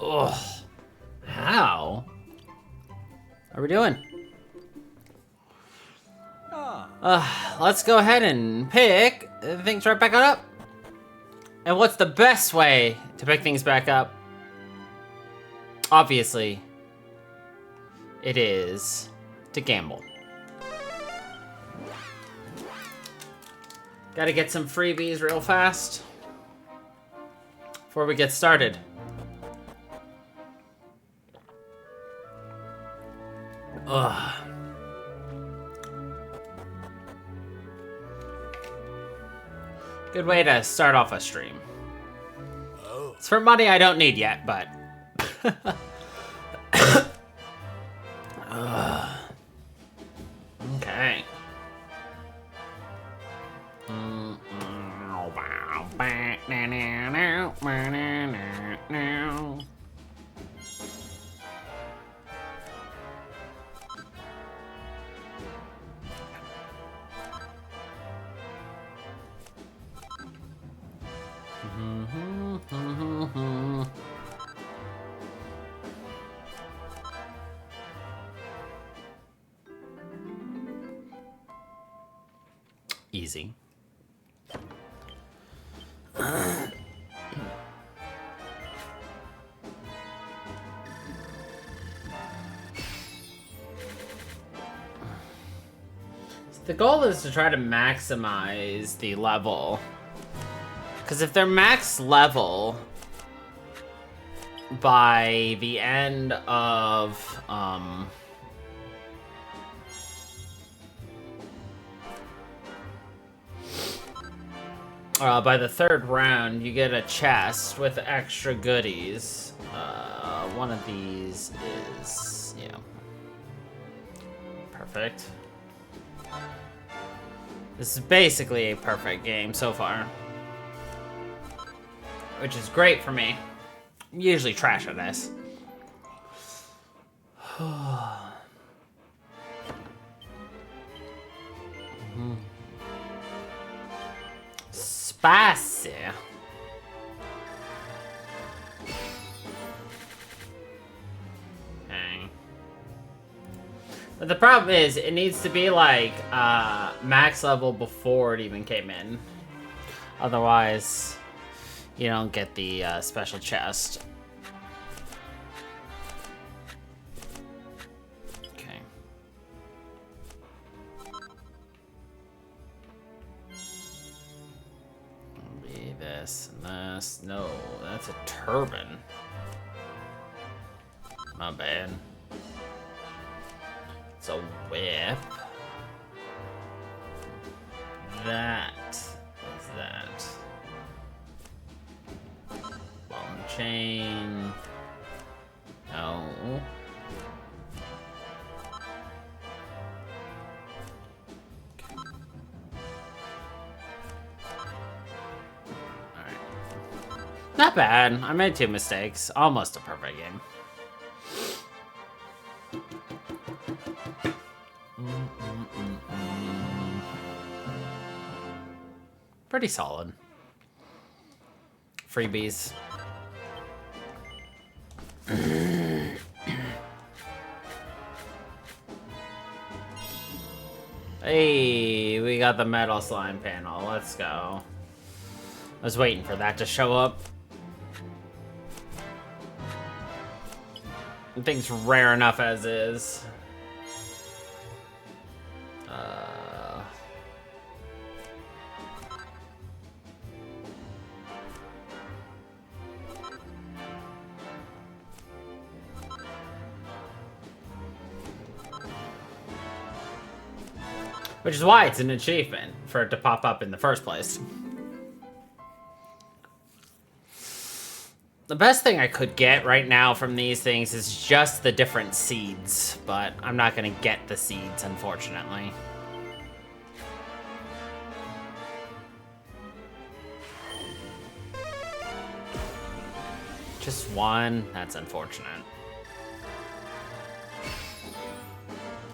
Ugh. How? How are we doing? Let's go ahead and pick things right back up. And what's the best way to pick things back up? Obviously, it is to gamble. Gotta get some freebies real fast before we get started. Ugh. Good way to start off a stream. Oh. It's for money I don't need yet, but... Okay. Easy. The goal is to try to maximize the level. Because if they're max level by the end of, by the third round, you get a chest with extra goodies. One of these is, yeah. Perfect. This is basically a perfect game so far. Which is great for me. I'm usually trash at this. Spicy. Okay. But the problem is, it needs to be like max level before it even came in. Otherwise, you don't get the special chest. Okay. Be this and this. No, that's a turban. Not bad. It's a whip. That is that. Ball and chain. No. Okay. Alright. Not bad. I made 2 mistakes. Almost a perfect game. Pretty solid. Freebies. Hey, we got the metal slime panel. Let's go. I was waiting for that to show up. The thing's rare enough as is. Which is why it's an achievement for it to pop up in the first place. The best thing I could get right now from these things is just the different seeds, but I'm not gonna get the seeds, unfortunately. Just one? That's unfortunate.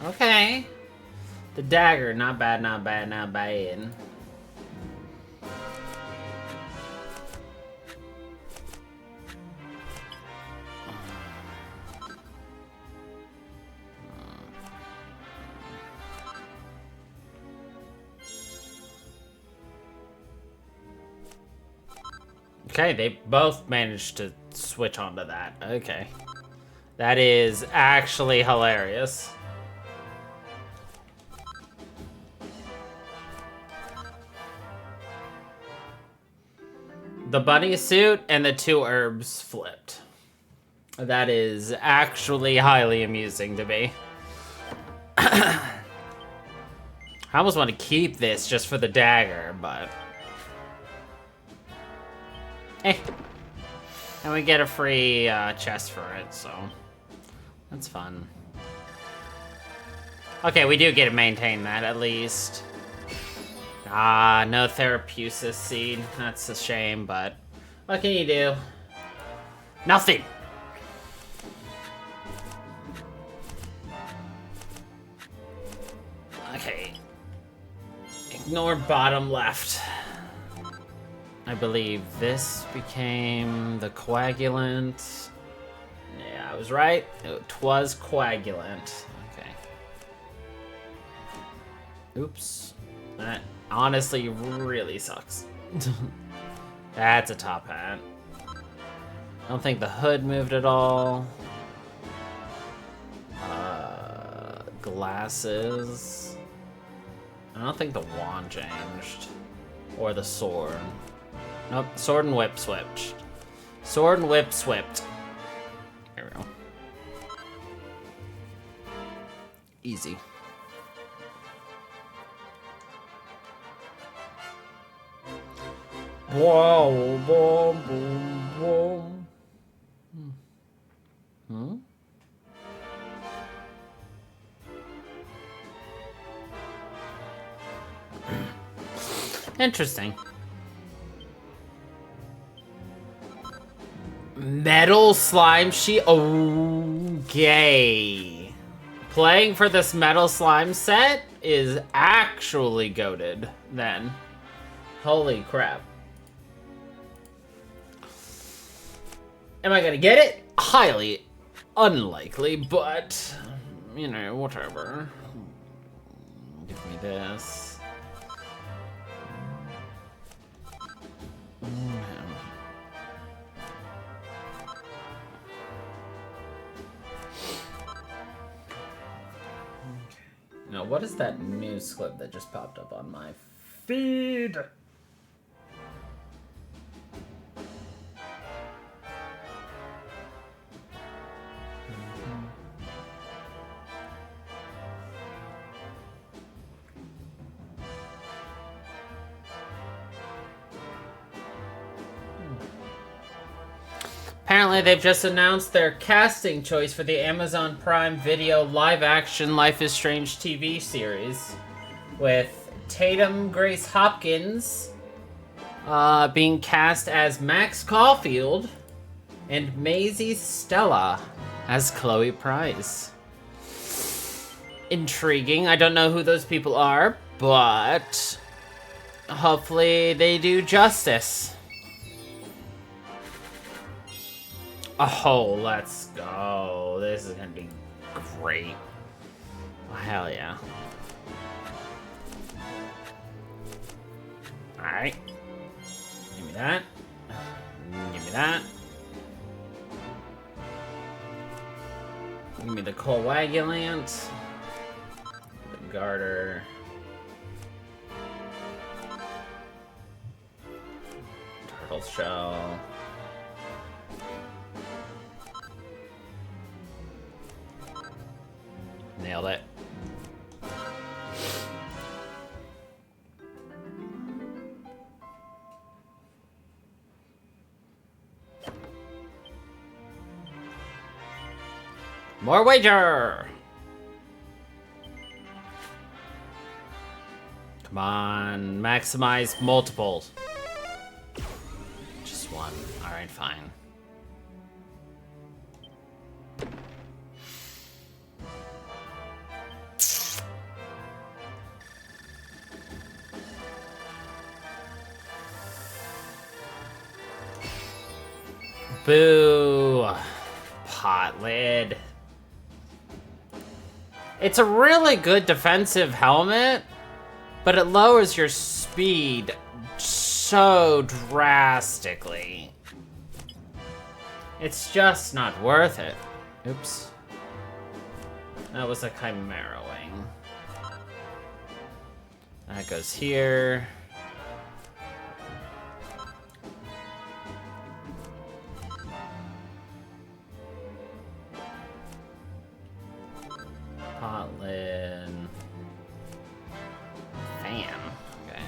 Okay. The dagger, not bad, not bad, not bad. Okay, they both managed to switch onto that. Okay. That is actually hilarious. The bunny suit and the 2 herbs flipped. That is actually highly amusing to me. I almost want to keep this just for the dagger, but... Eh. And we get a free chest for it, so... That's fun. Okay, we do get to maintain that, at least. Ah, no Therapusis seed. That's a shame, but... What can you do? Nothing! Okay. Ignore bottom left. I believe this became the coagulant. Yeah, I was right. It was coagulant. Okay. Oops. That honestly really sucks. That's a top hat. I don't think the hood moved at all. Glasses. I don't think the wand changed. Or the sword. Nope, sword and whip switched. Sword and whip swipped. There we go. Easy. Whoa, boom, boom, boom. Hmm? Interesting. Metal slime sheet. Okay. Playing for this metal slime set is actually goated then. Holy crap. Am I gonna get it? Highly unlikely, but you know, whatever. Give me this. Now, what is that news clip that just popped up on my feed? Apparently, they've just announced their casting choice for the Amazon Prime Video live-action Life is Strange TV series, with Tatum Grace Hopkins being cast as Max Caulfield and Maisie Stella as Chloe Price. Intriguing. I don't know who those people are, but hopefully they do justice. Oh, let's go. This is gonna be great. Oh, hell yeah. Alright. Give me that. Give me that. Give me the coagulant. The garter. Turtle shell. Nailed it. More wager! Come on, maximize multiples. Just one. Alright, fine. Boo! Pot lid. It's a really good defensive helmet, but it lowers your speed so drastically. It's just not worth it. Oops. That was a Chimera Wing. That goes here. Potlin. Fan. Okay.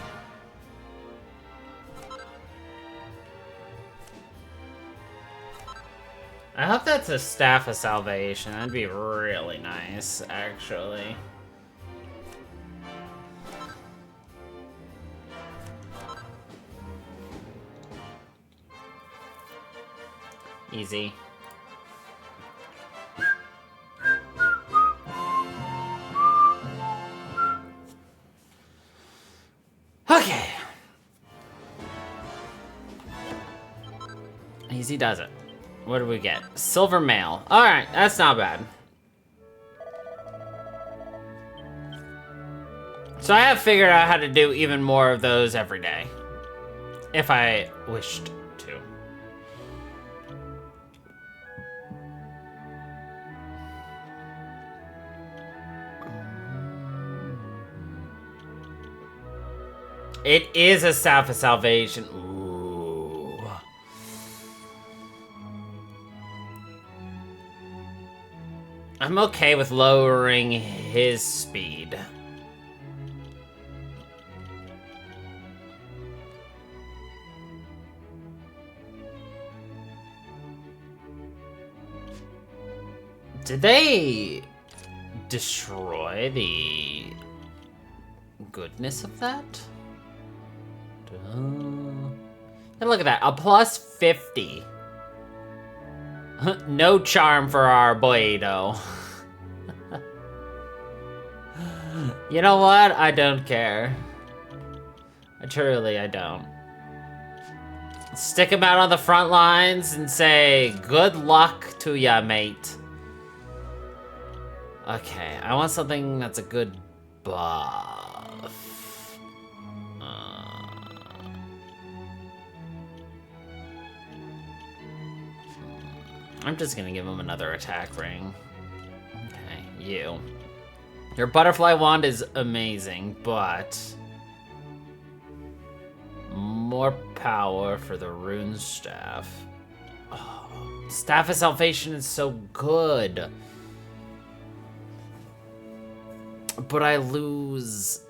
I hope that's a Staff of Salvation. That'd be really nice, actually. Easy. Okay. Easy does it. What do we get? Silver mail. Alright, that's not bad. So I have figured out how to do even more of those every day. If I wished to. It is a Staff of Salvation. Ooh. I'm okay with lowering his speed. Did they destroy the goodness of that? And look at that, a plus 50. No charm for our boydo. You know what? I don't care. I don't. Stick him out on the front lines and say, good luck to ya, mate. Okay, I want something that's a good buff. I'm just gonna give him another attack ring. Okay, you. Your butterfly wand is amazing, but more power for the rune staff. Oh, Staff of Salvation is so good. But I lose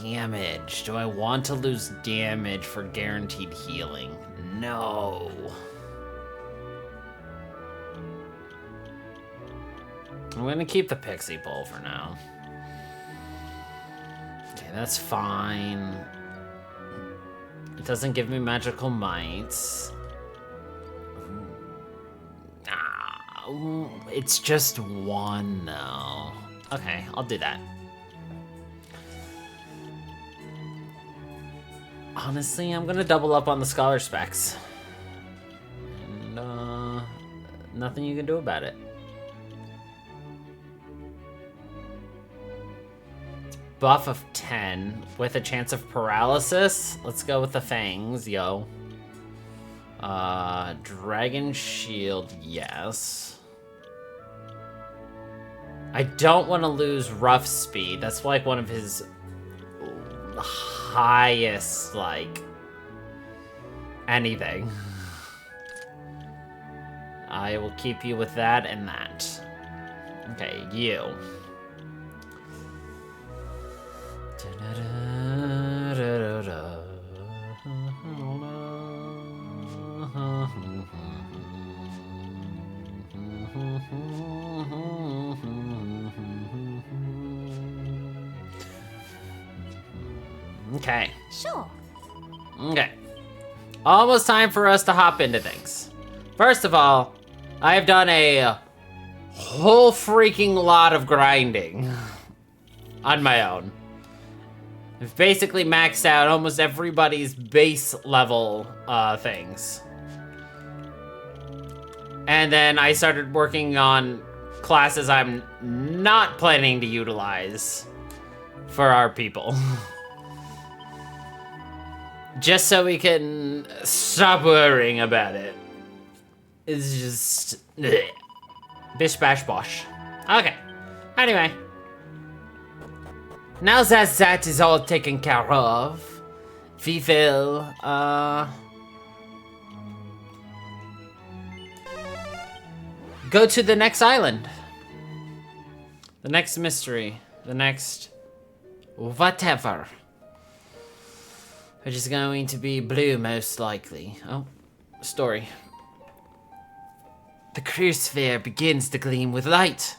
damage. Do I want to lose damage for guaranteed healing? No. I'm gonna keep the Pixie Bowl for now. Okay, that's fine. It doesn't give me magical mites. It's just one, though. Okay, I'll do that. Honestly, I'm gonna double up on the scholar specs. And, nothing you can do about it. Buff of 10 with a chance of paralysis. Let's go with the fangs, yo. Dragon shield, yes. I don't want to lose rough speed. That's like one of his highest, like, anything. I will keep you with that and that. Okay, you. Okay. Sure. Okay. Almost time for us to hop into things. First of all, I have done a whole freaking lot of grinding on my own. I've basically maxed out almost everybody's base level things. And then I started working on classes I'm not planning to utilize for our people. Just so we can stop worrying about it. is just bleh. Bish bash bosh. Okay. Anyway. Now that is all taken care of, we will, go to the next island. The next mystery. The next whatever. Which is going to be blue, most likely. Oh, story. The crucisphere begins to gleam with light.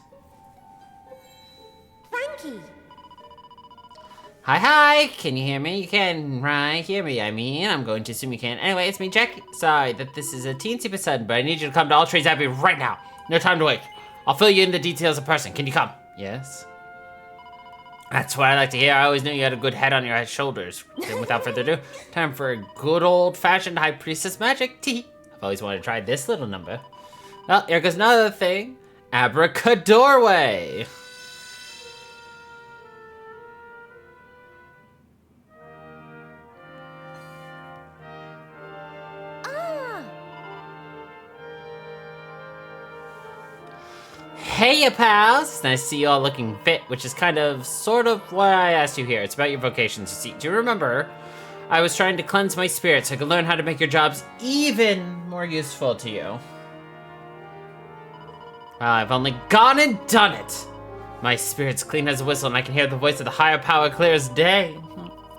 Frankie! Hi, can you hear me? You can, right? Hear me, I mean. I'm going to assume you can. Anyway, it's me, Jack. Sorry that this is a teensy bit sudden, but I need you to come to All Trees Abbey right now. No time to wait. I'll fill you in the details in person. Can you come? Yes? That's what I like to hear. I always knew you had a good head on your shoulders. Then without further ado, time for a good old-fashioned High Priestess magic tea. I've always wanted to try this little number. Well, here goes another thing. Abracadorway. Hey, ya pals! It's nice to see you all looking fit, which is kind of, sort of why I asked you here. It's about your vocations, you see. Do you remember? I was trying to cleanse my spirit so I could learn how to make your jobs even more useful to you. Well, I've only gone and done it! My spirit's clean as a whistle and I can hear the voice of the higher power clear as day.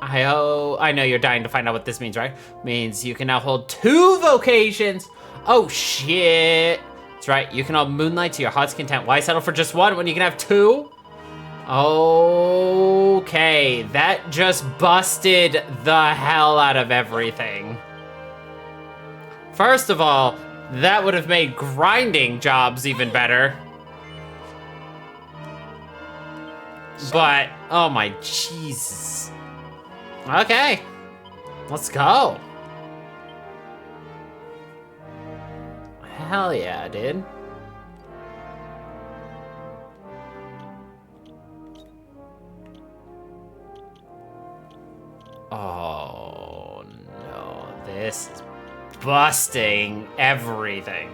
I know you're dying to find out what this means, right? Means you can now hold 2 vocations! Oh, shit! That's right, you can all moonlight to your heart's content. Why settle for just 1 when you can have 2? Okay, that just busted the hell out of everything. First of all, that would have made grinding jobs even better. But, oh my Jesus. Okay, let's go. Hell yeah, dude. Oh no, this is busting everything.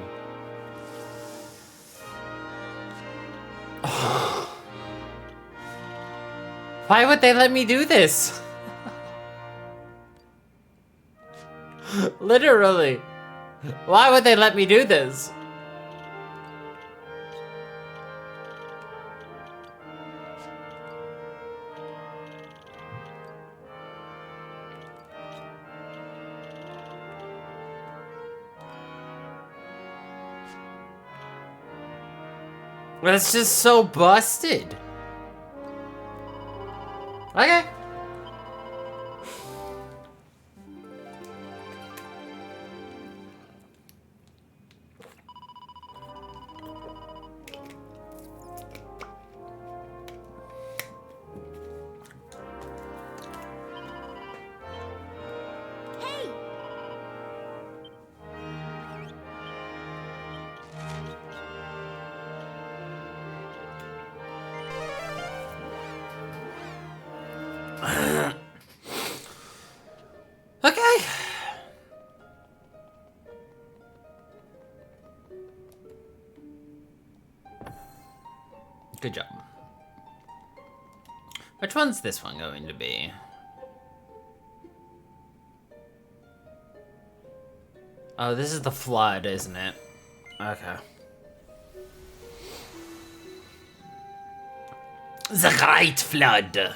Why would they let me do this? Literally. Why would they let me do this? That's just so busted. Okay. Okay. Good job. Which one's this one going to be? Oh, this is the flood, isn't it? Okay. The Great Flood.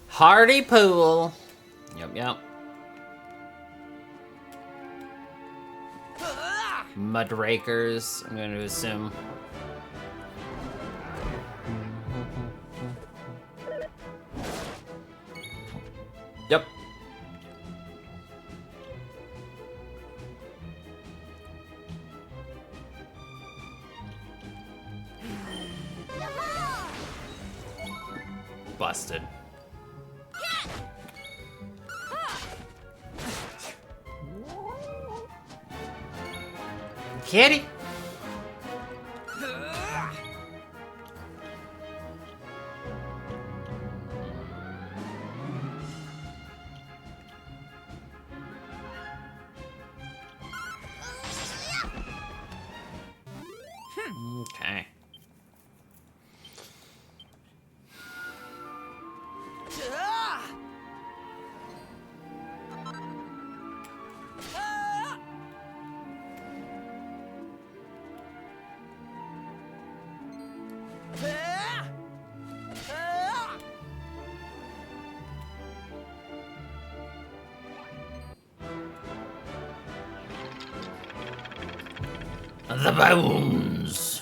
Hardy pool. Yep. Mudrakers, I'm going to assume. Yep. Busted. Kitty. The bones.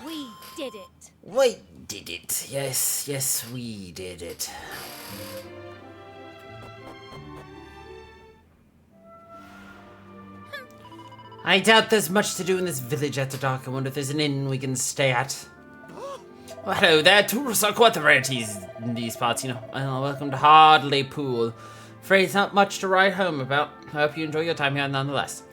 We did it. We did it. Yes, yes, we did it. I doubt there's much to do in this village after dark. I wonder if there's an inn we can stay at. Oh, hello there. Tourists are quite the rarities in these parts, you know. Welcome to Hardley Pool. Afraid it's not much to write home about. I hope you enjoy your time here nonetheless.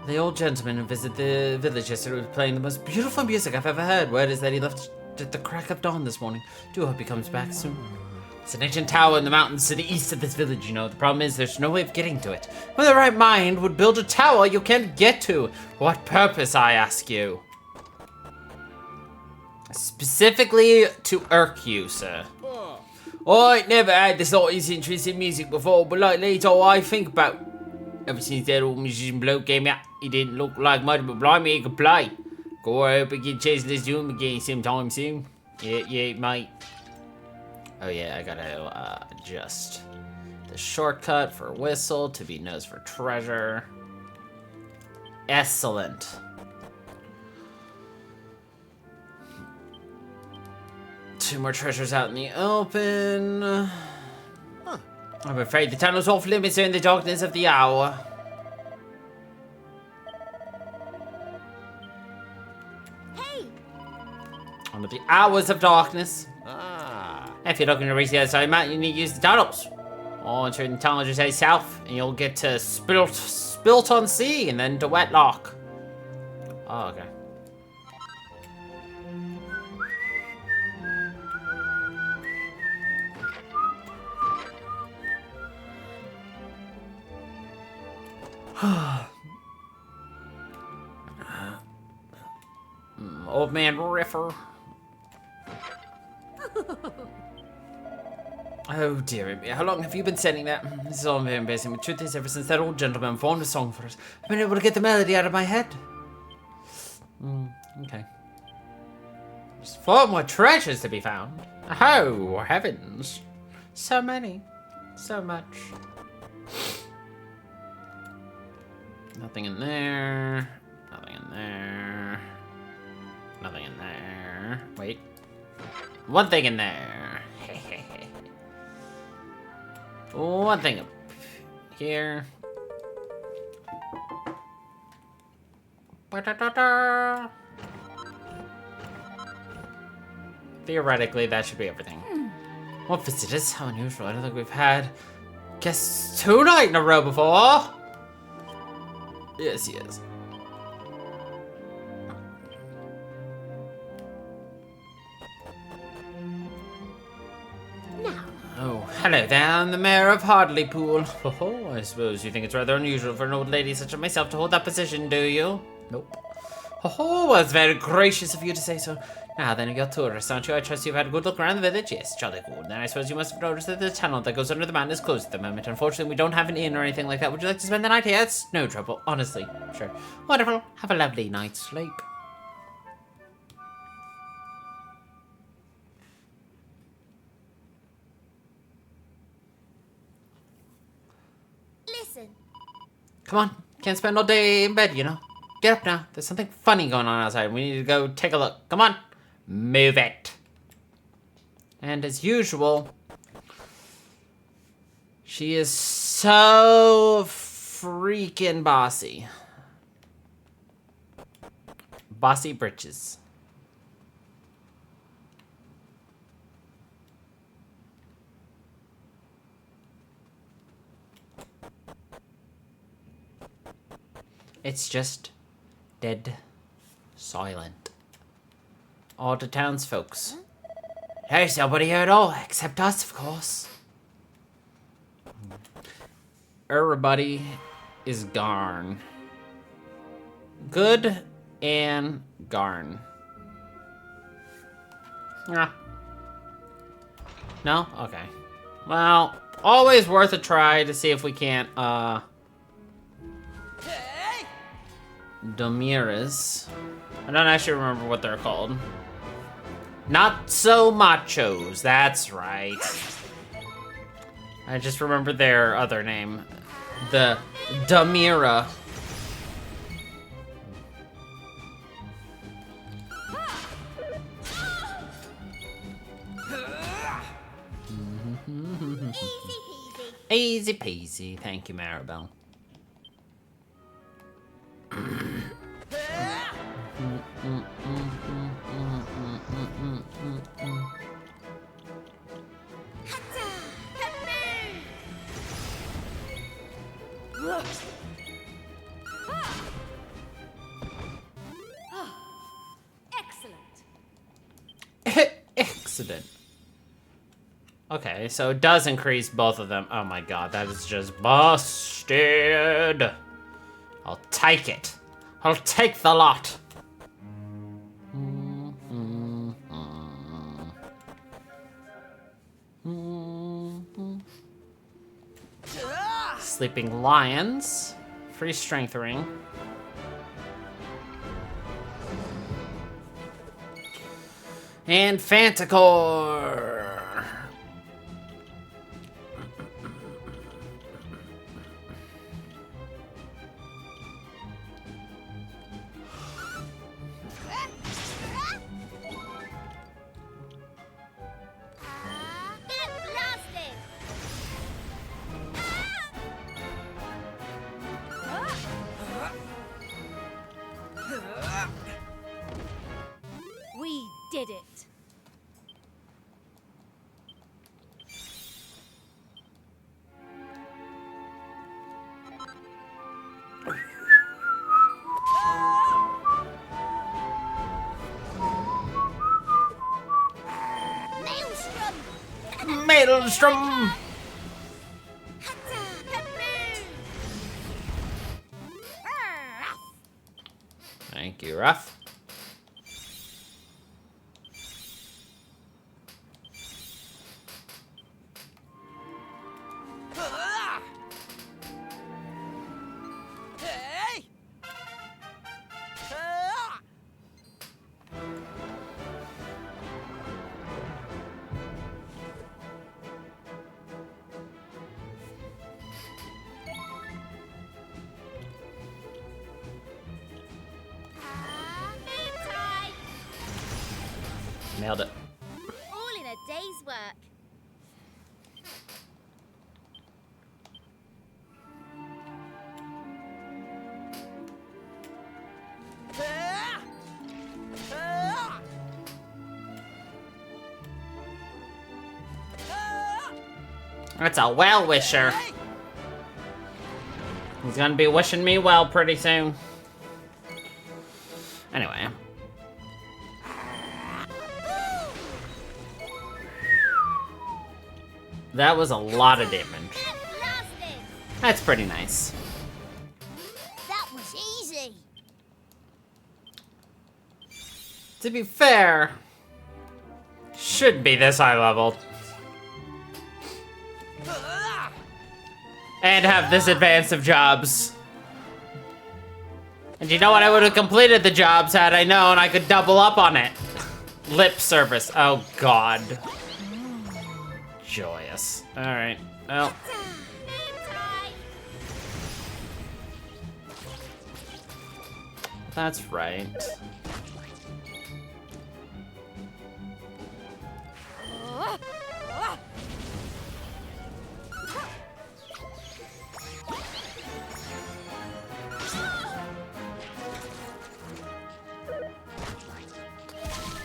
The old gentleman who visited the village yesterday was playing the most beautiful music I've ever heard. Word is that he left at the crack of dawn this morning. Do hope he comes back soon. It's an ancient tower in the mountains to the east of this village, you know. The problem is there's no way of getting to it. With the right mind would build a tower you can't get to. For what purpose, I ask you? Specifically to irk you, sir. I never had the slightest interest in music before, but lately it's all I think about. Ever since that old musician bloke came out, he didn't look like much, but blimey, he could play. Go up and get chasing this doom again sometime soon. Yeah, mate. Oh yeah, I gotta adjust the shortcut for whistle to be nose for treasure. Excellent. Two more treasures out in the open. I'm afraid the tunnel's off limits in the darkness of the hour. Hey! Under the hours of darkness. Ah. If you're looking to reach the other side of the mountain, you need to use the tunnels. Or enter the tunnel, just head south, and you'll get to Spilt on Sea, and then to Wetlock. Oh, okay. Old man Riffer. Oh dear me, how long have you been saying that? This is all very embarrassing. The truth is, ever since that old gentleman formed a song for us, I've been able to get the melody out of my head. Okay. There's 4 more treasures to be found. Oh, heavens. So many. So much. Nothing in there. Nothing in there. Nothing in there. Wait. One thing in there. One thing up here. Theoretically, that should be everything. What visitors? How unusual. I don't think we've had guests 2 nights in a row before. Yes, yes. Now. Oh, hello there. I'm the mayor of Hardleypool. Oh, I suppose you think it's rather unusual for an old lady such as myself to hold that position, do you? Nope. Oh, well, it's very gracious of you to say so. Now then, you're tourists, aren't you? I trust you've had a good look around the village. Yes, jolly good. Then I suppose you must have noticed that the tunnel that goes under the mountain is closed at the moment. Unfortunately, we don't have an inn or anything like that. Would you like to spend the night here? It's no trouble, honestly. Sure. Wonderful. Have a lovely night's sleep. Listen. Come on. Can't spend all day in bed, you know. Get up now. There's something funny going on outside. We need to go take a look. Come on. Move it. And as usual, she is so freaking bossy. Bossy britches. It's just dead silent. All the townsfolks. There's nobody here at all, except us, of course. Everybody is gone. Good and Garn. Yeah. No? Okay. Well, always worth a try to see if we can't, Domiras. I don't actually remember what they're called. Not so machos, that's right. I just remember their other name. The Damira. Easy peasy. Thank you, Maribel. Excellent. Excellent. Okay, so it does increase both of them. Oh my god, that is just busted. I'll take it. I'll take the lot. Sleeping Lions. Free Strength Ring. And Fantacore. Get blasted. We did it. Maelstrom. Maelstrom! Thank you, Ruff. Nailed it. All in a day's work. That's a well-wisher. He's gonna be wishing me well pretty soon. Anyway. That was a lot of damage. That's pretty nice. That was easy. To be fair, should be this high level. And have this advance of jobs. And you know what? I would have completed the jobs had I known I could double up on it. Lip service. Oh, God. Joyous. Alright. Well. That's right.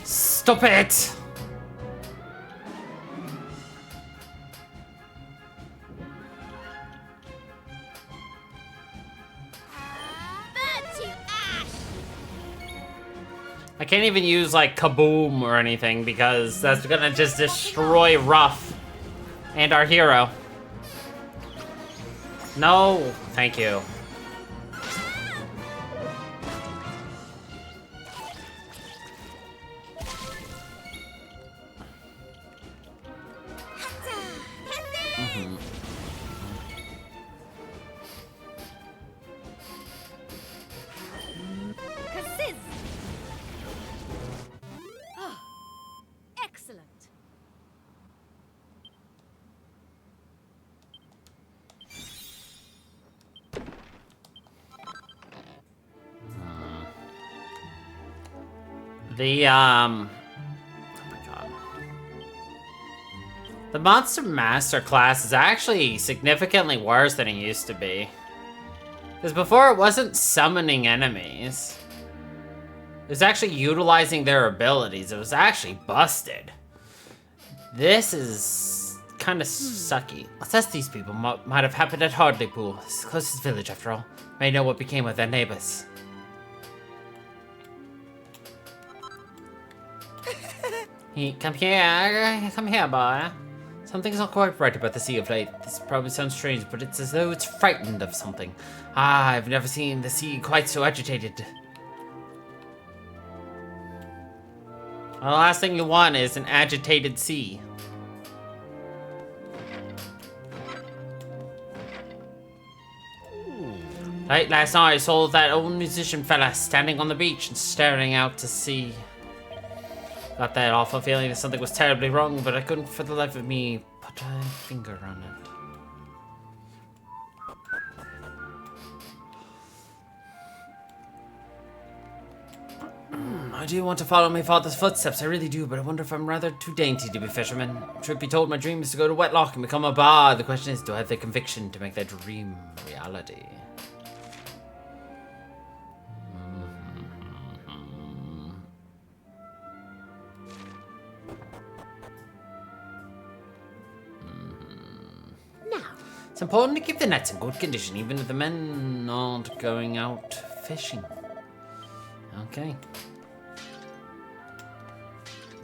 Stop it! I can't even use like kaboom or anything because that's gonna just destroy Ruff and our hero. No, thank you. The, oh my god. The Monster Master class is actually significantly worse than it used to be. Because before it wasn't summoning enemies. It was actually utilizing their abilities. It was actually busted. This is kind of sucky. Let's ask these people. Might have happened at Hardleypool. It's the closest village after all. May know what became of their neighbors. Come here, boy. Something's not quite right about the sea of late. This probably sounds strange, but it's as though it's frightened of something. Ah, I've never seen the sea quite so agitated. Well, the last thing you want is an agitated sea. Late last night, I saw that old musician fella standing on the beach and staring out to sea. Got that awful feeling that something was terribly wrong, but I couldn't for the life of me put a finger on it. I do want to follow my father's footsteps, I really do, but I wonder if I'm rather too dainty to be a fisherman. Truth be told, my dream is to go to Wetlock and become a bard. The question is, do I have the conviction to make that dream reality? It's important to keep the nets in good condition, even if the men aren't going out fishing. Okay.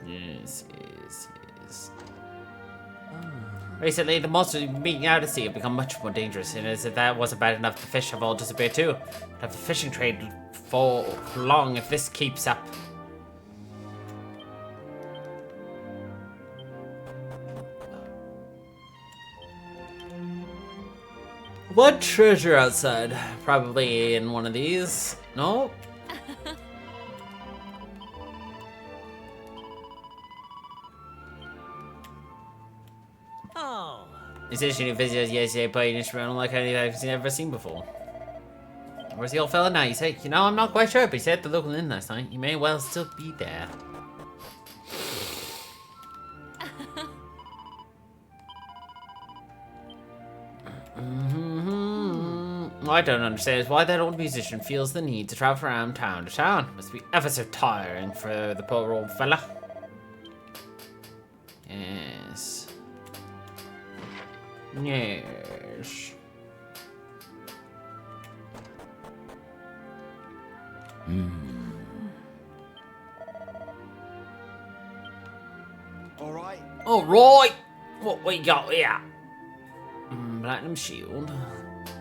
Yes. Recently, the monsters being out at sea have become much more dangerous, and as if that wasn't bad enough, the fish have all disappeared too. But have the fishing trade for long if this keeps up. What treasure outside? Probably in one of these. No? Oh. Musician who visited us yesterday played an instrument unlike anything I've ever seen before. Where's the old fella now? You say, you know, I'm not quite sure, but he said at the local inn last night. He may well still be there. What I don't understand is why that old musician feels the need to travel around town to town. Must be ever so tiring for the poor old fella. Yes. Yes. Alright. Alright. What we got here? Platinum shield.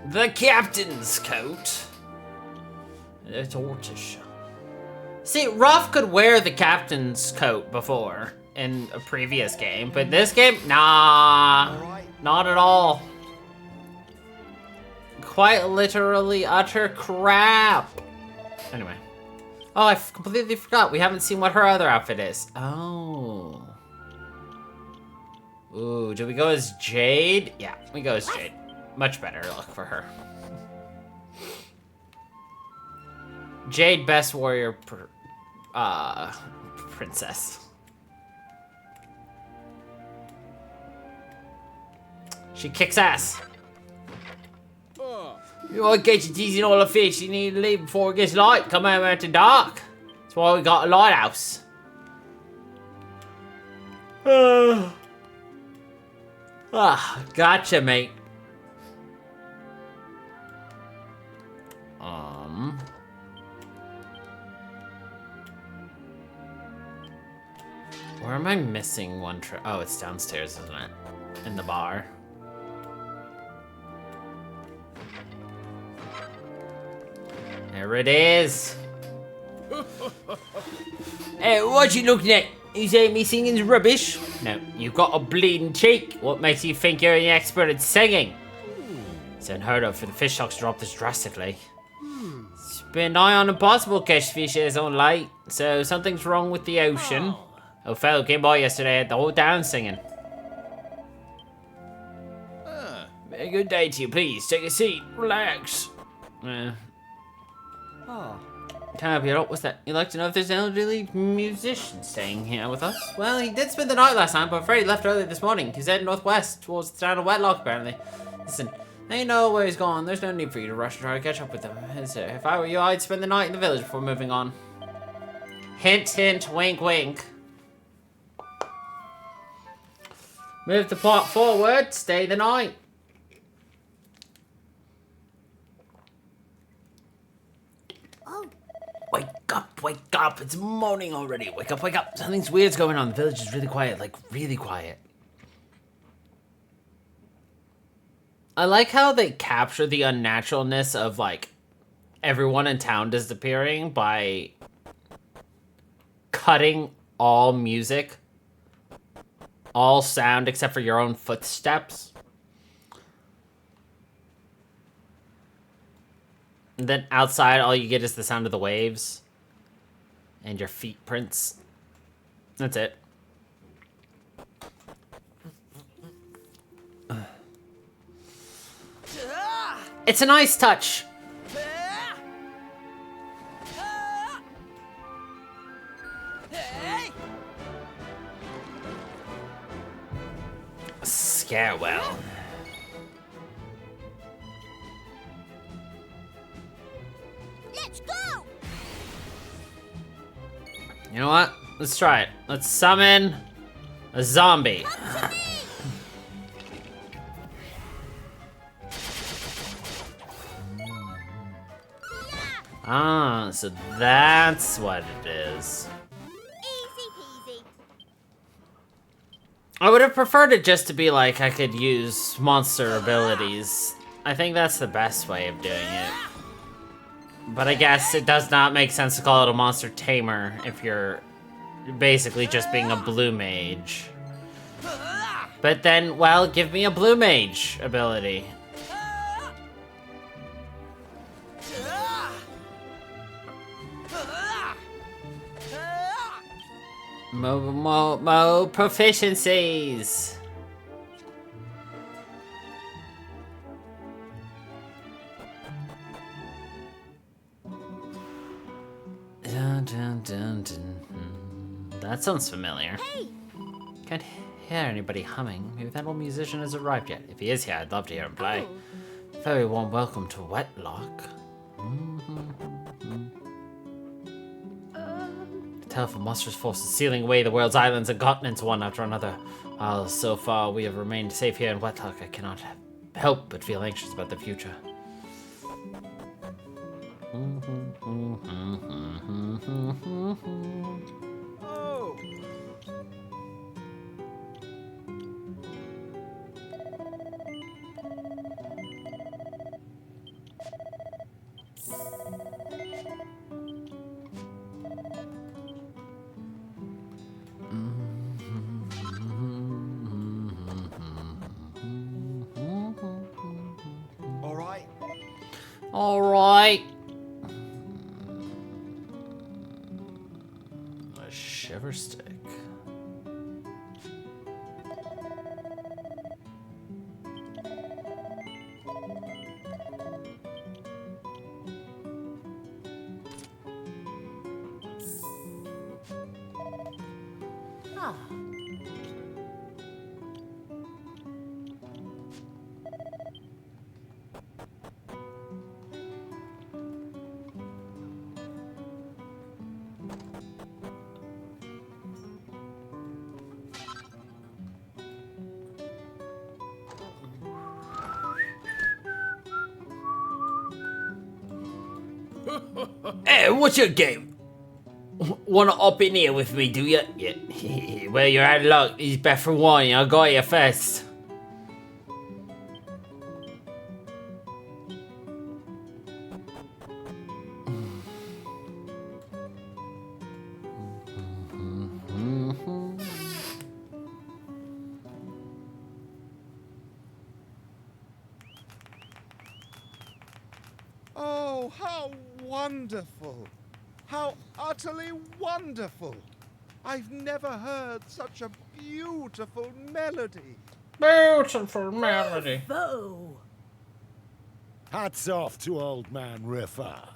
The captain's coat. The tortoise. See, Ruff could wear the captain's coat before in a previous game, but this game, nah, not at all. Quite literally utter crap. Anyway. Oh, I completely forgot. We haven't seen what her other outfit is. Oh. Ooh, do we go as Jade? Yeah, we go as Jade. Much better look for her. Jade, best warrior princess. She kicks ass. You won't get you teasing all the fish. You need to leave before it gets light. Come over after dark. That's why we got a lighthouse. Gotcha, mate. Where am I missing one trip? Oh, it's downstairs, isn't it? In the bar. There it is. Hey, what you looking at? You say me singing's rubbish? No, you've got a bleeding cheek. What makes you think you're an expert at singing? It's unheard of for the fish stocks to drop this drastically. It's been nigh on impossible to catch fish in its own light, so something's wrong with the ocean. A fellow came by yesterday, had the whole town singing. Very good day to you, please. Take a seat, relax. Tabby, what's that? You'd like to know if there's an elderly musician staying here with us? Well, he did spend the night last night, but I'm afraid he left early this morning. He's heading northwest towards the town of Wetlock, apparently. Listen, now you know where he's gone. There's no need for you to rush to try to catch up with him. If I were you, I'd spend the night in the village before moving on. Hint, hint, wink, wink. Move the plot forward, stay the night. Wake up, it's morning already. Wake up. Something's weird's going on. The village is really quiet, like really quiet. I like how they capture the unnaturalness of like everyone in town disappearing by cutting all music, all sound except for your own footsteps. And then outside, all you get is the sound of the waves and your feet prints. That's it. It's a nice touch. Scarewell. Let's go! You know what? Let's try it. Let's summon a zombie. Ah, so that's what it is. Easy peasy. I would have preferred it just to be like I could use monster abilities. I think that's the best way of doing it. But I guess it does not make sense to call it a monster tamer if you're basically just being a blue mage. But then, well, give me a blue mage ability. Mo proficiencies. Dun. That sounds familiar. Hey! Can't hear anybody humming. Maybe that old musician has arrived yet. If he is here, I'd love to hear him play. Oh. Very warm welcome to Wetlock. The terrible monstrous forces sealing away the world's islands and continents one after another. While so far we have remained safe here in Wetlock, I cannot help but feel anxious about the future. Oh. All right. All right. A shiver stick. Ah. Hey, what's your game? Wanna hop in here with me, do ya? Yeah. Well, you're out of luck. He's back for one. I got you first. Oh, how wonderful! How utterly wonderful! I've never heard such a beautiful melody. Beautiful melody. Whoa! Hats off to old man Riffa.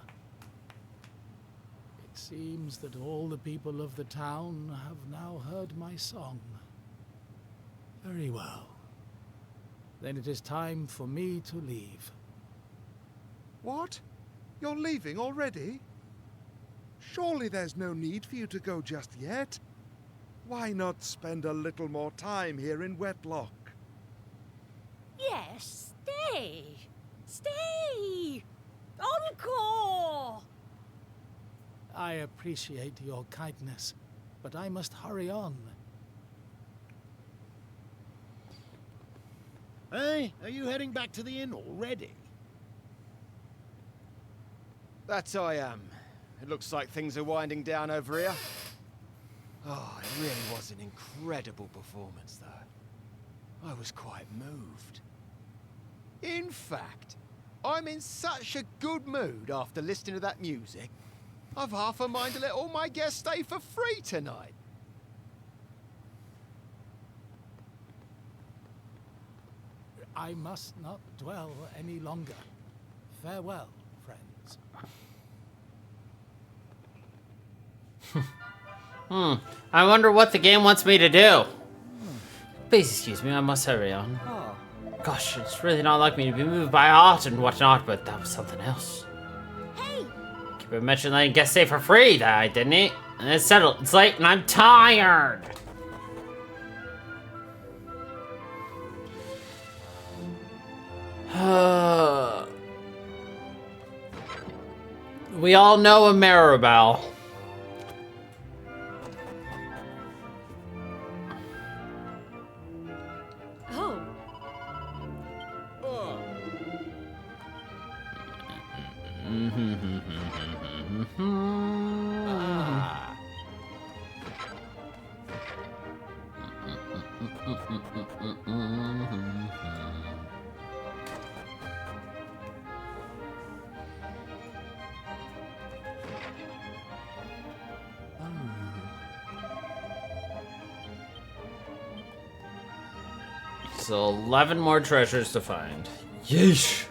Seems that all the people of the town have now heard my song. Very well. Then it is time for me to leave. What? You're leaving already? Surely there's no need for you to go just yet. Why not spend a little more time here in Wetlock? Yes, stay! Stay! Encore! I appreciate your kindness, but I must hurry on. Hey, are you heading back to the inn already? That I am. It looks like things are winding down over here. Oh, it really was an incredible performance, though. I was quite moved. In fact, I'm in such a good mood after listening to that music, I've half a mind to let all my guests stay for free tonight. I must not dwell any longer. Farewell, friends. I wonder what the game wants me to do. Please excuse me, I must hurry on. Gosh, it's really not like me to be moved by art and whatnot, but that was something else. Hey, Keep mentioning letting guests stay for free, didn't he? And it's settled. It's late and I'm tired. We all know a Maribel. Oh, So 11 more treasures to find. Yeesh.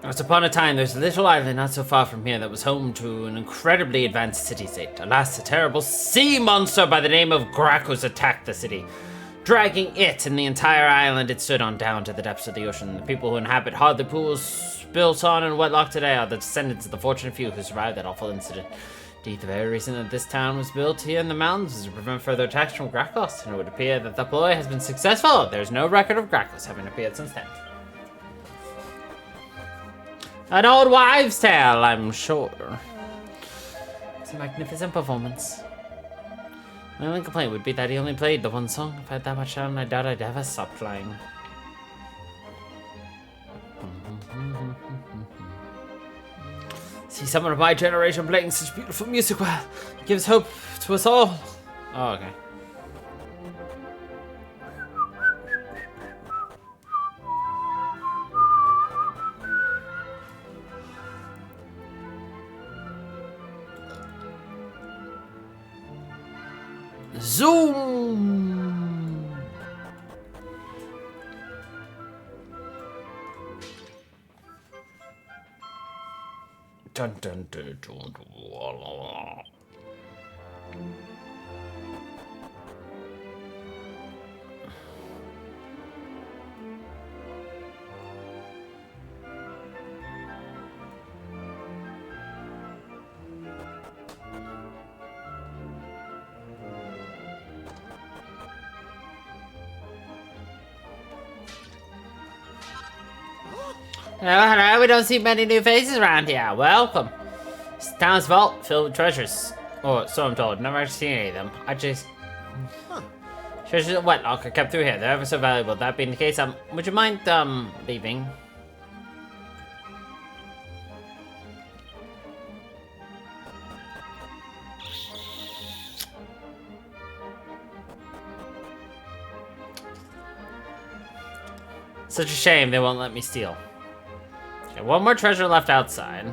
Once upon a time, there's a little island not so far from here that was home to an incredibly advanced city-state. Alas, a terrible sea monster by the name of Gracchus attacked the city, dragging it and the entire island it stood on down to the depths of the ocean. The people who inhabit hardly pools built on in Wetlock today are the descendants of the fortunate few who survived that awful incident. Indeed, the very reason that this town was built here in the mountains is to prevent further attacks from Gracchus, and it would appear that the ploy has been successful. There's no record of Gracchus having appeared since then. An old wives' tale, I'm sure. It's a magnificent performance. My only complaint would be that he only played the one song. If I had that much time, I doubt I'd ever stop playing. See someone of my generation playing such beautiful music, well, it gives hope to us all. Oh, okay. Zoom! Dun dun dun dun dun. Hello, we don't see many new faces around here. Welcome. This town's vault filled with treasures. Or so I'm told. Never actually seen any of them. I just... Treasures at Wetlock are kept through here. They're ever so valuable. That being the case, would you mind, leaving? Such a shame they won't let me steal. Okay, one more treasure left outside.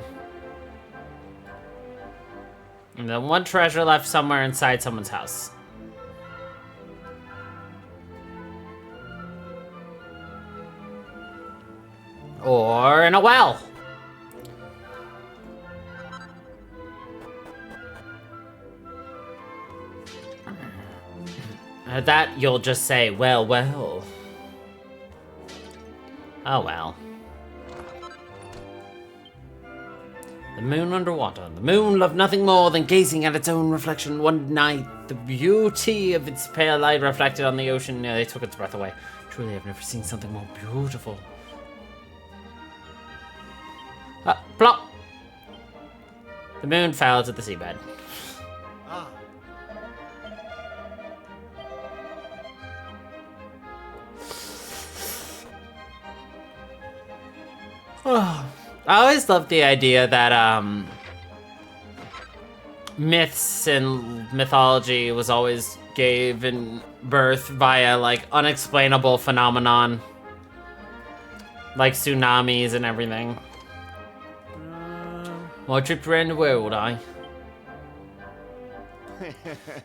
And then one treasure left somewhere inside someone's house. Or in a well. At that, you'll just say, well, well. Oh, well. The moon underwater. The moon loved nothing more than gazing at its own reflection one night. The beauty of its pale light reflected on the ocean nearly took its breath away. Truly, I've never seen something more beautiful. Plop! The moon fell to the seabed. Oh, I always loved the idea that myths and mythology was always given birth via like unexplainable phenomenon, like tsunamis and everything. More trip around the world, I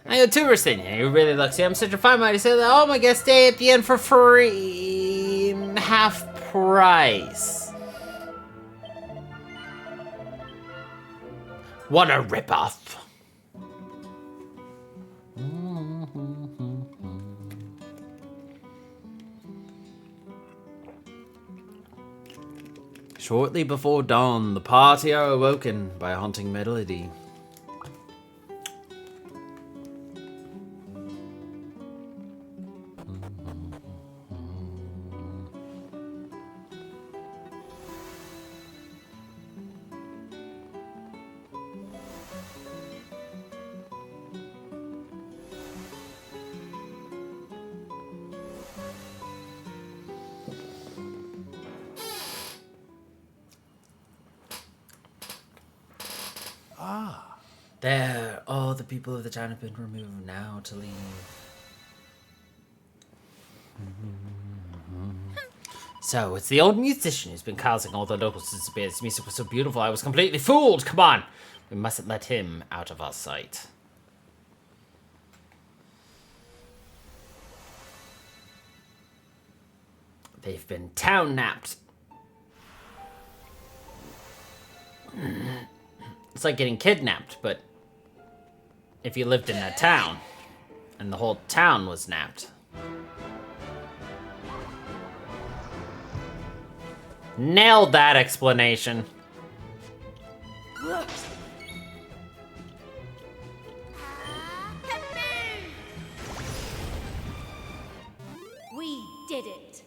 got a tourist in here who really looks here. I'm such a fine mighty sailor. Oh my god, stay at the end for free. Half price. What a ripoff. Shortly before dawn, the party are awoken by a haunting melody. There, all the people of the town have been removed now to leave. So, it's the old musician who's been causing all the locals to disappear. His music was so beautiful, I was completely fooled. Come on, we mustn't let him out of our sight. They've been town-napped. It's like getting kidnapped, but if you lived in a town, and the whole town was napped. Nailed that explanation. We did it.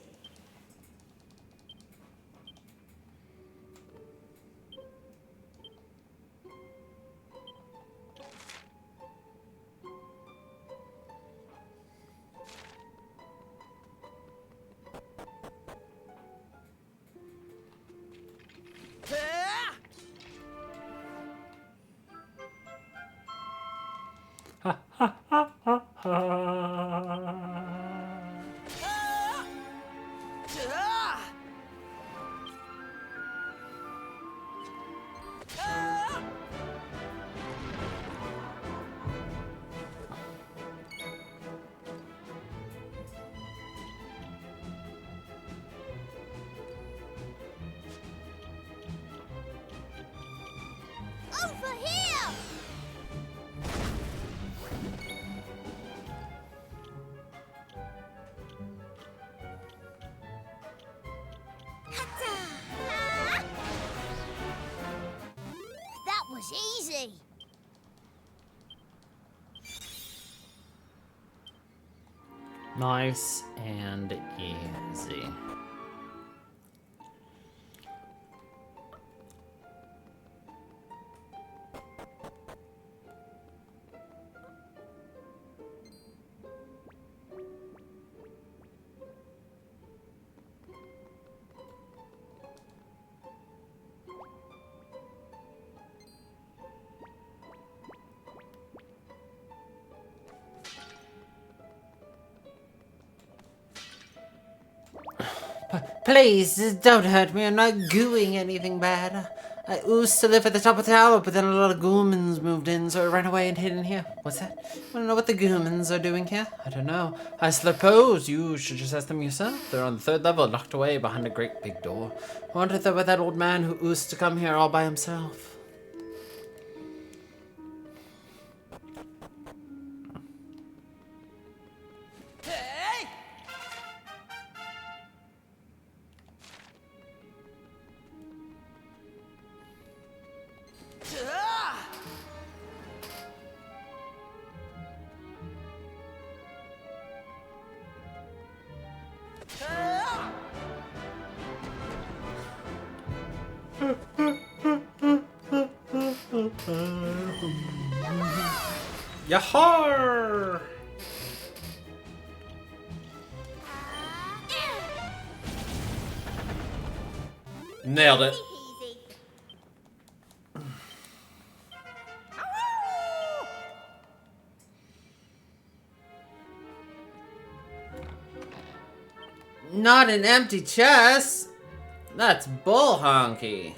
Over here! Ha-ta! That was easy. Nice and easy. Please, don't hurt me. I'm not gooing anything bad. I used to live at the top of the tower, but then a lot of goomans moved in, so I ran away and hid in here. What's that? Wanna know what the goomans are doing here? I don't know. I suppose you should just ask them yourself. They're on the 3rd level, locked away behind a great big door. I wonder if they're with that old man who used to come here all by himself. Yahar! Nailed it. Easy. Not an empty chest. That's bull honky.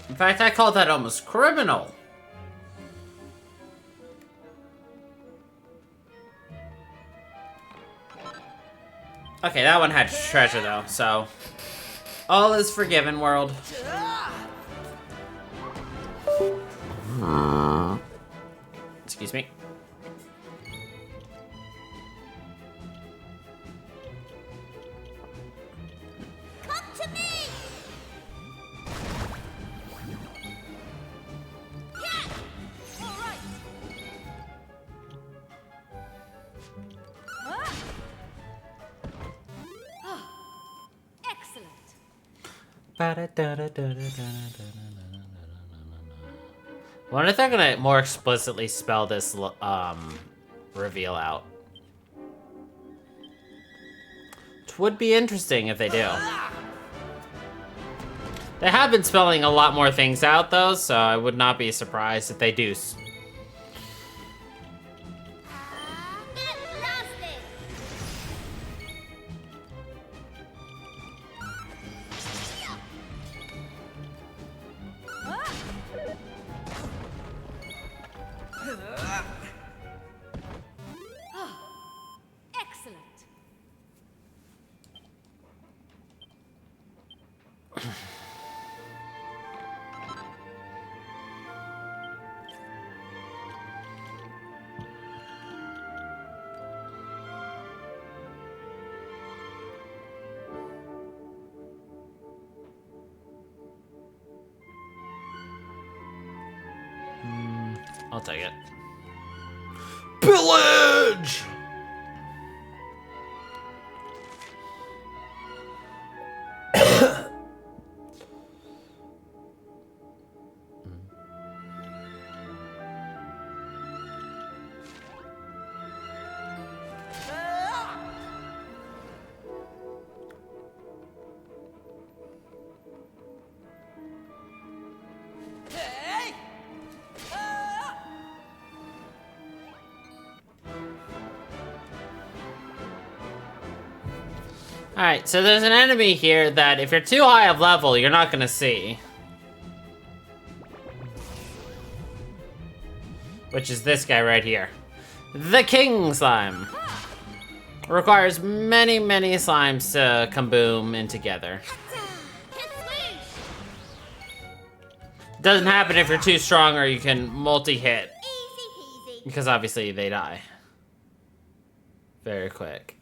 In fact, I call that almost criminal. Okay, that one had treasure though, so all is forgiven, world. Excuse me. Come to me! Yeah! All right. Excellent. I wonder if they're gonna more explicitly spell this reveal out. It would be interesting if they do. They have been spelling a lot more things out though, so I would not be surprised if they do. At last then. Excellent. I'll take it. Pillage! Alright, so there's an enemy here that if you're too high of level, you're not gonna see. Which is this guy right here. The King Slime. Requires many, many slimes to kaboom in together. Doesn't happen if you're too strong or you can multi-hit. Easy peasy. Because obviously they die. Very quick.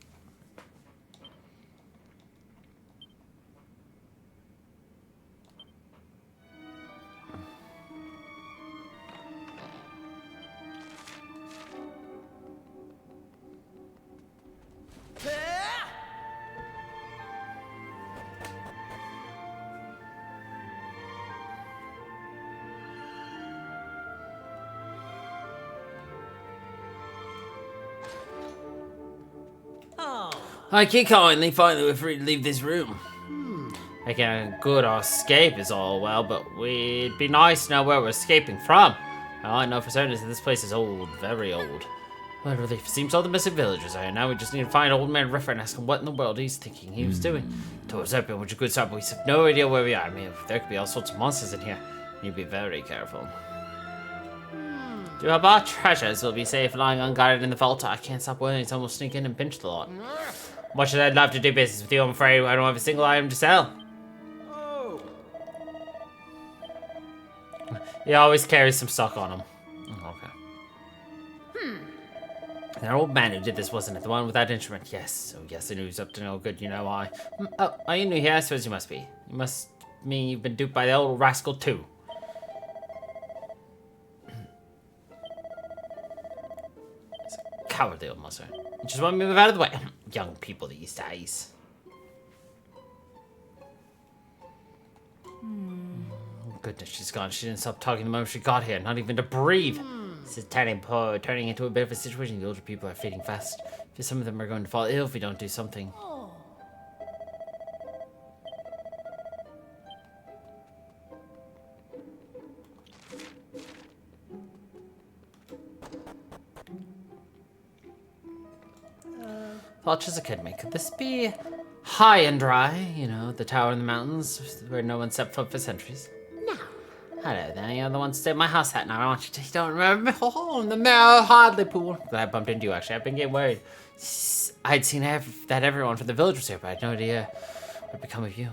I can kindly find that we're free to leave this room. Making a good escape is all well, but it'd be nice to know where we're escaping from. All I know for certain is that this place is old, very old. What relief. Seems all the missing villagers are. Now we just need to find old man Riffer and ask him what in the world he's thinking he was doing. Doors open, which is a good start, but we have no idea where we are. I mean, there could be all sorts of monsters in here. You need to be very careful. Do you have our treasures will be safe lying unguarded in the vault? I can't stop worrying someone will sneak in and pinch the lot. Much as I'd love to do business with you, I'm afraid I don't have a single item to sell. Oh. He always carries some stock on him. Okay. That old man who did this, wasn't it? The one with that instrument? Yes. So yes, I knew he was up to no good, you know why. Oh, are you new here? I suppose you must be. You must mean you've been duped by the old rascal too. Cowardly old monster. You just want me to move out of the way. Young people these days. Oh goodness, she's gone. She didn't stop talking the moment she got here. Not even to breathe. This is turning into a bit of a situation. The older people are fading fast. Some of them are going to fall ill if we don't do something. Thought just occurred to me. Could this be high and dry? You know, the tower in the mountains where no one stepped foot for centuries. Now, Hello there, you're the one to stay at my house that night. I want you to, you don't remember me? Oh, in the Mare Hardley pool. Glad I bumped into you, actually. I've been getting worried. I'd seen that everyone from the village was here, but I had no idea what had become of you.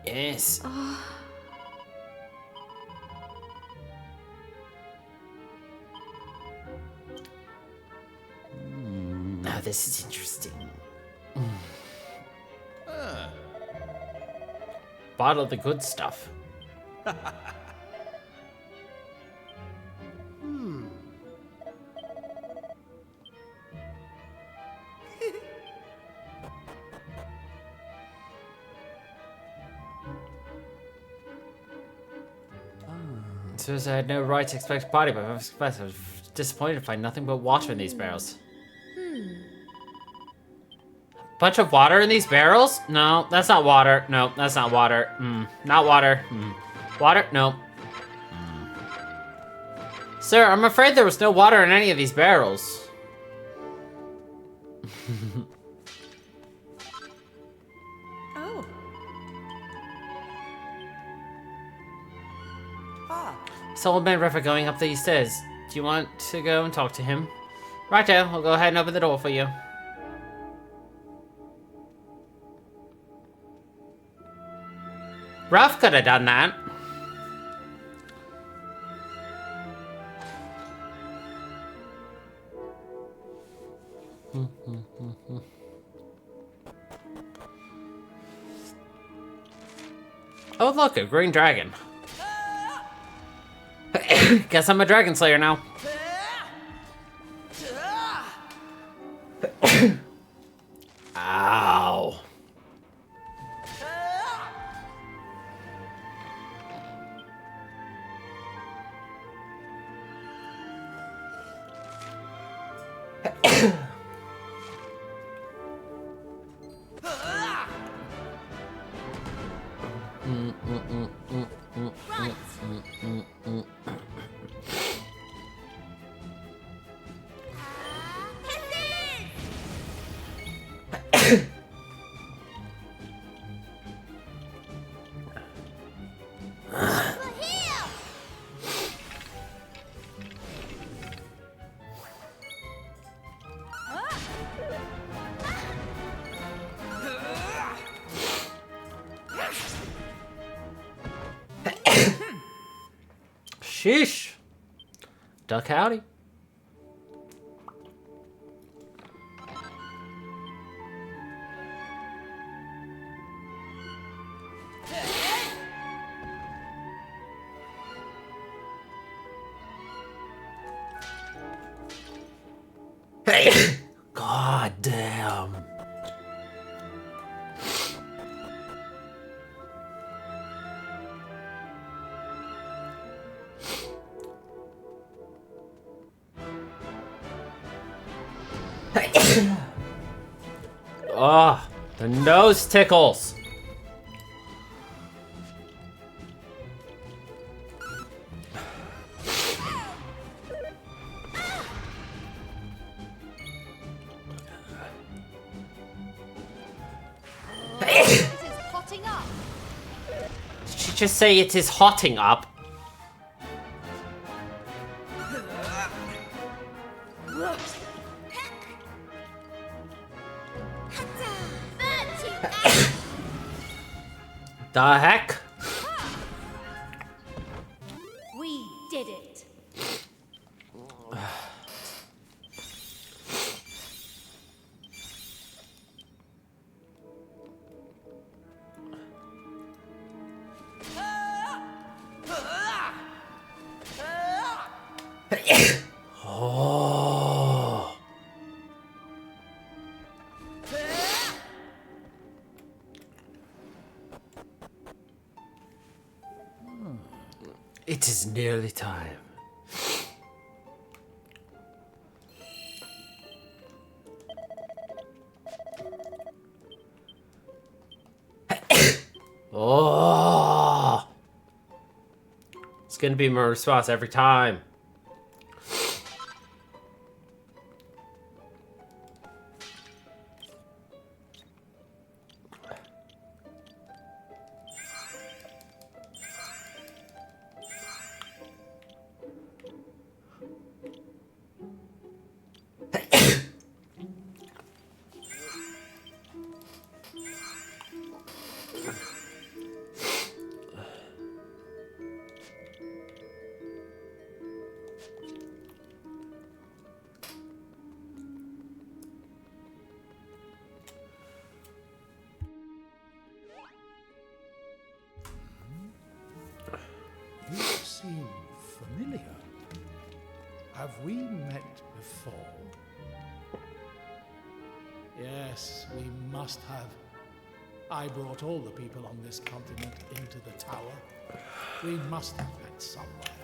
Yes. Now this is interesting. Bottle of the good stuff. So I had no right to expect a party, but I was disappointed to find nothing but water in these barrels. Bunch of water in these barrels? No, that's not water. No, that's not water. Not water. Water? No. Sir, I'm afraid there was no water in any of these barrels. oh. It's old man River going up these stairs. Do you want to go and talk to him? Righto, I'll go ahead and open the door for you. Ruff could have done that. Oh look, a green dragon. Guess I'm a dragon slayer now. Ow. Sheesh. Duck howdy. Hey. God damn. Oh, the nose tickles. It is hotting up. Did she just say it is hotting up? The heck? We did it. Oh. It is nearly time. Oh. It's gonna be my response every time. You seem familiar. Have we met before? Yes, we must have. I brought all the people on this continent into the tower. We must have met somewhere.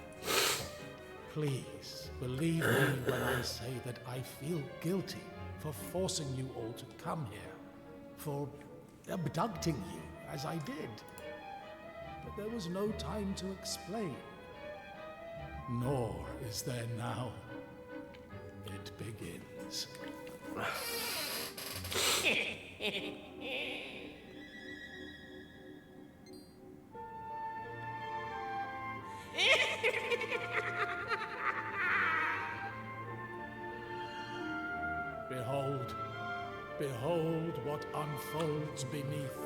Please, believe me when I say that I feel guilty for forcing you all to come here, for abducting you as I did. But there was no time to explain. Nor is there now. It begins. Behold, behold what unfolds beneath.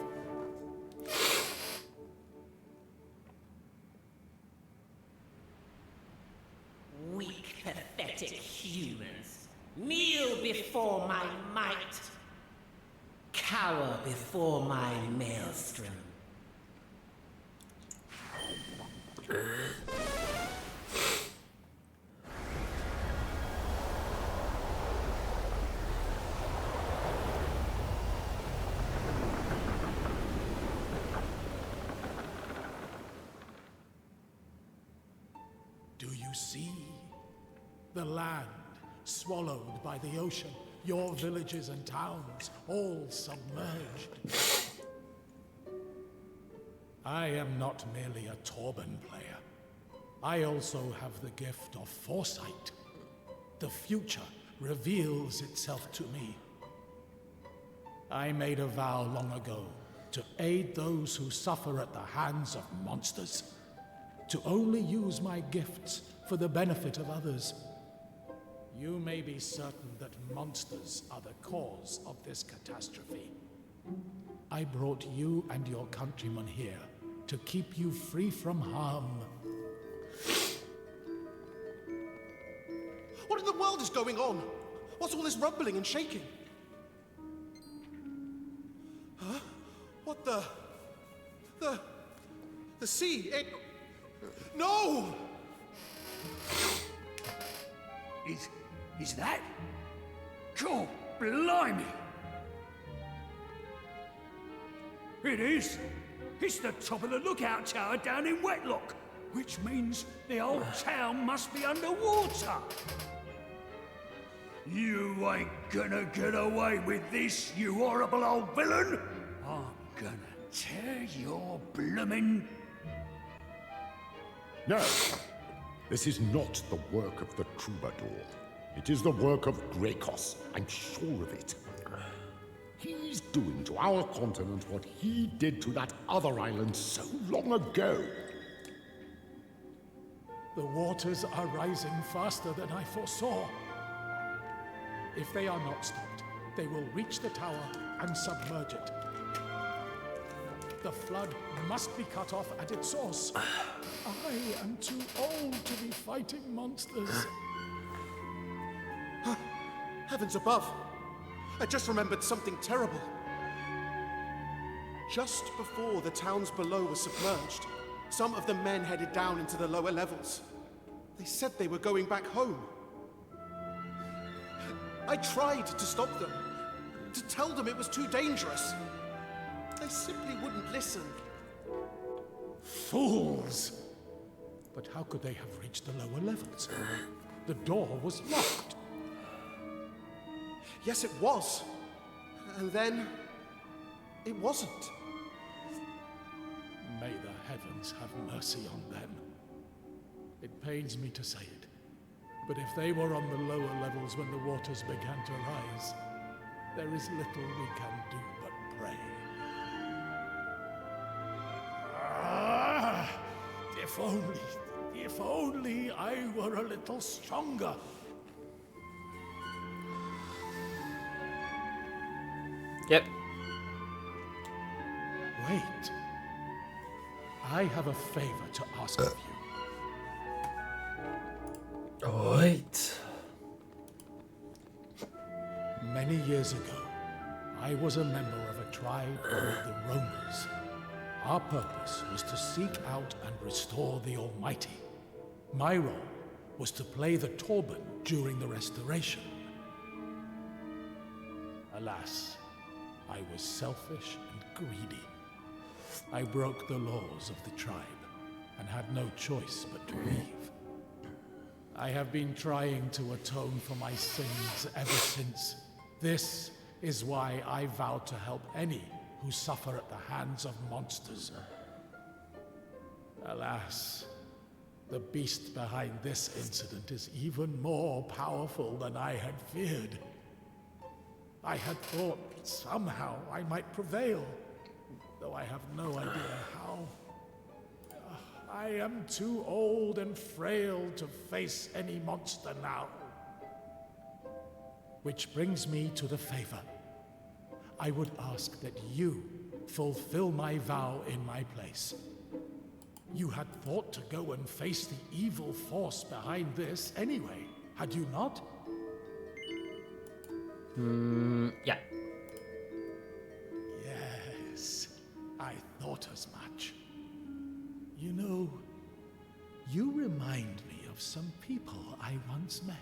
Weak, pathetic humans, kneel before my might, cower before my maelstrom. Do you see? The land swallowed by the ocean, your villages and towns all submerged. I am not merely a Torban player. I also have the gift of foresight. The future reveals itself to me. I made a vow long ago to aid those who suffer at the hands of monsters, to only use my gifts for the benefit of others. You may be certain that monsters are the cause of this catastrophe. I brought you and your countrymen here to keep you free from harm. What in the world is going on? What's all this rumbling and shaking? Huh? What the sea, it... No! Is that? God blimey! It is. It's the top of the lookout tower down in Wetlock, which means the whole town must be underwater. You ain't gonna get away with this, you horrible old villain! I'm gonna tear your bloomin'... No, this is not the work of the troubadour. It is the work of Grekos. I'm sure of it. He's doing to our continent what he did to that other island so long ago. The waters are rising faster than I foresaw. If they are not stopped, they will reach the tower and submerge it. The flood must be cut off at its source. I am too old to be fighting monsters. Heavens above! I just remembered something terrible. Just before the towns below were submerged, some of the men headed down into the lower levels. They said they were going back home. I tried to stop them, to tell them it was too dangerous. They simply wouldn't listen. Fools! But how could they have reached the lower levels? The door was locked. Yes, it was. And then, it wasn't. May the heavens have mercy on them. It pains me to say it, but if they were on the lower levels when the waters began to rise, there is little we can do but pray. If only I were a little stronger. Yep. Wait. I have a favor to ask of you. Wait. Many years ago, I was a member of a tribe called the Roamers. Our purpose was to seek out and restore the Almighty. My role was to play the Torben during the restoration. Alas, I was selfish and greedy. I broke the laws of the tribe and had no choice but to leave. I have been trying to atone for my sins ever since. This is why I vow to help any who suffer at the hands of monsters. Alas, the beast behind this incident is even more powerful than I had feared. I had thought somehow I might prevail, though I have no idea how. I am too old and frail to face any monster now. Which brings me to the favor. I would ask that you fulfill my vow in my place. You had thought to go and face the evil force behind this anyway, had you not? Yeah. Yes, I thought as much. You know, you remind me of some people I once met.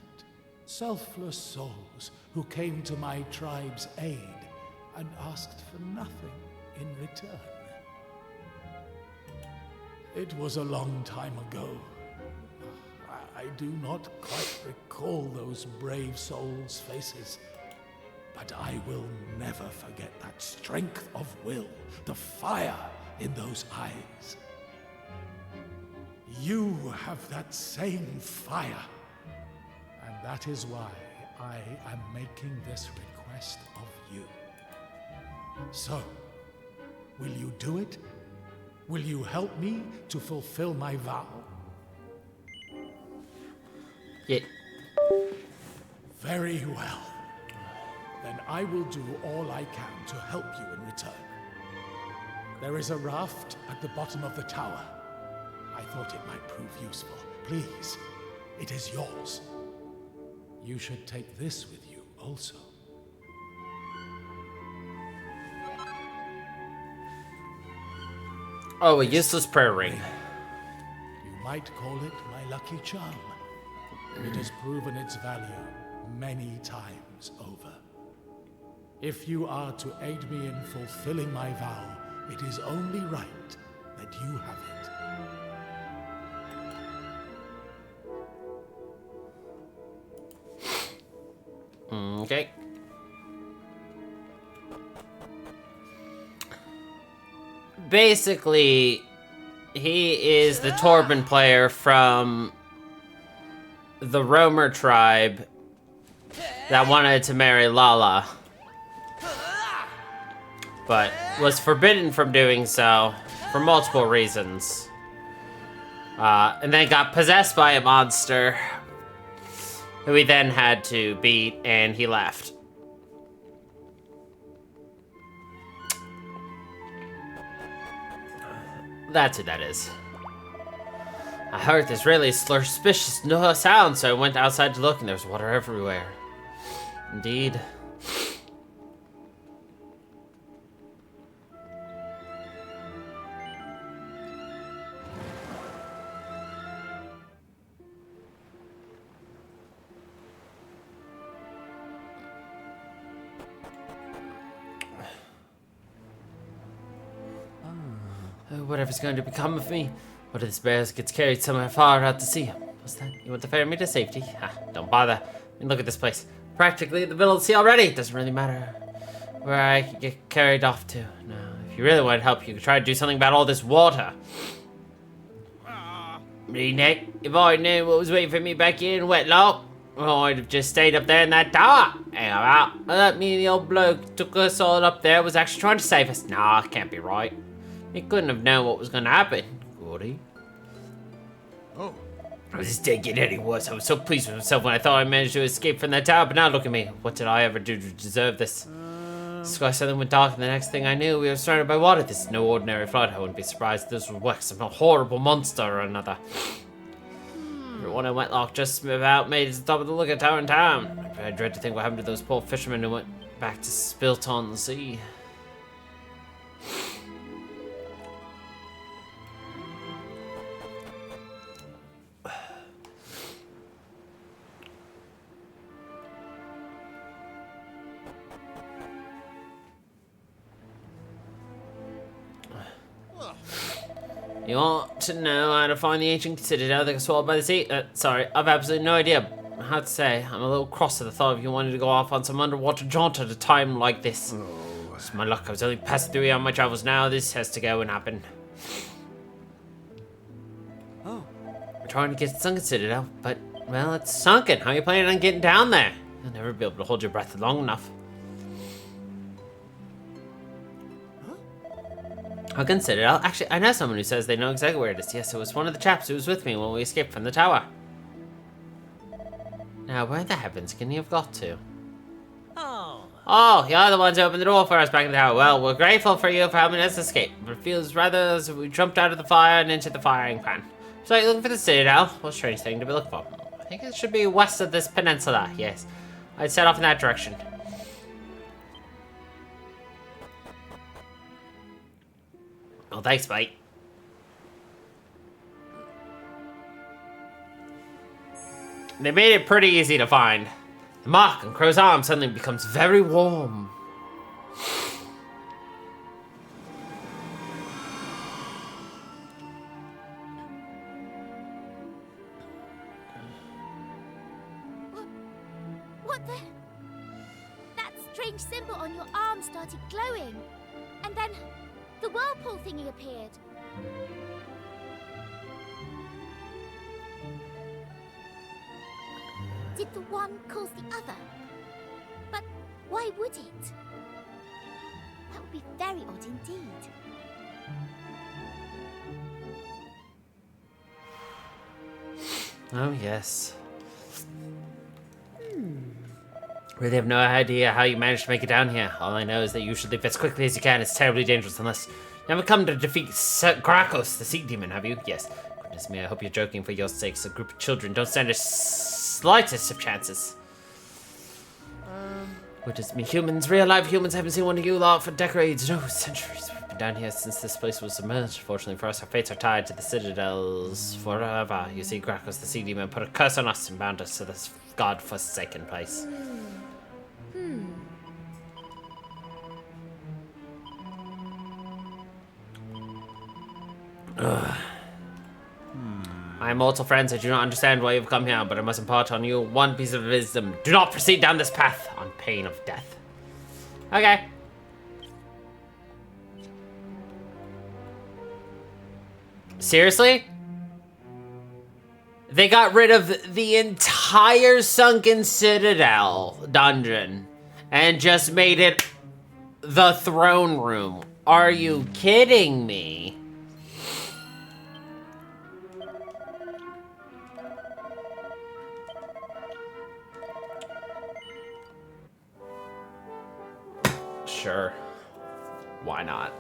Selfless souls who came to my tribe's aid and asked for nothing in return. It was a long time ago. I do not quite recall those brave souls' faces, but I will never forget that strength of will, the fire in those eyes. You have that same fire, and that is why I am making this request of you. So, will you do it? Will you help me to fulfill my vow? Yeah. Very well. Then I will do all I can to help you in return. There is a raft at the bottom of the tower. I thought it might prove useful. Please, it is yours. You should take this with you also. Oh, a useless prayer ring. You might call it my lucky charm. It has proven its value many times over. If you are to aid me in fulfilling my vow, it is only right that you have it. Okay. Basically, he is the Torben player from the Roamer tribe that wanted to marry Lala. but was forbidden from doing so for multiple reasons. And then got possessed by a monster who he then had to beat, and he left. That's who that is. I heard this really suspicious sound, so I went outside to look, and there's water everywhere. Indeed. Whatever's going to become of me? What if this bear gets carried somewhere far out to sea? What's that? You want to ferry me to safety? Ah, don't bother. I mean, look at this place. Practically in the middle of the sea already. It doesn't really matter where I could get carried off to. No, if you really wanted help, you could try to do something about all this water. Me, Nick, if I knew what was waiting for me back here in Wetlock, I'd have just stayed up there in that tower. Hang about. That me and the old bloke took us all up there was actually trying to save us. Nah, can't be right. He couldn't have known what was going to happen, could he? Oh. Was this day getting any worse? I was so pleased with myself when I thought I managed to escape from that tower, but now look at me. What did I ever do to deserve this? The sky suddenly went dark, and the next thing I knew, we were surrounded by water. This is no ordinary flood. I wouldn't be surprised if this was some horrible monster or another. Everyone in Wetlock just about made it to the top of the lookout tower in town. I dread to think what happened to those poor fishermen who went back to spilt on the sea. You want to know how to find the ancient citadel that got swallowed by the sea? Sorry, I've absolutely no idea how to say. I'm a little cross at the thought of you wanting to go off on some underwater jaunt at a time like this. Oh. It's my luck. I was only passing through here on my travels. Now this has to go and happen. Oh. We're trying to get to the sunken citadel, but, well, it's sunken. How are you planning on getting down there? You'll never be able to hold your breath long enough. Sunken Citadel? Actually, I know someone who says they know exactly where it is. Yes, it was one of the chaps who was with me when we escaped from the tower. Now, where the heavens can you have got to? Oh, you're the ones who opened the door for us back in the tower. Well, we're grateful for you for helping us escape, but it feels rather as if we jumped out of the fire and into the firing pan. So, you're looking for the Citadel? What a strange thing to be looking for. I think it should be west of this peninsula, yes. I'd set off in that direction. Oh, thanks, mate. They made it pretty easy to find. The mark on Crow's arm suddenly becomes very warm. What the? That strange symbol on your arm started glowing. And then the whirlpool thingy appeared. Did the one cause the other? But why would it? That would be very odd indeed. Oh, yes. Really have no idea how you managed to make it down here. All I know is that you should leave as quickly as you can. It's terribly dangerous unless you haven't come to defeat Grakos, the sea demon, have you? Yes. Goodness me, I hope you're joking for your sakes. A group of children don't stand a slightest of chances. Goodness me, humans, real life humans, haven't seen one of you lot for decades, no, centuries. We've been down here since this place was submerged. Fortunately for us, our fates are tied to the citadels forever. You see, Grakos, the sea demon, put a curse on us and bound us to this god-forsaken place. My mortal friends, I do not understand why you've come here, but I must impart on you one piece of wisdom. Do not proceed down this path on pain of death. Okay. Seriously? They got rid of the entire Sunken Citadel dungeon and just made it the throne room. Are you kidding me? Sure. Why not?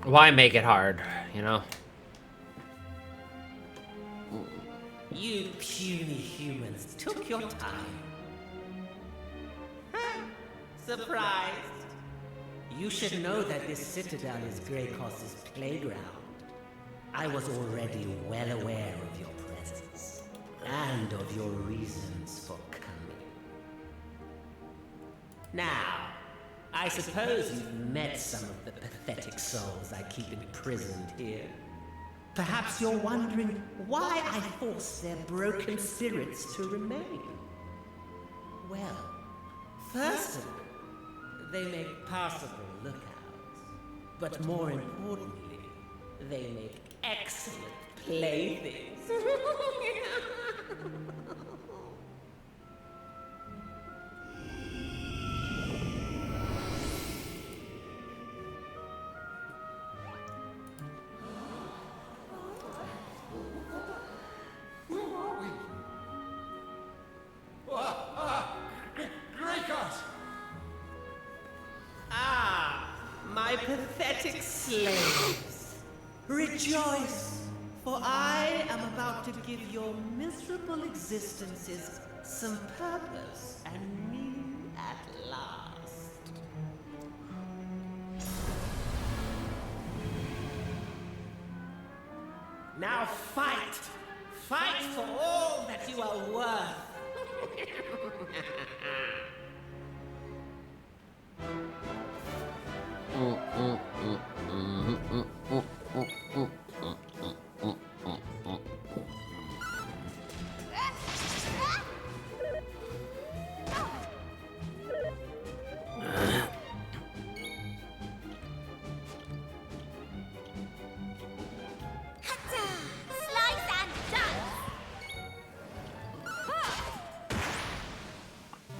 Why make it hard, you know? You puny humans took your time. Surprised? You should know that this citadel is Greycross's playground. I was already well aware of your presence, and of your reasons for coming. Now, I suppose you've met some of the pathetic souls I keep imprisoned here. Perhaps you're wondering why I force their broken spirits to remain. Well, first of all, they make passable lookouts. But more importantly, they make excellent playthings. My pathetic slaves, rejoice, for I am about to give your miserable existences some purpose and meaning at last. Now fight! Fight for all that you are worth!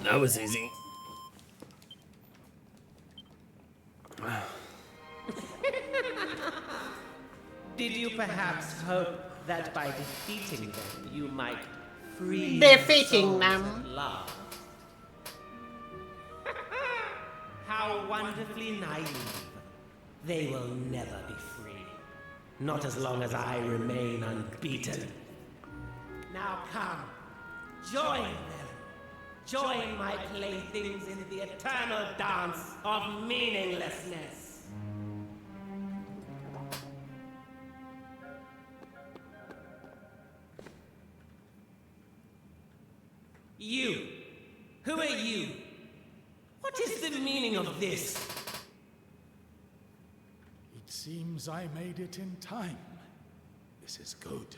That was easy. Did you perhaps hope that by defeating them you might free Defeating souls them. at last? How wonderfully naive. They will never be free. Not as long as I remain unbeaten. Now come, join them. Join my playthings in the eternal dance of meaninglessness. You! Who are you? What is the meaning of this? It seems I made it in time. This is good.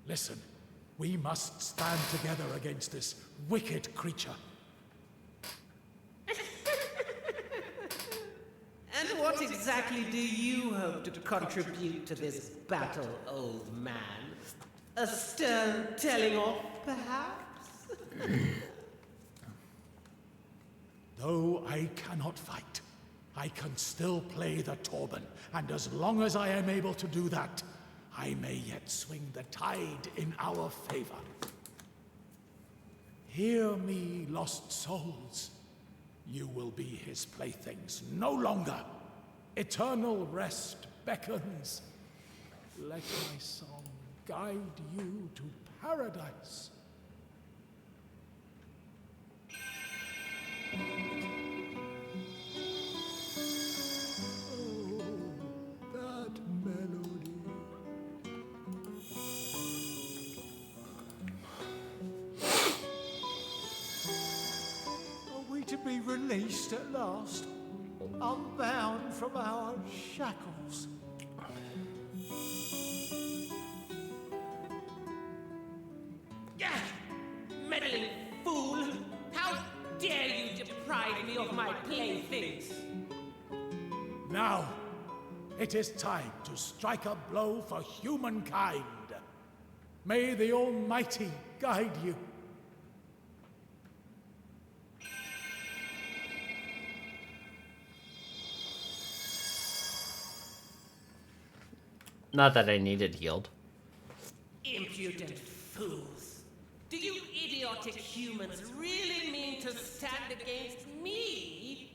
Listen, we must stand together against this wicked creature. And what exactly do you hope to contribute to this battle, old man? A stern telling off, perhaps? Though I cannot fight, I can still play the Torben, and as long as I am able to do that, I may yet swing the tide in our favor. Hear me, lost souls. You will be his playthings no longer. Eternal rest beckons. Let my song guide you to paradise. Oh, that melody. Are we to be released at last? Unbound from our shackles? Meddling fool! How dare you deprive me of my playthings? Now, it is time to strike a blow for humankind. May the Almighty guide you. Not that I needed healed. Impudent fools. Do you idiotic humans really mean to stand against me?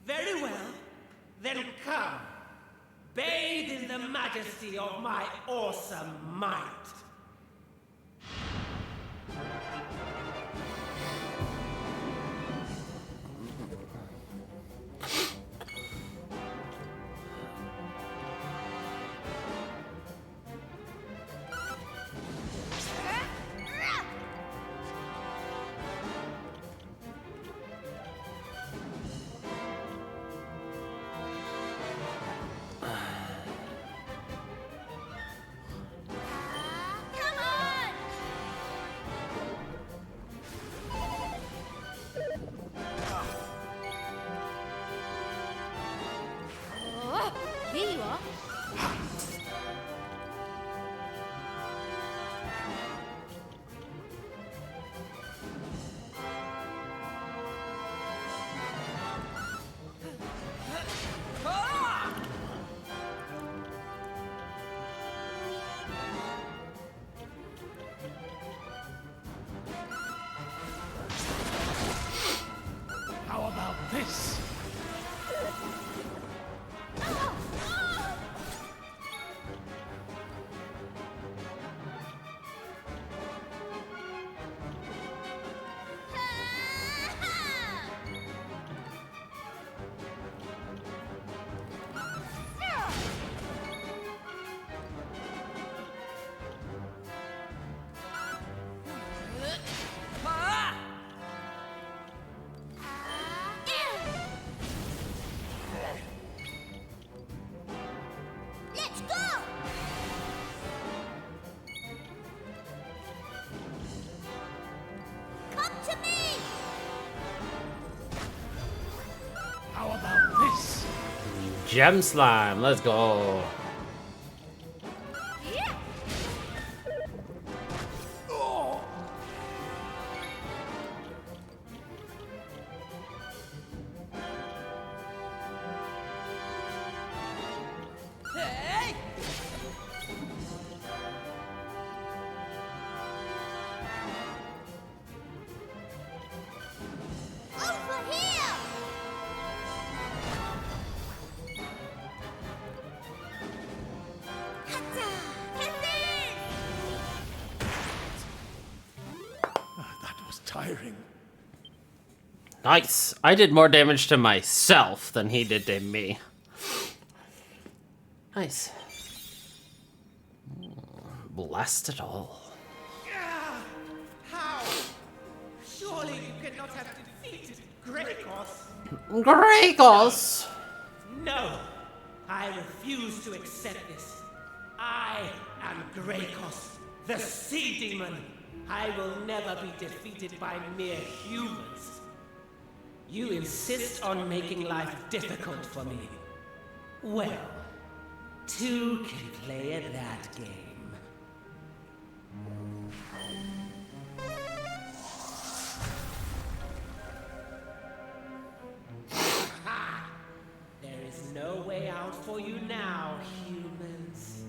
Very well. Then come. Bathe in the majesty of my awesome might. Here you are. How about this? Let's go! Come to me! How about this? Gem slime, let's go. Yeah. Hey! Over here! Hatta! Henry! That was tiring. Nice. I did more damage to myself than he did to me. Nice. Blast it all. How? Surely you cannot have defeated Gregos. Gregos! No, I refuse to accept this. I am Gregos, the Sea Demon. I will never be defeated by mere humans. You insist on making life difficult for me. Well, two can play at that game. Ha! There is no way out for you now, humans.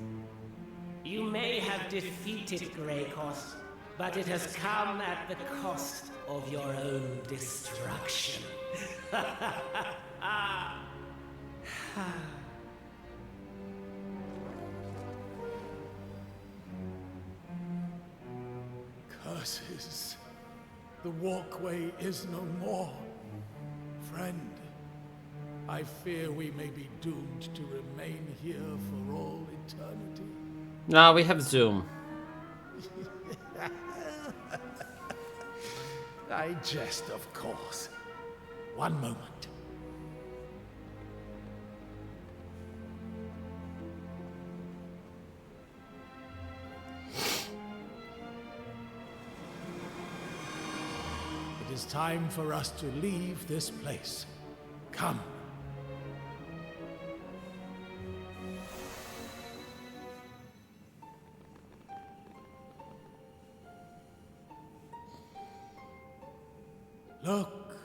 You may have defeated Gregos, but it has come at the cost of your own destruction. Curses. The walkway is no more. Friend, I fear we may be doomed to remain here for all eternity. No, we have Zoom. I jest, of course. One moment. It is time for us to leave this place. Come. Look,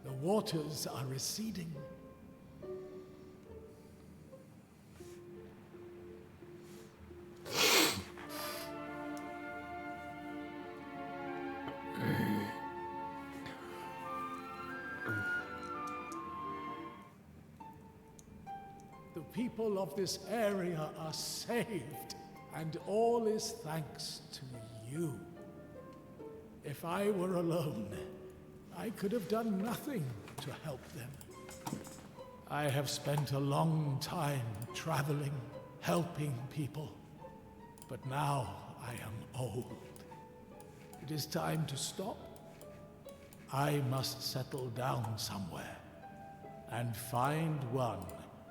the waters are receding. The people of this area are saved, and all is thanks to you. If I were alone, I could have done nothing to help them. I have spent a long time traveling, helping people, but now I am old. It is time to stop. I must settle down somewhere and find one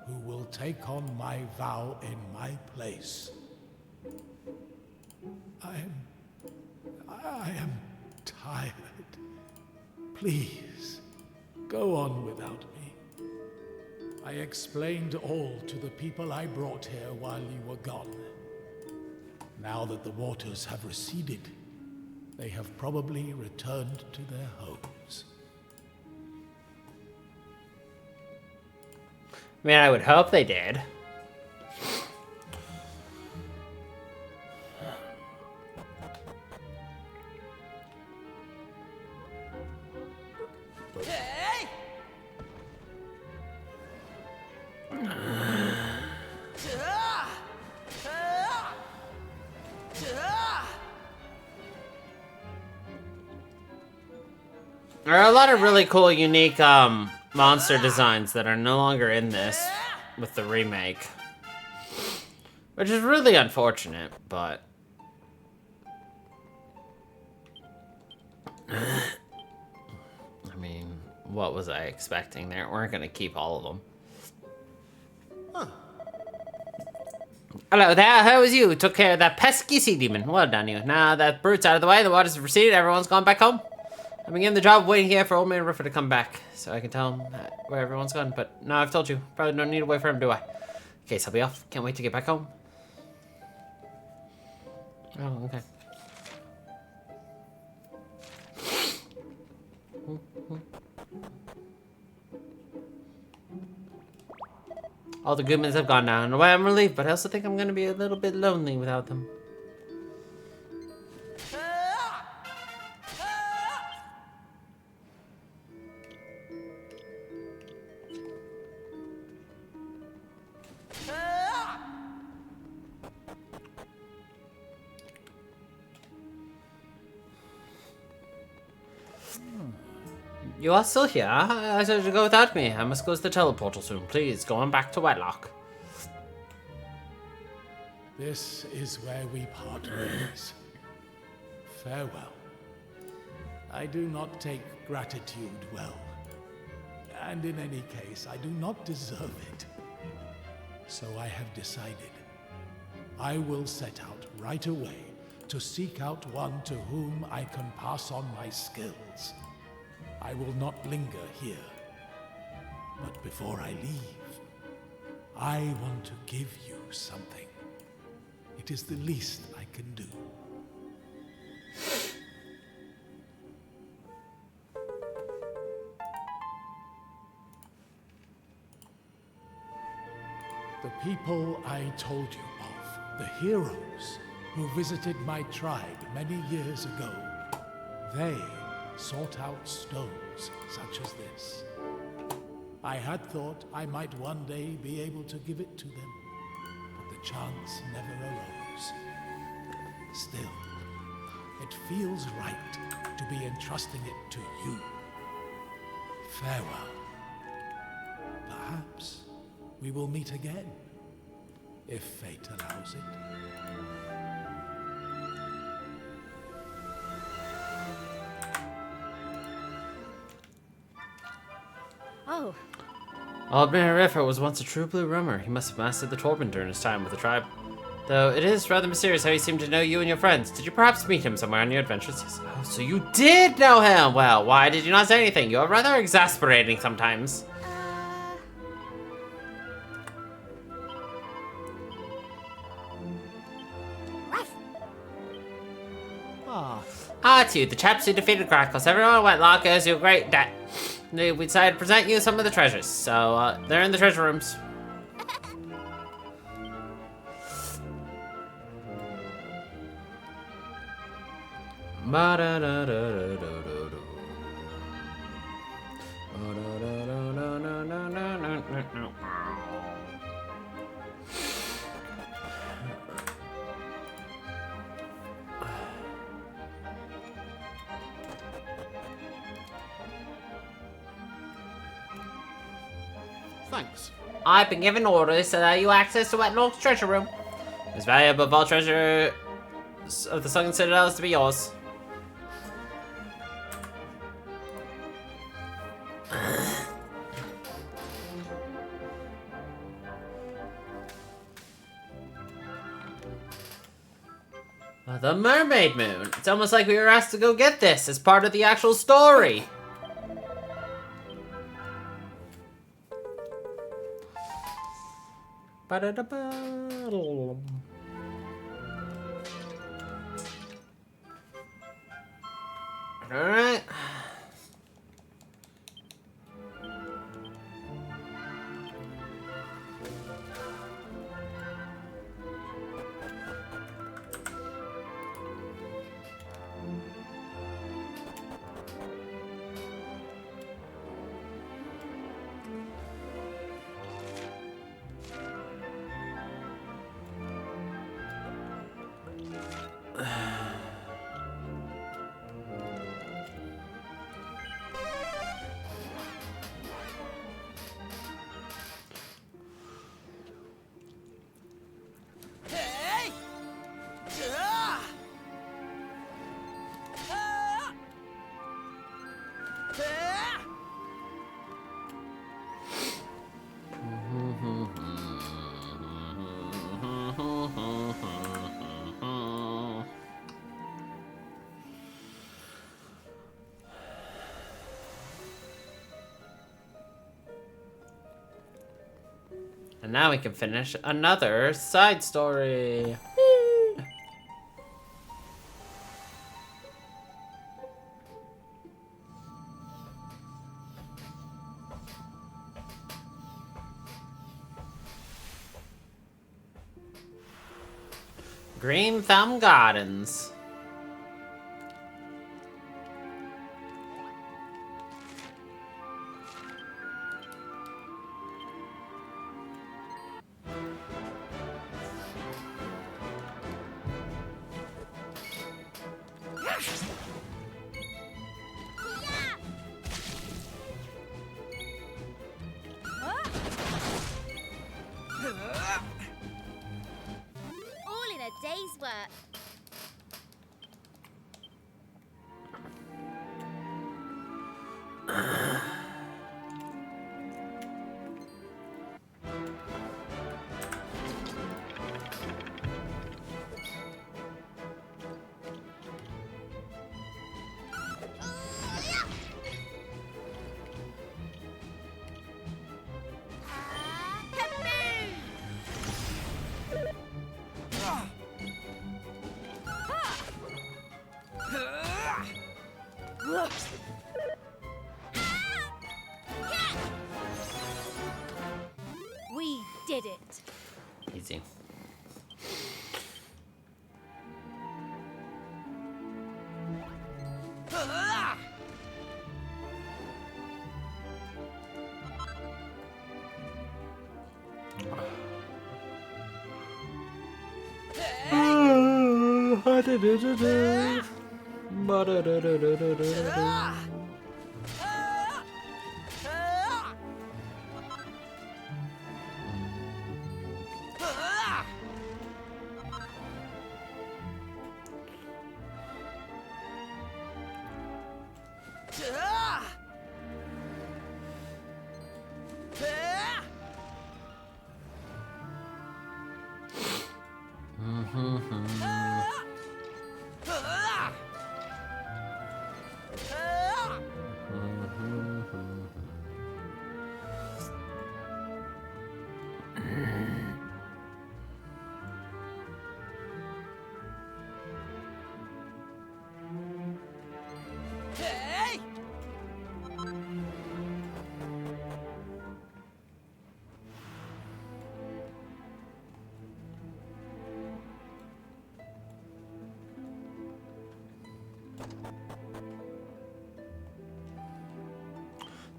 who will take on my vow in my place. I am tired. Please, go on without me. I explained all to the people I brought here while you were gone. Now that the waters have receded, they have probably returned to their homes. I mean, I would hope they did. There are a lot of really cool, unique monster designs that are no longer in this with the remake. Which is really unfortunate, but... I mean, what was I expecting? They weren't going to keep all of them. Huh. Hello there, how was you? Took care of that pesky sea demon. Well done, you. Now that brute's out of the way, the waters have receded, everyone's gone back home. I'm beginning the job of waiting here for Old Man Riffer to come back, so I can tell him where everyone's gone. But now I've told you, probably don't need to wait for him, do I? In case I'll be off. Can't wait to get back home. Oh, okay. All the goodmans have gone now. In a way, I'm relieved, but I also think I'm going to be a little bit lonely without them. You are still here? I said you go without me. I must go to the teleportal soon. Please, go on back to Wedlock. This is where we part ways. Farewell. I do not take gratitude well. And in any case, I do not deserve it. So I have decided. I will set out right away to seek out one to whom I can pass on my skills. I will not linger here. But before I leave, I want to give you something. It is the least I can do. The people I told you of, the heroes who visited my tribe many years ago, they sought out stones such as this. I had thought I might one day be able to give it to them, but the chance never arose. Still, it feels right to be entrusting it to you. Farewell. Perhaps we will meet again, if fate allows it. Oh. Old Man Riffer was once a true blue roamer. He must have mastered the Torben during his time with the tribe. Though it is rather mysterious how he seemed to know you and your friends. Did you perhaps meet him somewhere on your adventures? Yes. Oh, so you did know him! Well, why did you not say anything? You are rather exasperating sometimes. Ah, to you, the chaps who defeated Crackles. Everyone at Wetlock owes you a great debt. We decided to present you some of the treasures, so they're in the treasure rooms. Thanks. I've been given orders to allow you access to Wetlock's treasure room. This valuable vault treasure of the Sunken Citadel is to be yours. The Mermaid Moon. It's almost like we were asked to go get this as part of the actual story. Ba-da-da-ba. Alright. And now we can finish another side story. Green Thumb Gardens. All in a day's work. We did it. Easy.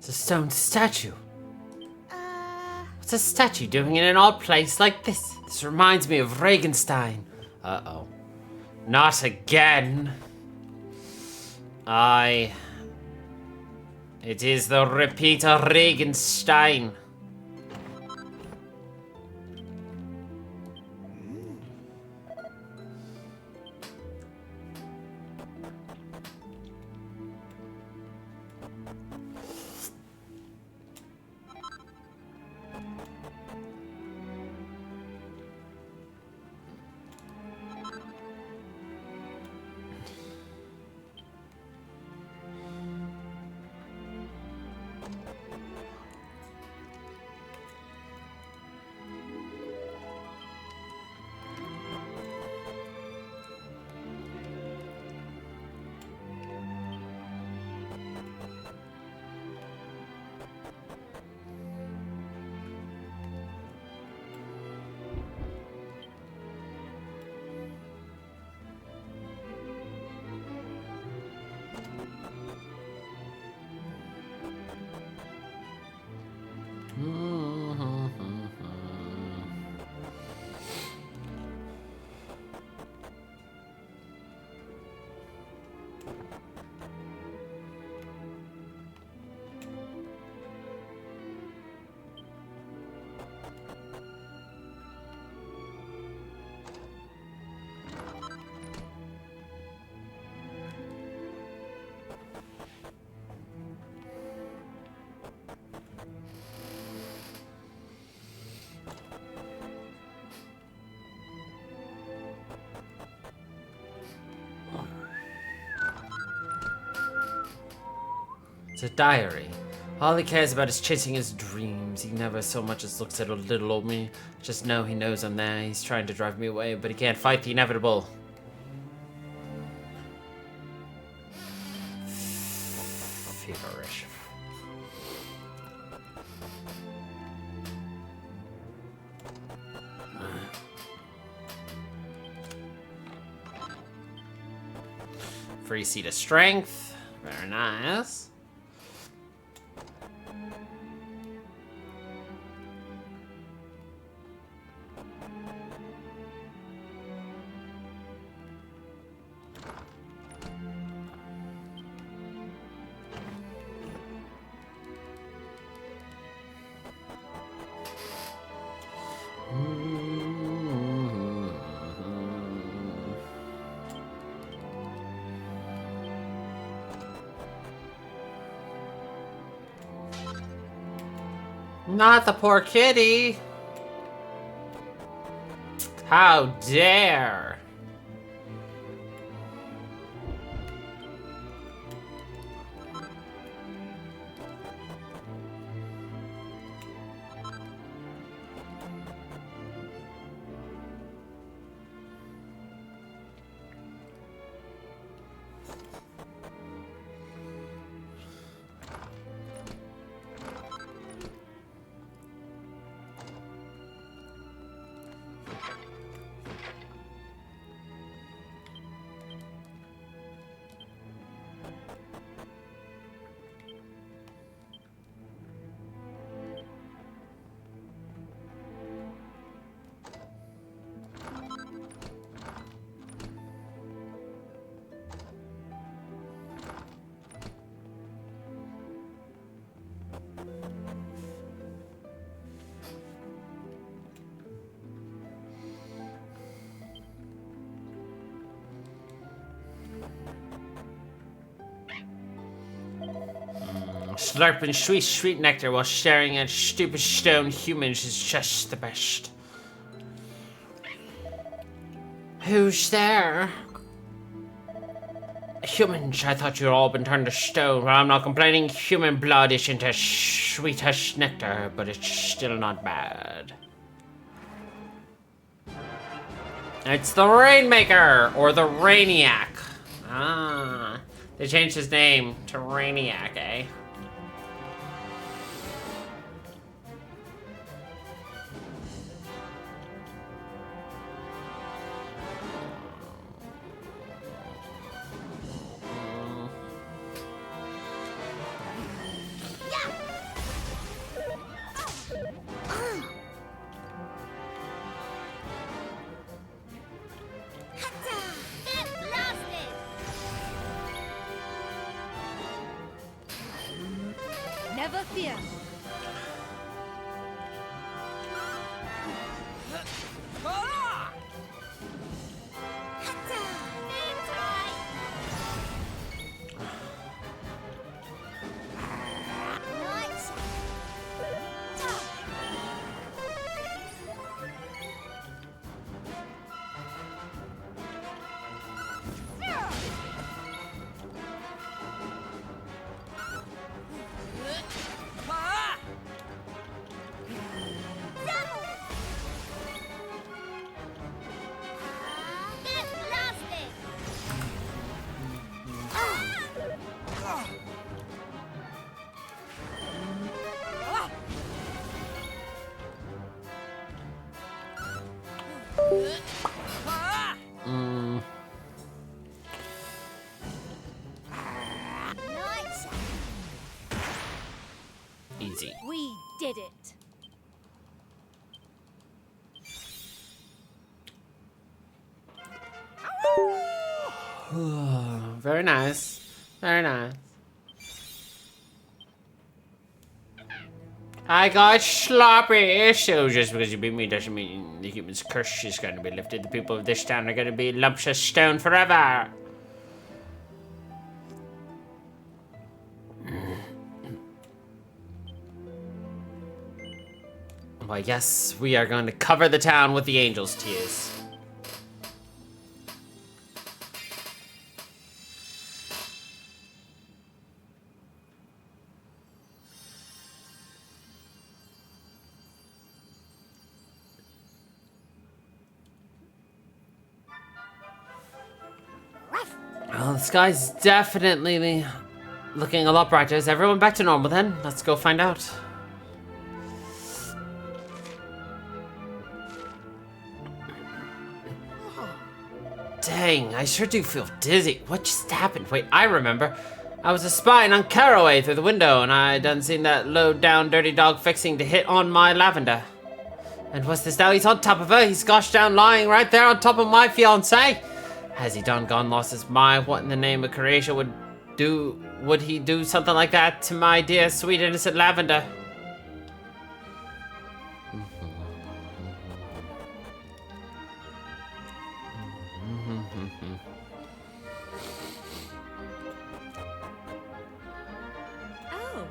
It's a stone statue. What's a statue doing in an odd place like this? This reminds me of Regenstein. Uh-oh. Not again. It is the repeater Regenstein. It's a diary. All he cares about is chasing his dreams. He never so much as looks at a little old me. Just know he knows I'm there. He's trying to drive me away, but he can't fight the inevitable. Feverish. Free seat of strength. Very nice. Not the poor kitty. How dare. Slurping sweet nectar while staring at stupid stone humans is just the best. Who's there? Humans, I thought you'd all been turned to stone. Well, I'm not complaining. Human blood isn't as sweet as nectar, but it's still not bad. It's the Rainmaker, or the Rainiac. Ah, they changed his name to Rainiac, eh? fear. Easy. We did it. Very nice. Very nice. I got sloppy. So just because you beat me doesn't mean the human's curse is going to be lifted. The people of this town are going to be lumps of stone forever. Well, yes, we are going to cover the town with the angels' tears. Well, the sky's definitely looking a lot brighter. Is everyone back to normal then? Let's go find out. Dang, I sure do feel dizzy. What just happened? Wait, I remember. I was spying on Caraway through the window, and I done seen that low-down dirty dog fixing to hit on my lavender. And what's this now? He's on top of her. He's gosh down lying right there on top of my fiancée. Has he done gone lost his mind? What in the name of creation would he do something like that to my dear, sweet, innocent lavender? Oh.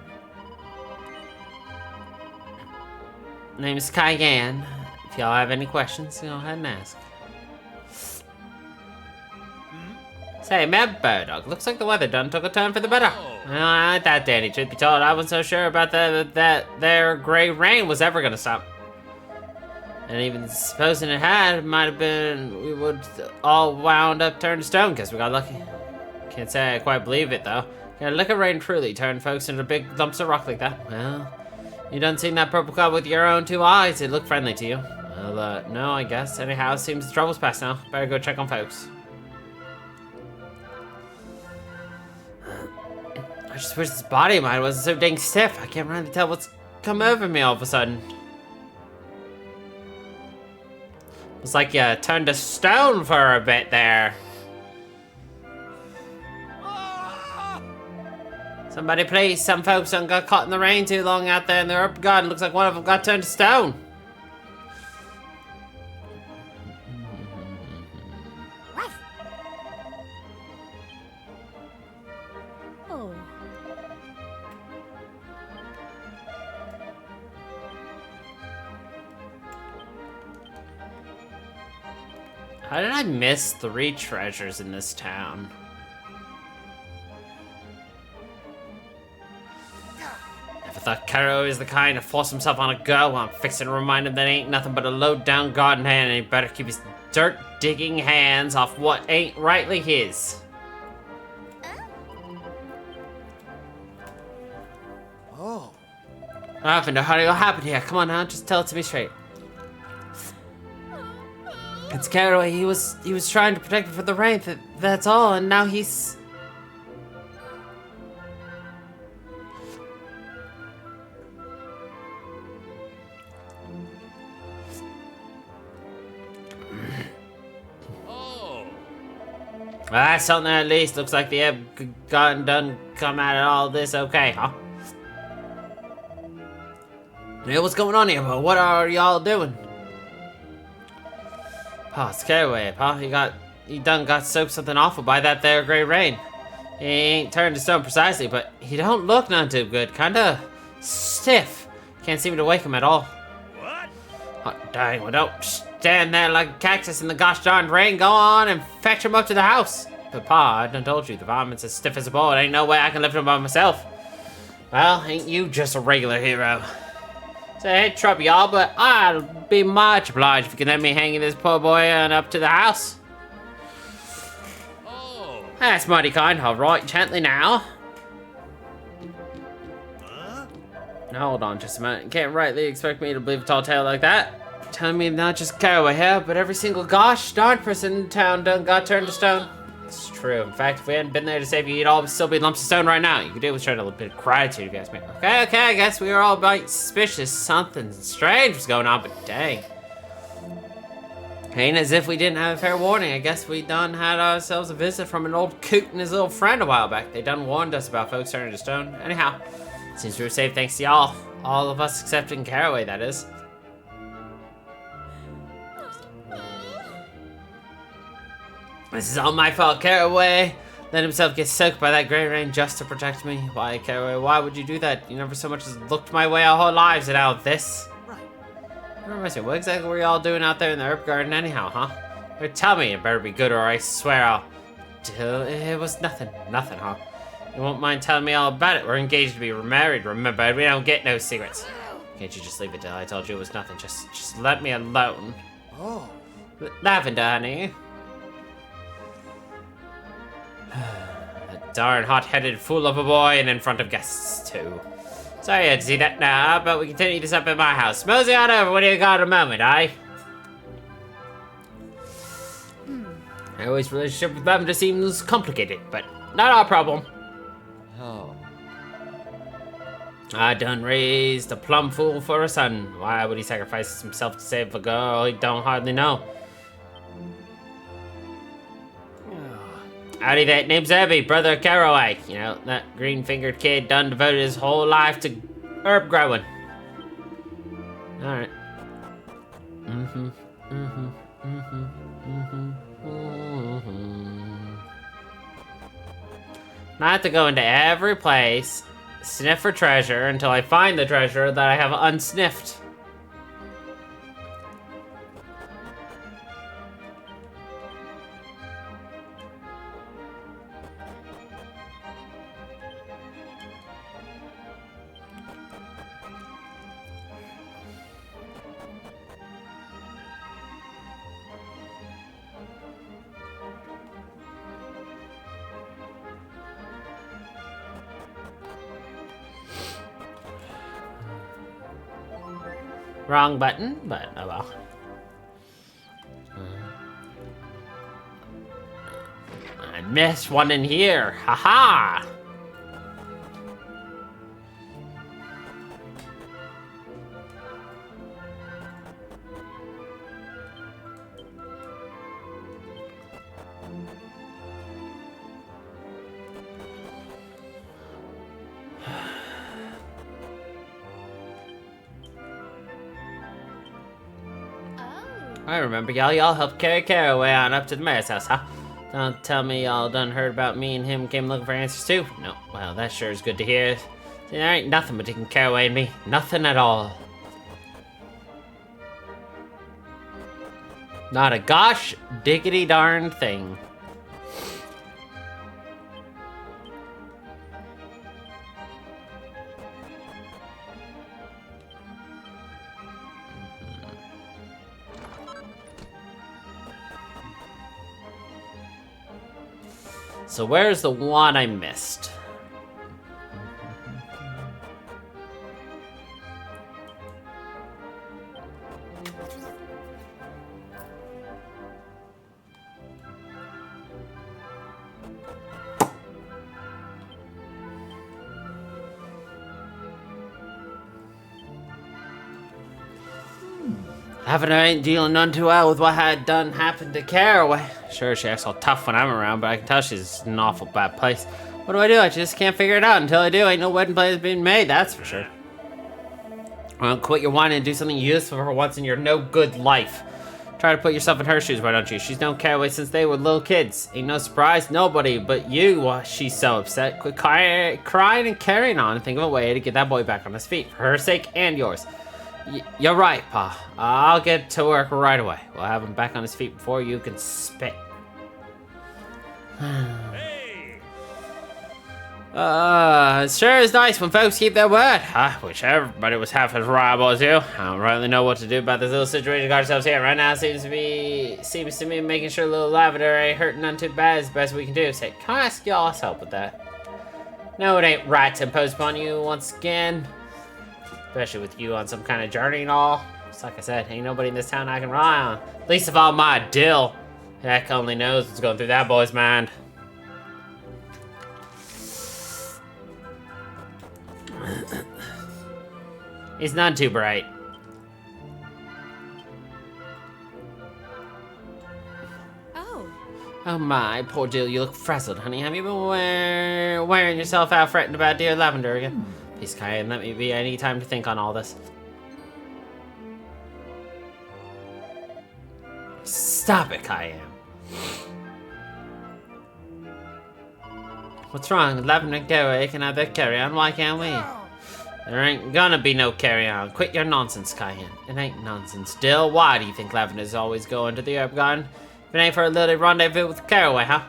Name's Cayenne. If y'all have any questions, go ahead and ask. Say, Mad Birdog, looks like the weather done took a turn for the better. Well, I ain't that dandy, truth be told. I wasn't so sure about that there gray rain was ever gonna stop. And even supposing it had, it might have been, we would all wound up turned to stone because we got lucky. Can't say I quite believe it, though. Can a lick of rain truly turn folks into big lumps of rock like that? Well, you done seen that purple cloud with your own two eyes. It looked friendly to you. Well, no, I guess. Anyhow, seems the trouble's past now. Better go check on folks. I just wish this body of mine wasn't so dang stiff. I can't really tell what's come over me all of a sudden. It's like you turned to stone for a bit there. Somebody please, some folks done got caught in the rain too long out there in the herb garden. Looks like one of them got turned to stone. Oh. How did I miss 3 treasures in this town? Never thought Caro is the kind to force himself on a girl while I'm fixing to remind him that ain't nothing but a low-down garden hand, and he better keep his dirt-digging hands off what ain't rightly his. Oh. Lavender, honey, what happened here? Come on now, just tell it to me straight. It's Caraway. He was trying to protect me from the rain. That's all, and now he's... Oh. Well, that's something at least. Looks like the ebb done come out of all this okay, huh? Hey, what's going on here, bro? What are y'all doing? Pa, scare away, Pa. You done got soaked something awful by that there great rain. He ain't turned to stone precisely, but he don't look none too good. Kinda stiff. Can't seem to wake him at all. What? Oh, dang, well, don't stand there like a cactus in the gosh darn rain. Go on and fetch him up to the house. But Pa, I done told you, the varmint's as stiff as a board. Ain't no way I can lift him by myself. Well, ain't you just a regular hero? So I hate trouble, y'all, but I'll be much obliged if you can let me hang this poor boy on up to the house. Oh. That's mighty kind. All right, gently now. Now, hold on just a minute. You can't rightly expect me to believe a tall tale like that. Telling me not just Caraway here, but every single gosh darn person in town done got turned to stone. It's true. In fact, if we hadn't been there to save you, you'd all still be lumps of stone right now. You could do with showing a little bit of gratitude, if you ask me. Okay, I guess we were all quite suspicious. Something strange was going on, but dang. Ain't as if we didn't have a fair warning. I guess we done had ourselves a visit from an old coot and his little friend a while back. They done warned us about folks turning to stone. Anyhow, seems we were safe thanks to y'all. All of us excepting Caraway, that is. This is all my fault, Caraway. Let himself get soaked by that great rain just to protect me. Why, Caraway, why would you do that? You never so much as looked my way our whole lives, and now this. Right. Reminds me, what exactly were y'all doing out there in the herb garden anyhow, huh? Or tell me, it better be good or I swear I'll... It was nothing, huh? You won't mind telling me all about it. We're engaged to be married, remember? We don't get no secrets. Can't you just leave it till I told you it was nothing? Just let me alone. Oh. Lavender, honey. That darn hot-headed fool of a boy, and in front of guests, too. Sorry you had to see that now, but we continue this up at my house. Mosey on over, what do you got a moment, I always relationship with Lavender seems complicated, but not our problem. Oh. I done raised a plum fool for a son. Why would he sacrifice himself to save a girl he don't hardly know? Howdy there, name's Abby, brother of Caraway. You know, that green-fingered kid done devoted his whole life to herb growing. Alright. I have to go into every place, sniff for treasure until I find the treasure that I have unsniffed. Wrong button, but oh well. I missed one in here. Haha! -ha! I remember y'all helped carry Caraway on up to the mayor's house, huh? Don't tell me y'all done heard about me and him came looking for answers too? No, well, that sure is good to hear. See, there ain't nothing between Caraway and me. Nothing at all. Not a gosh diggity darn thing. So where's the one I missed? Lavender ain't dealing none too well with what had done happened to Caraway. Sure, she acts all tough when I'm around, but I can tell she's in an awful bad place. What do? I just can't figure it out. Until I do, ain't no wedding plans being made, that's for sure. Well, quit your whining and do something useful for once in your no-good life. Try to put yourself in her shoes, why don't you? She's known Caraway since they were little kids. Ain't no surprise, nobody but you. She's so upset. Quit crying and carrying on and think of a way to get that boy back on his feet. For her sake and yours. You're right, Pa. I'll get to work right away. We'll have him back on his feet before you can spit. It sure is nice when folks keep their word. I wish everybody was half as reliable as you. I don't really know what to do about this little situation we got ourselves here. Right now seems to me making sure little Lavender ain't hurting none too bad is the best we can do. Say, can I ask y'all's help with that? No, it ain't right to impose upon you once again. Especially with you on some kind of journey and all. Just like I said, ain't nobody in this town I can rely on. Least of all my Dill. Heck only knows what's going through that boy's mind. He's none too bright. Oh my, poor Dill, you look frazzled, honey. Have you been wearing yourself out fretting about dear Lavender again? Please, Cayenne, let me be any time to think on all this. Stop it, Cayenne. What's wrong? Lavender and Caraway can have their carry on. Why can't we? There ain't gonna be no carry on. Quit your nonsense, Cayenne. It ain't nonsense. Dill, why do you think Lavender's always going to the herb garden? If it ain't for a little rendezvous with Caraway, huh?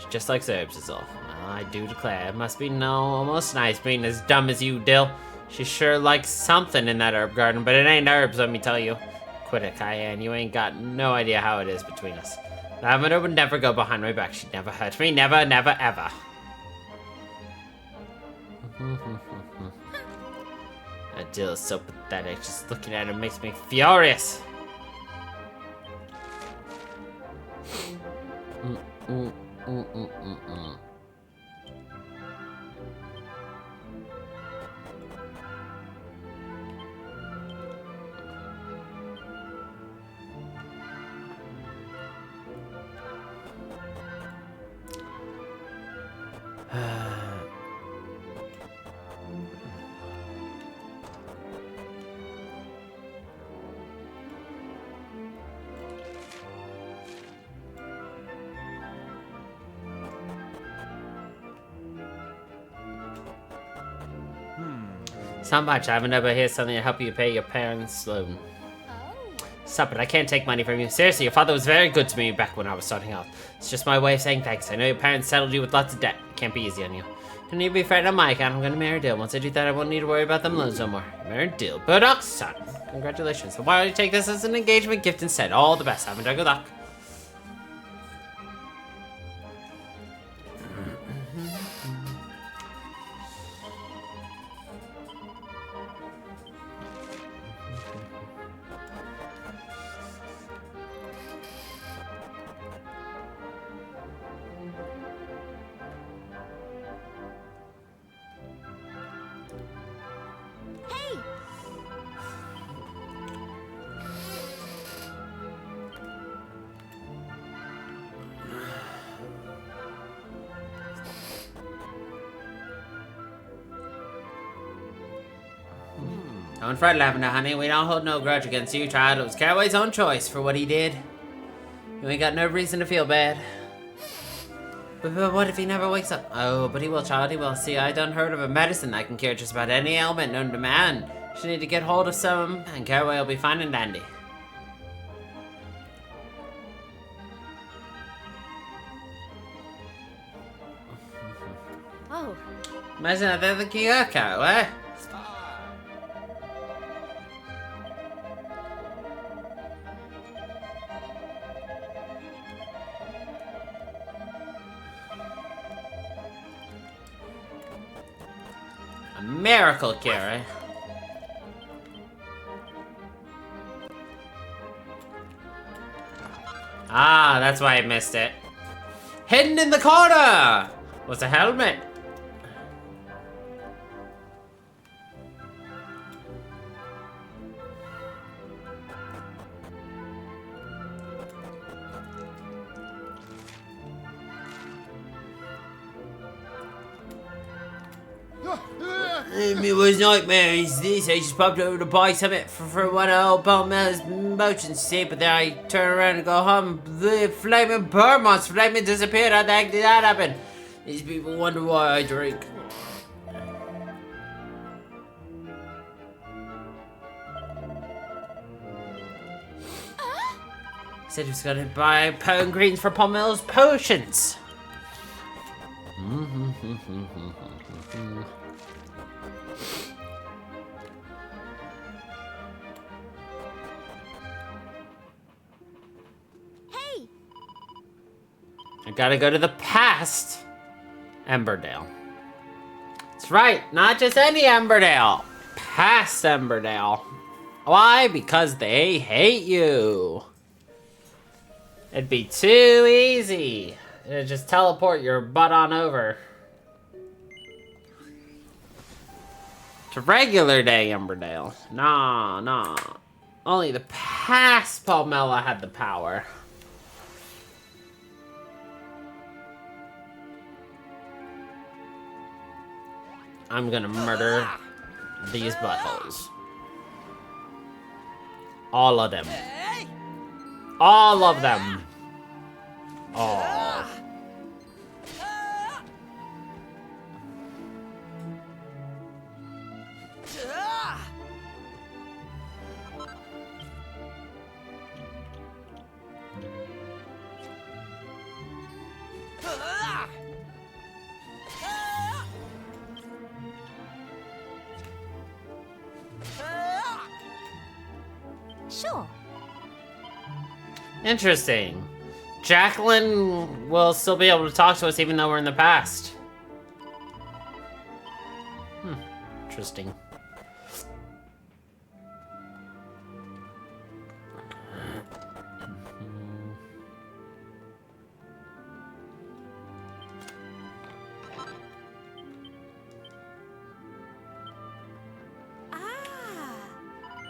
She just likes herbs, is all. Well, I do declare, it must be almost nice being as dumb as you, Dill. She sure likes something in that herb garden, but it ain't herbs, let me tell you. Quit it, Cayenne. You ain't got no idea how it is between us. Lavender would never go behind my back. She'd never hurt me. Never, never, ever. That Dill is so pathetic. Just looking at her makes me furious. It's not much. I haven't ever heard something to help you pay your parents' loan. Stop it. I can't take money from you. Seriously, your father was very good to me back when I was starting out. It's just my way of saying thanks. I know your parents settled you with lots of debt. It can't be easy on you. Don't need to be afraid on my account. I'm gonna marry Dill. Once I do that, I won't need to worry about them loans no more. Marry Dill. Burdock's son. Congratulations. So why don't you take this as an engagement gift instead? All the best. Lavender. Good luck. Don't fret, Lavender, honey. We don't hold no grudge against you, child. It was Caraway's own choice for what he did. You ain't got no reason to feel bad. But what if he never wakes up? Oh, but he will, child. He will. See, I done heard of a medicine that can cure just about any ailment known to man. Just need to get hold of some, and Caraway will be fine and dandy. Oh. Imagine that they're the Kia Caraway. Miracle cure, eh? Ah, that's why I missed it. Hidden in the corner was a helmet. It was nightmares. This I just popped over to buy something for one of old Palmella's motions, see, but then I turn around and go home. The flaming bird monster flaming disappeared. How the heck did that happen? These people wonder why I drink. Said he was gonna buy potion greens for Palmella's potions. Hey! I gotta go to the past. Emberdale. That's right, not just any Emberdale. Past Emberdale. Why? Because they hate you. It'd be too easy. It'd just teleport your butt on over. To regular day Emberdale. Nah. Only the past Palmella had the power. I'm gonna murder these buttholes. All of them. All of them. Oh. Sure. Interesting. Jacqueline will still be able to talk to us even though we're in the past. Interesting.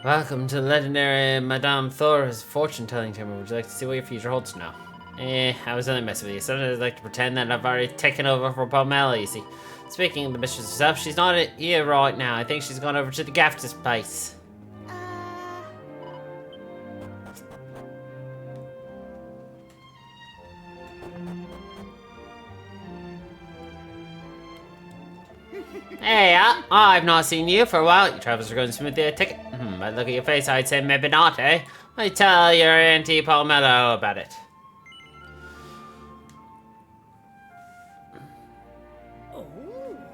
Welcome to the legendary Madame Thor's fortune-telling chamber. Would you like to see what your future holds now? I was only messing with you. Sometimes I'd like to pretend that I've already taken over for Palmella, you see. Speaking of the mistress herself, she's not here right now. I think she's gone over to the Gafter's place. Hey, I've not seen you for a while. Your travels are going smoothly. Take it. By the look at your face, I'd say maybe not, eh? I tell your Auntie Palmetto about it.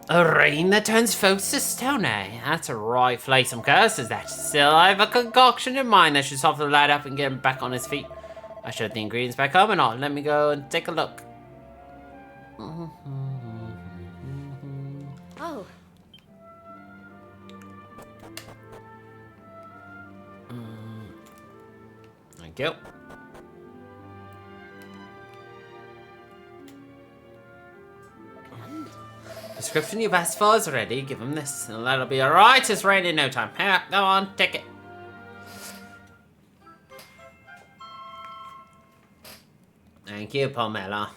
A rain that turns folks to stone, eh? That's a right flay some curses, that. Still, I have a concoction in mind that should soften the lad up and get him back on his feet. I showed the ingredients back home and all. Let me go and take a look. Oh. Thank you. Description you've asked for is ready. Give him this, and that'll be alright. It's rain in no time. Here, go on, take it. Thank you, Palmella.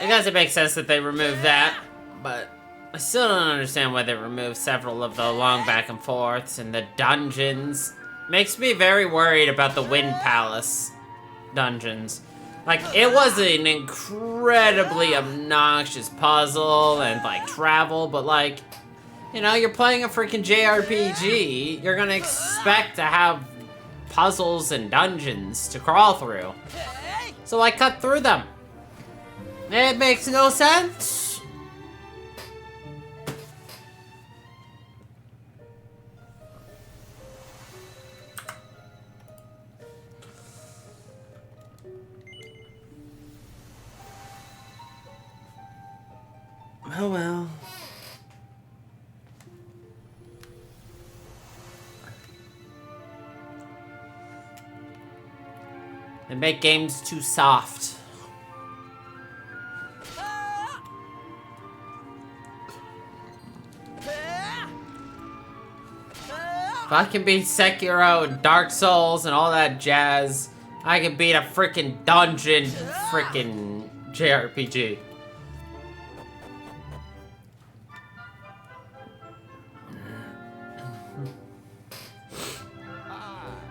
I guess it makes sense that they removed that, but I still don't understand why they removed several of the long back and forths and the dungeons. Makes me very worried about the Wind Palace dungeons. Like, it was an incredibly obnoxious puzzle and, like, travel, but, like, you know, you're playing a freaking JRPG, you're gonna expect to have puzzles and dungeons to crawl through. So I cut through them. It makes no sense. Oh well. They make games too soft. If I can beat Sekiro and Dark Souls and all that jazz, I can beat a freaking dungeon freaking JRPG.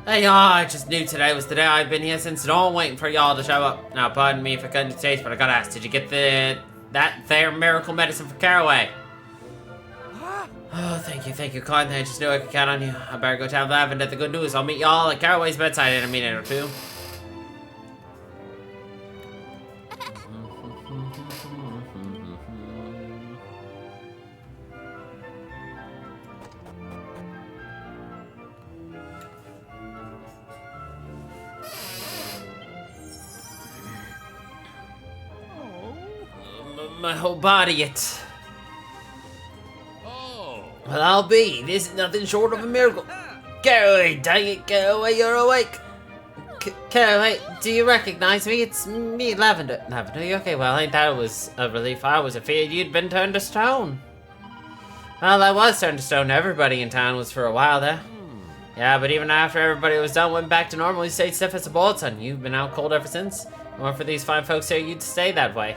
Hey y'all, I just knew today was the day. I've been here since dawn waiting for y'all to show up. Now, pardon me if I couldn't taste, but I gotta ask, did you get that there miracle medicine for Caraway? Oh, thank you kindly. I just knew I could count on you. I better go tell Lavender the good news. I'll meet y'all at Caraway's bedside in a minute or two. My whole body, it. Well, I'll be. This is nothing short of a miracle. Caraway, dang it, Caraway, you're awake. Caraway, do you recognize me? It's me, Lavender. Lavender, you okay? Well, ain't that was a relief. I was afraid you'd been turned to stone. Well, I was turned to stone. Everybody in town was for a while there. Yeah, but even after everybody was done, went back to normal, you stayed stiff as a board, son. You've been out cold ever since. Or for these fine folks here, you'd stay that way.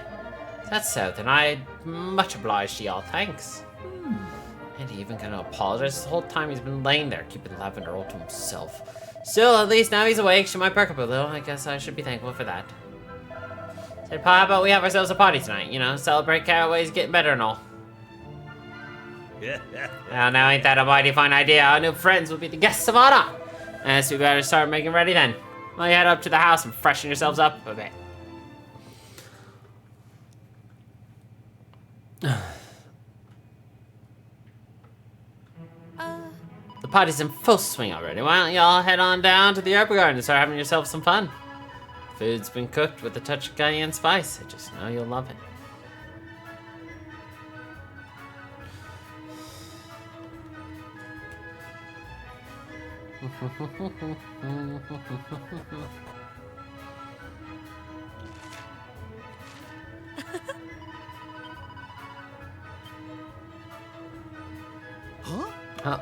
That's so, then I'm much obliged to y'all. Thanks. And he even gonna apologize. The whole time he's been laying there, keeping Lavender all to himself. Still, at least now he's awake. She might perk up a little. I guess I should be thankful for that. Said, Pa, how about we have ourselves a party tonight? You know, celebrate Caraway's getting better and all. Well, now ain't that a mighty fine idea? Our new friends will be the guests of honor. And so we better start making ready then. Well, you head up to the house and freshen yourselves up a bit. The party's in full swing already. Why don't y'all head on down to the herb garden and start having yourself some fun? Food's been cooked with a touch of cayenne spice. I just know you'll love it.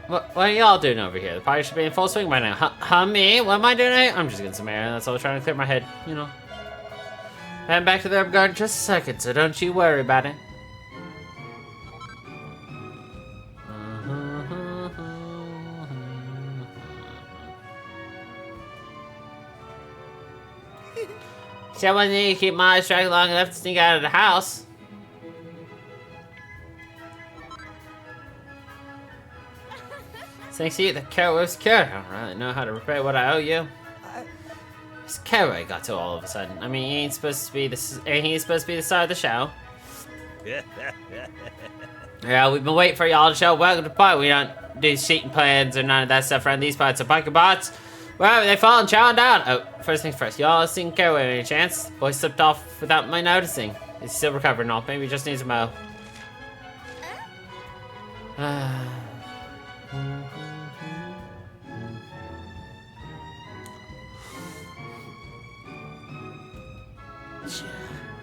What are y'all doing over here? The party should be in full swing by now. Me? What am I doing here? I'm just getting some air. That's all. Trying to clear my head, you know. Heading back to the herb garden just a second, so don't you worry about it. Someone need to keep my eyes tracked long enough to sneak out of the house. Thanks to you, the Caraway was cured. I don't really know how to repay what I owe you. This Caraway got to all of a sudden. I mean, he ain't supposed to be the star of the show. Yeah, we've been waiting for y'all to show. Welcome to the party. We don't do seating plans or none of that stuff around these parts. So biker bots, wherever they fall and chowing down. Oh, first things first. Y'all seen Caraway any chance? Boy slipped off without my noticing. He's still recovering all. Maybe he just needs a mow.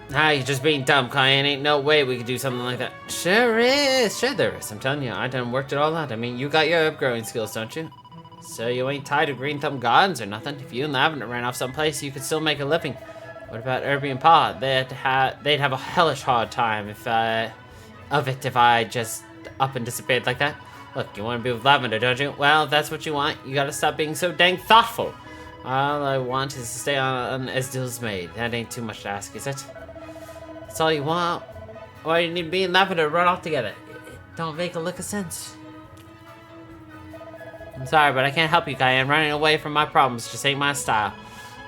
You're just being dumb, Cayenne. Ain't no way we could do something like that. Sure is. Sure there is. I'm telling you, I done worked it all out. I mean, you got your herb growing skills, don't you? So you ain't tied to Green Thumb Gardens or nothing. If you and Lavender ran off someplace, you could still make a living. What about Irby and Pa? They'd have a hellish hard time if I just up and disappeared like that. Look, you want to be with Lavender, don't you? Well, if that's what you want, you gotta stop being so dang thoughtful. All I want is to stay on as deals made. That ain't too much to ask, is it? That's all you want? Why do you need me and Lavender to run off together? It don't make a lick of sense. I'm sorry, but I can't help you, Cayenne. Running away from my problems just ain't my style.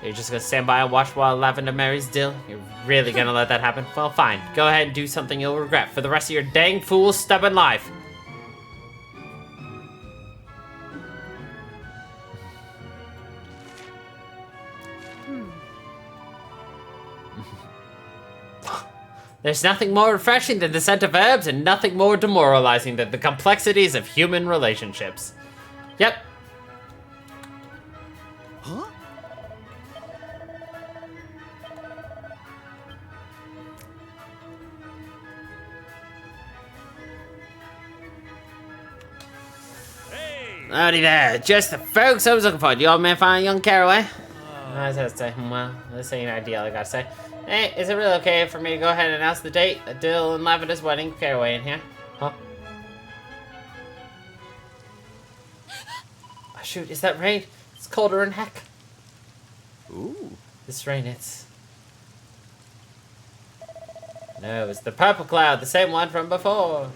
You're just gonna stand by and watch while Lavender marries Dill? You're really gonna let that happen? Well, fine. Go ahead and do something you'll regret for the rest of your dang fool stubborn life. There's nothing more refreshing than the scent of herbs and nothing more demoralizing than the complexities of human relationships. Yep. Huh? Hey, Howdy there, just the folks I was looking for. Do you old man find young Caraway? I was gonna say, well, this ain't ideal, I gotta say. Hey, is it really okay for me to go ahead and announce the date? Dill and Lavender's wedding. Caraway in here. Huh? Oh, shoot, is that rain? It's colder than heck. Ooh. This rain, it's... No, it's the purple cloud, the same one from before.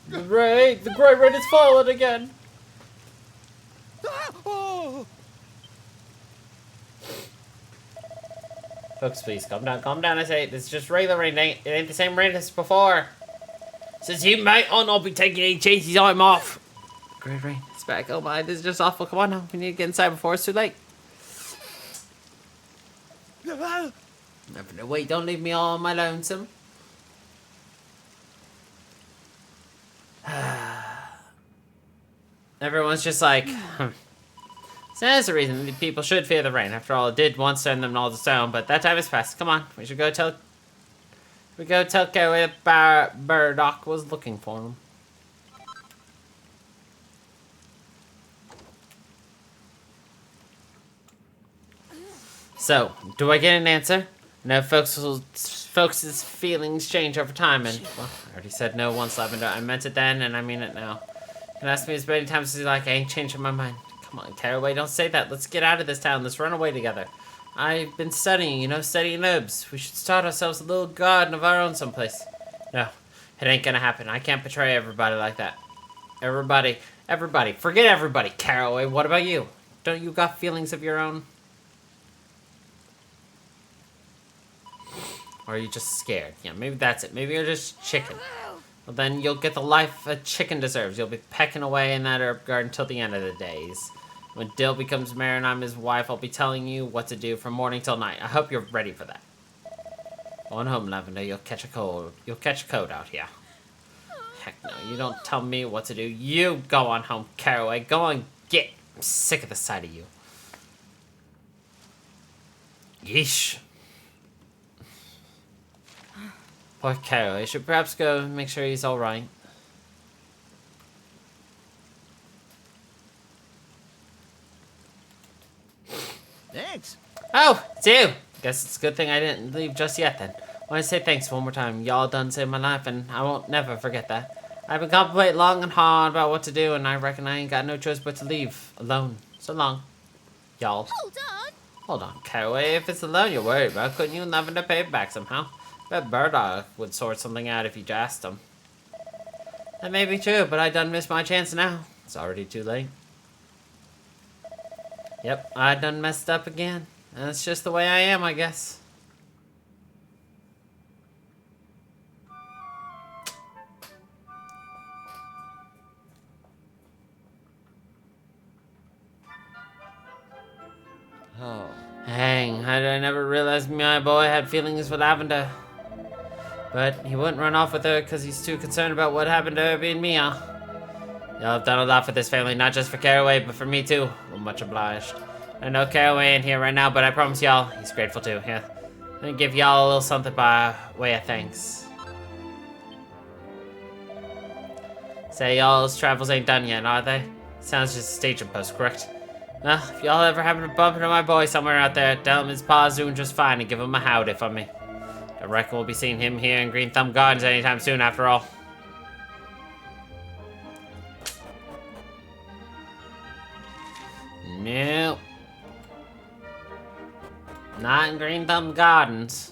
The great rain has fallen again. Folks, please calm down. I say it's just regular rain. It ain't the same rain as before. Says you, mate. I'll not be taking any chances. I'm off. Great rain, it's back. Oh my, this is just awful. Come on now, we need to get inside before it's too late. Never wait, don't leave me all on my lonesome. Everyone's just like, So that's the reason people should fear the rain. After all, it did once turn them all to stone, but that time is past. Come on, we should go tell Caraway that Burdock was looking for him. So, do I get an answer? No, folks' feelings change over time, and, well, I already said no once, Lavender. I meant it then, and I mean it now. You can ask me as many times as you like, I ain't changing my mind. Come on, Caraway, don't say that. Let's get out of this town. Let's run away together. I've been studying, you know, studying herbs. We should start ourselves a little garden of our own someplace. No, it ain't gonna happen. I can't betray everybody like that. Everybody. Forget everybody, Caraway. What about you? Don't you got feelings of your own? Or are you just scared? Yeah, maybe that's it. Maybe you're just chicken. Well, then you'll get the life a chicken deserves. You'll be pecking away in that herb garden till the end of the days. When Dill becomes mayor and I'm his wife, I'll be telling you what to do from morning till night. I hope you're ready for that. On home, Lavender. You'll catch a cold. You'll catch a cold out here. Heck no, you don't tell me what to do. You go on home, Caraway. Go on, get. I'm sick of the sight of you. Yeesh. Poor Caraway. Should perhaps go and make sure he's alright. Thanks. Oh, it's you. Guess it's a good thing I didn't leave just yet then. I want to say thanks one more time. Y'all done saved my life, and I won't never forget that. I've been contemplating long and hard about what to do, and I reckon I ain't got no choice but to leave alone. So long, y'all. Hold on, Caraway. If it's the loan you're worried about, couldn't you and Lavender pay it back somehow? Bet Burdock would sort something out if you asked him. That may be true, but I done missed my chance now. It's already too late. Yep, I done messed up again. That's just the way I am, I guess. Oh. Dang, I never realized my boy had feelings for Lavender. But he wouldn't run off with her because he's too concerned about what happened to her being me, huh? Y'all have done a lot for this family, not just for Caraway, but for me too. Well, much obliged. I know Caraway ain't here right now, but I promise y'all, he's grateful too. Here, let me give y'all a little something by way of thanks. Say y'all's travels ain't done yet, are they? Sounds just a staging post, correct? Well, if y'all ever happen to bump into my boy somewhere out there, tell him his pa's doing just fine and give him a howdy from me. I reckon we'll be seeing him here in Green Thumb Gardens anytime soon, after all. Nope. Not in Green Thumb Gardens.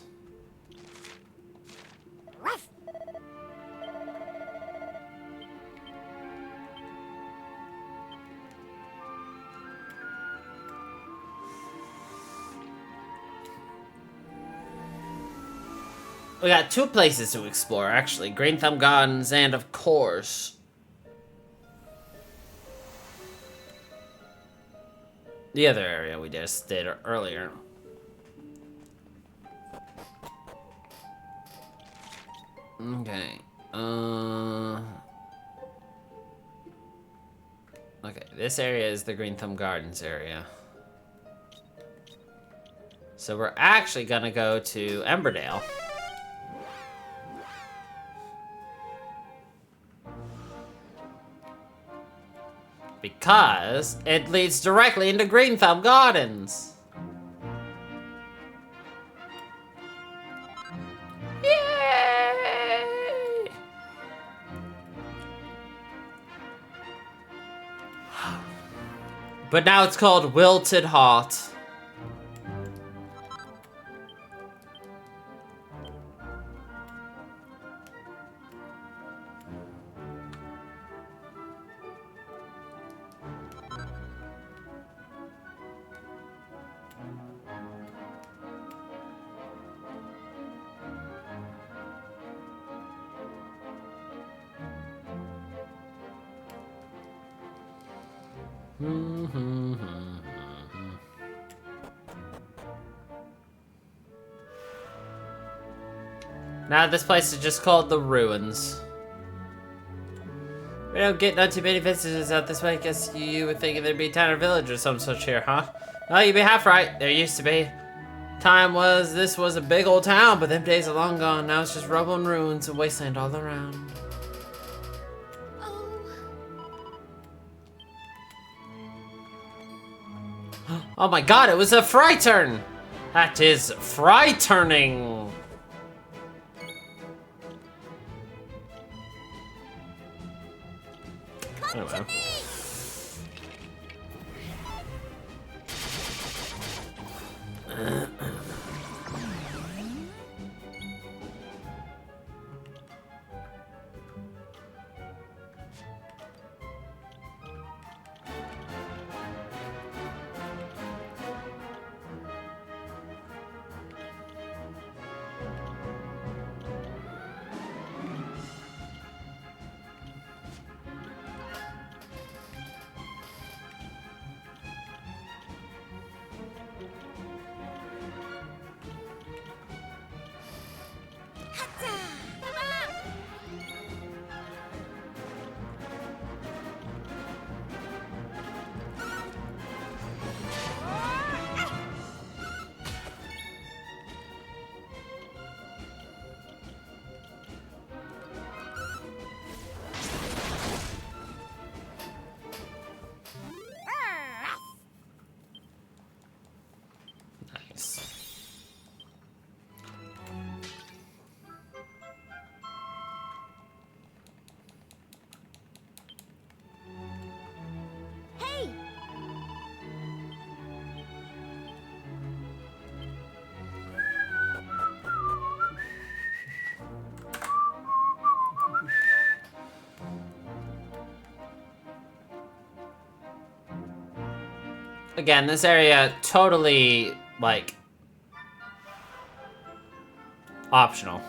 We got two places to explore, actually. Green Thumb Gardens and, of course, the other area we just did earlier. Okay. Okay, this area is the Green Thumb Gardens area. So we're actually gonna go to Emberdale. Because it leads directly into Green Thumb Gardens. Yay! But now it's called Wilted Heart. Now this place is just called the Ruins. We don't get not too many visitors out this way. Guess you would think there'd be a town or village or some such here, huh? No, you'd be half right. There used to be. This was a big old town, but them days are long gone. Now it's just rubble and ruins and wasteland all around. Oh my god, it was a Frighturn! That is frightening! Come to me! Again, this area totally, like, optional.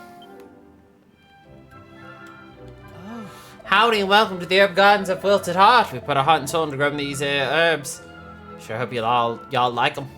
Howdy and welcome to the herb gardens of Wilted Heart. We put our heart and soul into growing these herbs. Sure hope y'all like them.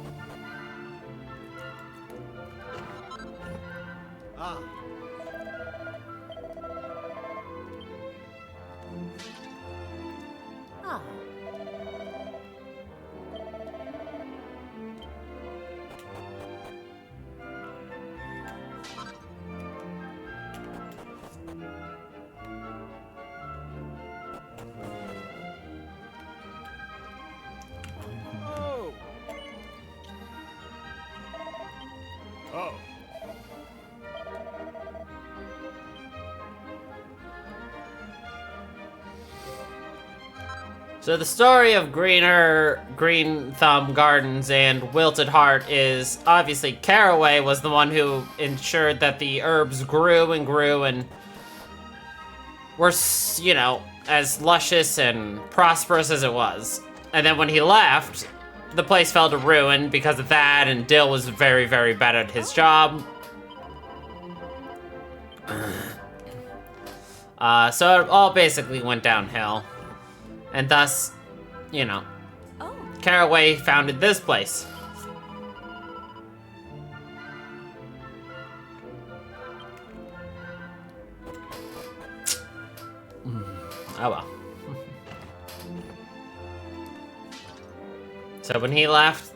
So the story of Green Thumb Gardens and Wilted Heart is obviously Caraway was the one who ensured that the herbs grew and grew and were, you know, as luscious and prosperous as it was. And then when he left, the place fell to ruin because of that, and Dill was very, very bad at his job. So it all basically went downhill. And thus, you know, Caraway founded this place. Oh well. So when he left,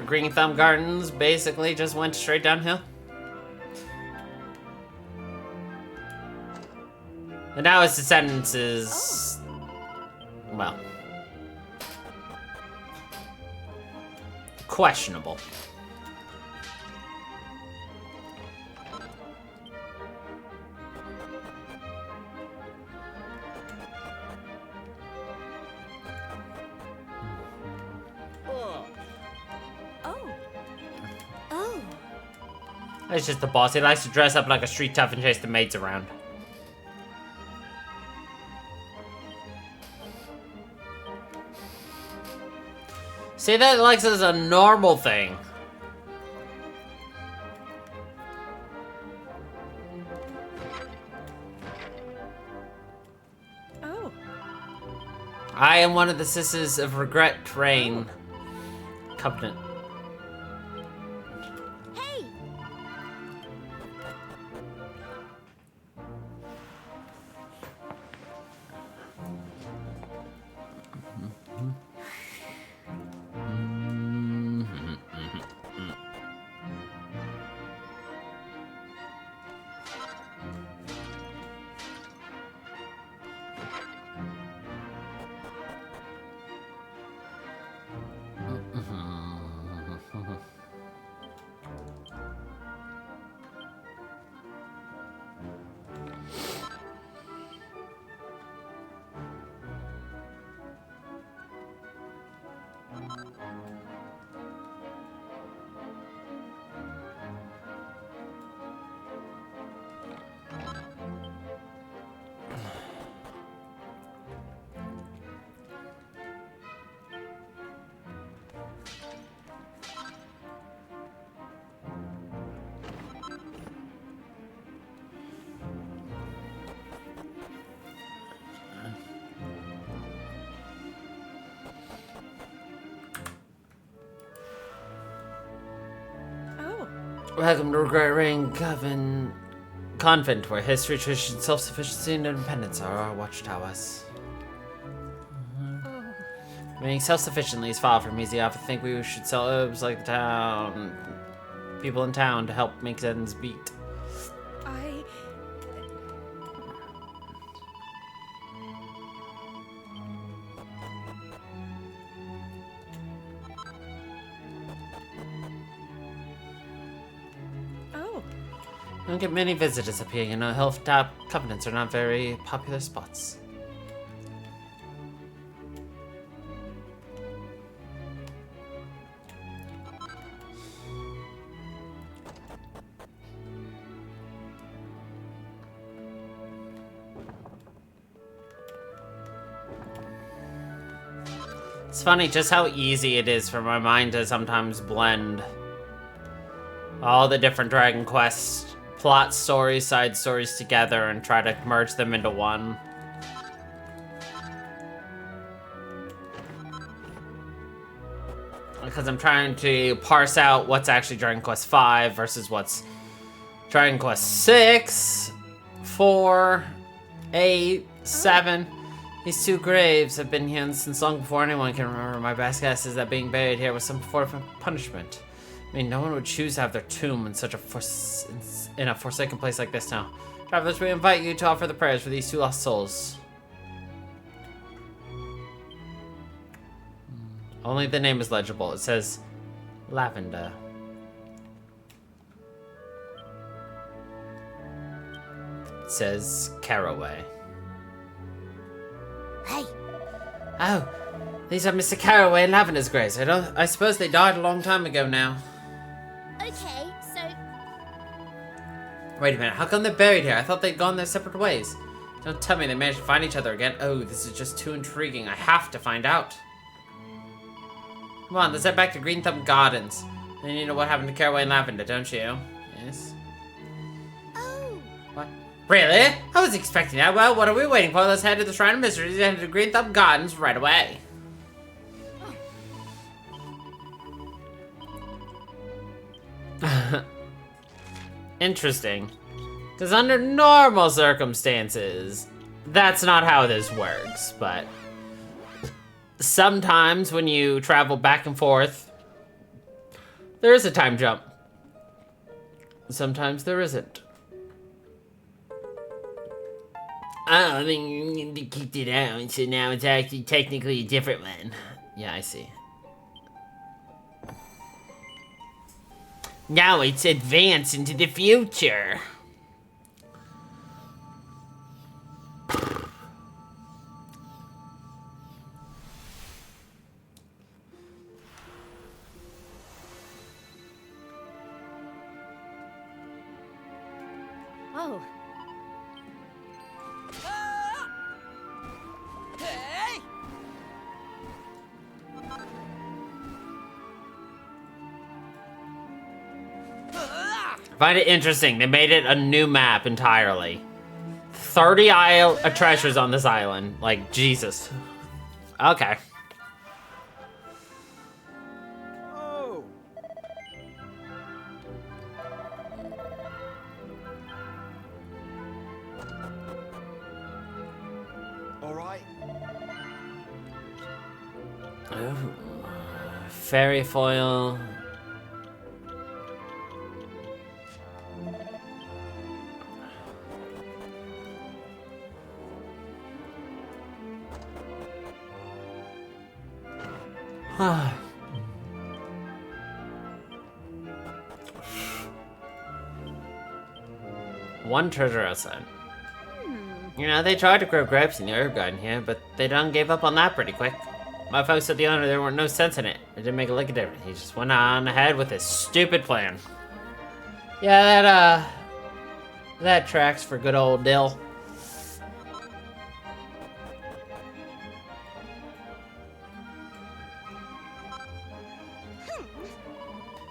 Green Thumb Gardens basically just went straight downhill. And now his descendants well, questionable. It's just the boss. He likes to dress up like a street tough and chase the maids around. See, that likes as a normal thing. Oh. I am one of the sisters of regret train covenant. Hey! Welcome to Regret Ring Convent, where history, tradition, self-sufficiency, and independence are our watchtowers. Being self-sufficiently is far from easy. I often think we should sell herbs like the town, people in town to help make ends meet. Don't get many visitors up here, you know. Hilltop covenants are not very popular spots. It's funny just how easy it is for my mind to sometimes blend all the different Dragon Quest plot stories, side stories together and try to merge them into one. Because I'm trying to parse out what's actually Dragon Quest V versus what's Dragon Quest VI, 4, 8, 7. These two graves have been here since long before anyone can remember. My best guess is that being buried here was some form of punishment. I mean, no one would choose to have their tomb in such a forsaken place like this now. Travelers, we invite you to offer the prayers for these two lost souls. Only the name is legible. It says Lavender. It says Caraway. Hey. Oh, these are Mr. Caraway and Lavender's graves. I suppose they died a long time ago now. Okay, so... Wait a minute, how come they're buried here? I thought they'd gone their separate ways. Don't tell me they managed to find each other again. Oh, this is just too intriguing. I have to find out. Come on, let's head back to Green Thumb Gardens. Then you know what happened to Caraway and Lavender, don't you? Yes? Oh. What? Really? I was expecting that. Well, what are we waiting for? Let's head to the Shrine of Mysteries and to Green Thumb Gardens right away. Interesting. Because under normal circumstances, that's not how this works, but sometimes when you travel back and forth, there is a time jump. Sometimes there isn't. Oh, I mean, they kicked it out, so now it's actually technically a different one. Yeah, I see. Now it's advance into the future. Oh. Hey! I find it interesting. They made it a new map entirely. 30 treasures on this island. Like, Jesus. Okay. Oh. All right. Oh. Fairy foil. One treasure outside. You know, they tried to grow grapes in the herb garden here, but they done gave up on that pretty quick. My folks told the owner there weren't no sense in it. It didn't make a lick of difference. He just went on ahead with his stupid plan. Yeah, that tracks for good old Dill.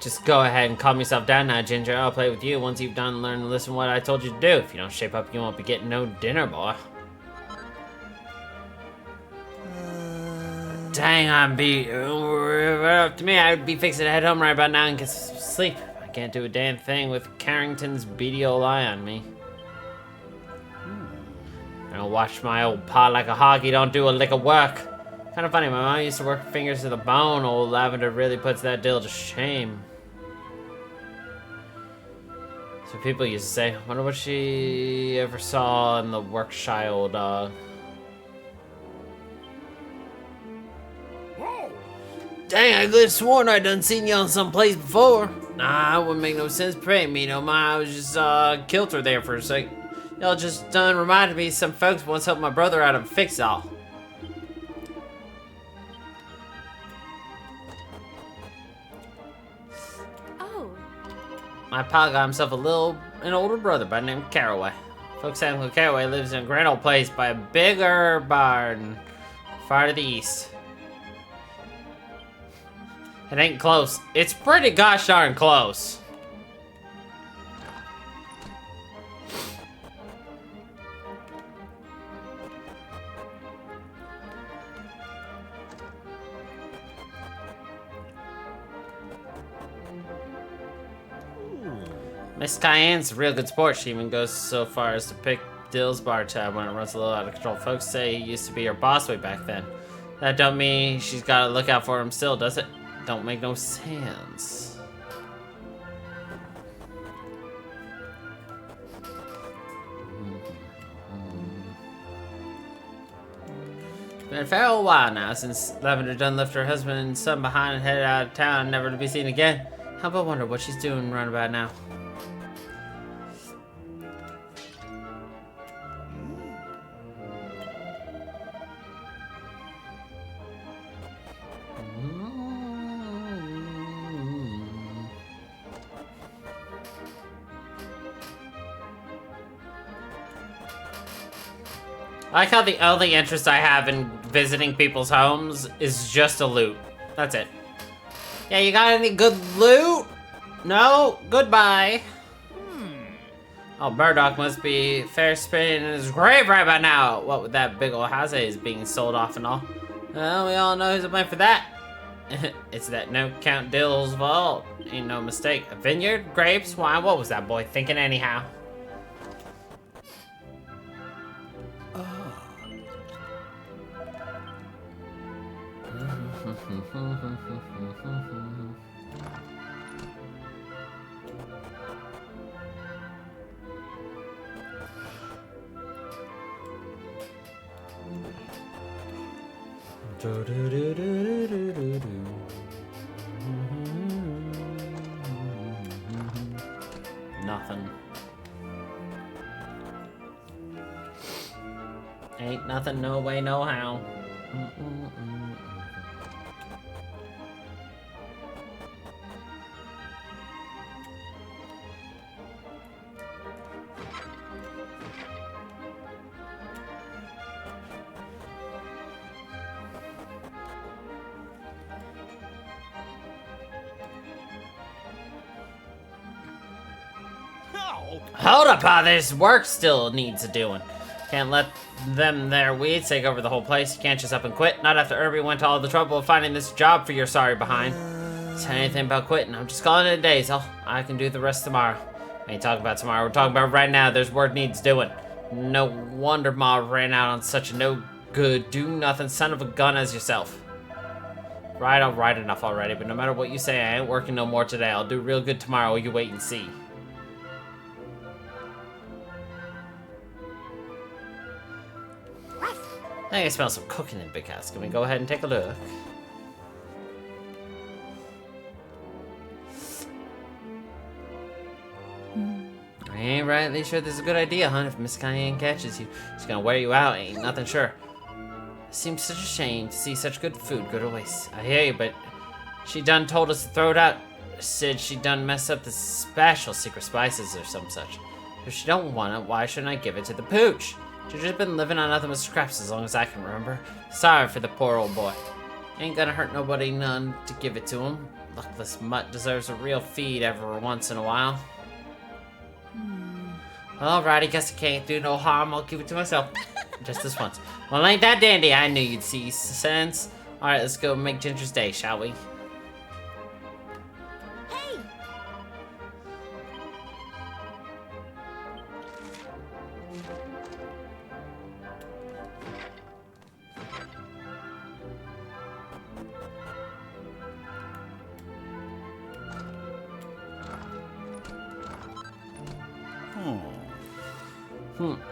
Just go ahead and calm yourself down now, Ginger. I'll play with you once you've done learn to listen to what I told you to do. If you don't shape up, you won't be getting no dinner, boy. Dang, I'm beat. Right up to me, I would be fixing to head home right about now and get some sleep. I can't do a damn thing with Carrington's beady old eye on me. I'll watch my old pa like a hog. He don't do a lick of work. Kind of funny, my mom used to work her fingers to the bone. Old Lavender really puts that Dill to shame. So people used to say, wonder what she ever saw in the work-shy old dog. Whoa! Dang, I could have sworn I done seen y'all someplace before. Nah, it wouldn't make no sense praying me no mind. I was just kilter there for a sec. Y'all just done reminded me some folks once helped my brother out of a fix-all. My pa got himself an older brother by the name of Caraway. Folks say Uncle Caraway lives in a grand old place by a bigger barn far to the east. It ain't close. It's pretty gosh darn close. Miss Cayenne's a real good sport. She even goes so far as to pick Dill's bar tab when it runs a little out of control. Folks say he used to be her boss way back then. That don't mean she's got to look out for him still, does it? Don't make no sense. It's been a fair old while now since Lavender done left her husband and son behind and headed out of town, never to be seen again. How about wonder what she's doing right about now? I like how the only interest I have in visiting people's homes is just a loot. That's it. Yeah, you got any good loot? No? Goodbye. Oh, Murdoch must be fair spinning in his grave right about now. What with that big old house is being sold off and all. Well, we all know who's to blame for that. It's that no Count Dill's fault. Ain't no mistake. A vineyard, grapes, wine. What was that boy thinking anyhow? Nothing. Ain't nothing, no way, no how. Hold up, there's work still needs doing. Can't let them their weeds take over the whole place. You can't just up and quit. Not after Irby went to all the trouble of finding this job for your sorry behind. Say anything about quitting. I'm just calling it a day, so I can do the rest tomorrow. We ain't talking about tomorrow. We're talking about right now. There's work needs doing. No wonder Ma ran out on such a no good, do nothing son of a gun as yourself. Right, all right, enough already. But no matter what you say, I ain't working no more today. I'll do real good tomorrow. You wait and see. I think I smell some cooking in Big House. Can we go ahead and take a look? I ain't rightly sure this is a good idea, hun. If Miss Cayenne catches you, she's gonna wear you out. Ain't nothing sure. It seems such a shame to see such good food go to waste. I hear you, but she done told us to throw it out. Said she done mess up the special secret spices or some such. If she don't want it, why shouldn't I give it to the pooch? She's just been living on nothing but scraps as long as I can remember. Sorry for the poor old boy. Ain't gonna hurt nobody none to give it to him. Luckless mutt deserves a real feed every once in a while. Alrighty, guess I can't do no harm. I'll give it to myself. Just this once. Well, ain't that dandy? I knew you'd see sense. Alright, let's go make Ginger's day, shall we?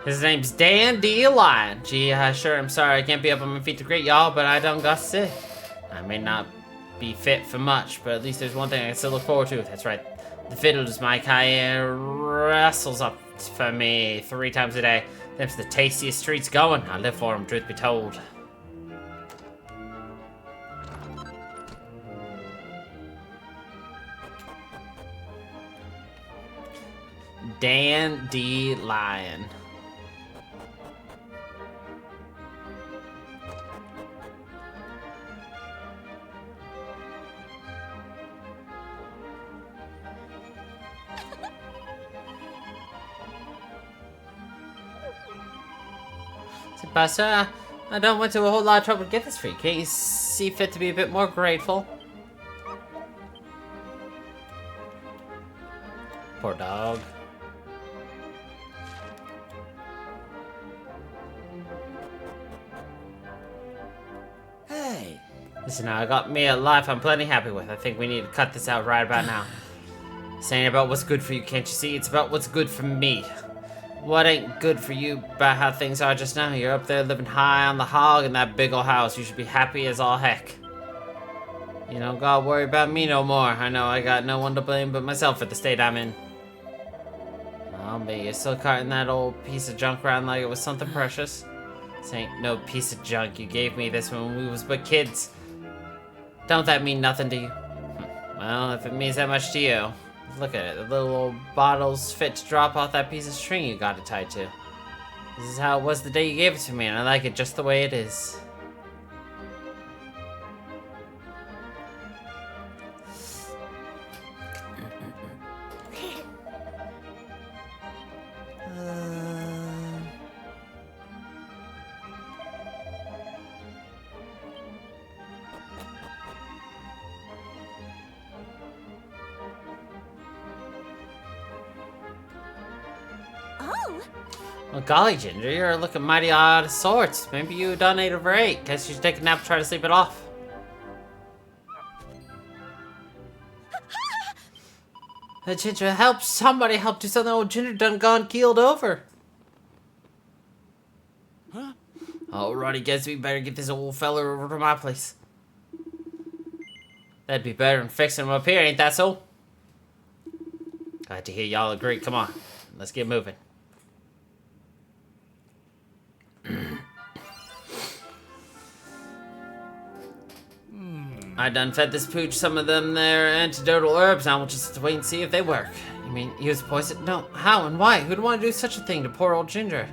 His name's Dandelion. Gee, sure, I'm sorry I can't be up on my feet to greet y'all, but I done got sick. I may not be fit for much, but at least there's one thing I can still look forward to. That's right. The fiddles my Cayenne wrestles up for me 3 times a day. Them's the tastiest treats going. I live for them, truth be told. Dandelion. But sir, I don't went to a whole lot of trouble to get this for you. Can't you see fit to be a bit more grateful? Poor dog. Hey. Listen now, I got me a life I'm plenty happy with. I think we need to cut this out right about now. This ain't about what's good for you, can't you see? It's about what's good for me. What ain't good for you about how things are just now? You're up there living high on the hog in that big ol' house. You should be happy as all heck. You don't gotta worry about me no more. I know I got no one to blame but myself for the state I'm in. Oh, but you're still carting that old piece of junk around like it was something precious. This ain't no piece of junk. You gave me this when we was but kids. Don't that mean nothing to you? Well, if it means that much to you. Look at it, the little old bottle's fit to drop off that piece of string you got it tied to. This is how it was the day you gave it to me, and I like it just the way it is. Well, golly, Ginger, you're looking mighty out of sorts. Maybe you done 8 over 8. Guess you should take a nap and try to sleep it off. Ginger, help! Somebody help! Do something! Old Ginger done gone keeled over. Huh? Alrighty, guess we better get this old fella over to my place. That'd be better than fixing him up here, ain't that so? Glad to hear y'all agree. Come on, let's get moving. I done fed this pooch some of them there antidotal herbs. Now we'll just have to wait and see if they work. You mean he was poisoned? No, how and why? Who'd want to do such a thing to poor old Ginger?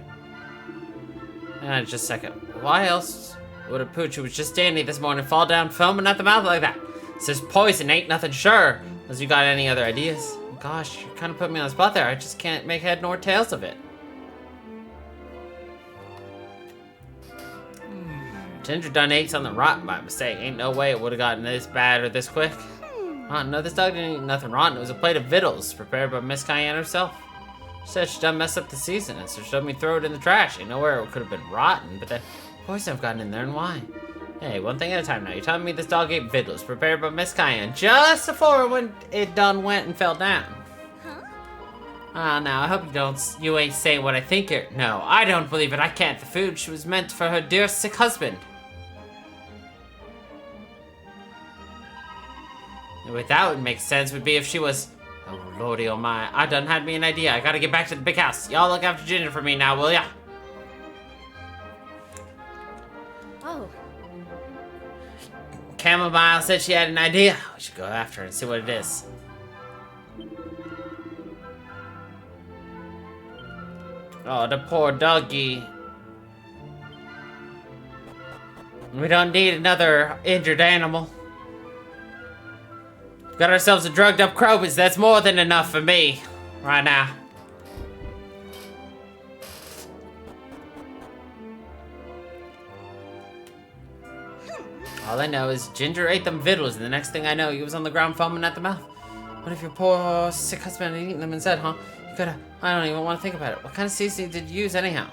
Just a second. Why else would a pooch who was just dandy this morning fall down foaming at the mouth like that? Says poison ain't nothing sure. Unless you got any other ideas. Gosh, you kind of put me on the spot there. I just can't make head nor tails of it. Ginger done ate something rotten by mistake. Ain't no way it would have gotten this bad or this quick. No, this dog didn't eat nothing rotten. It was a plate of victuals prepared by Miss Cayenne herself. She said she done messed up the season, and so she told me to throw it in the trash. Ain't nowhere it could have been rotten, but then poison have gotten in there, and why? Hey, one thing at a time now. You're telling me this dog ate victuals prepared by Miss Cayenne just before when it done went and fell down. Huh? Now, I hope you ain't saying what I think here. No, I don't believe it. I can't. The food she was meant for her dear sick husband. What that would make sense would be if she was... Oh, lordy oh my. I done had me an idea. I gotta get back to the big house. Y'all look after Ginger for me now, will ya? Oh. Chamomile said she had an idea. We should go after her and see what it is. Oh, the poor doggy. We don't need another injured animal. Got ourselves a drugged up Krobus. That's more than enough for me right now. All I know is Ginger ate them victuals, and the next thing I know, he was on the ground foaming at the mouth. What if your poor sick husband had eaten them instead, huh? You coulda... I don't even want to think about it. What kind of seasoning did you use anyhow?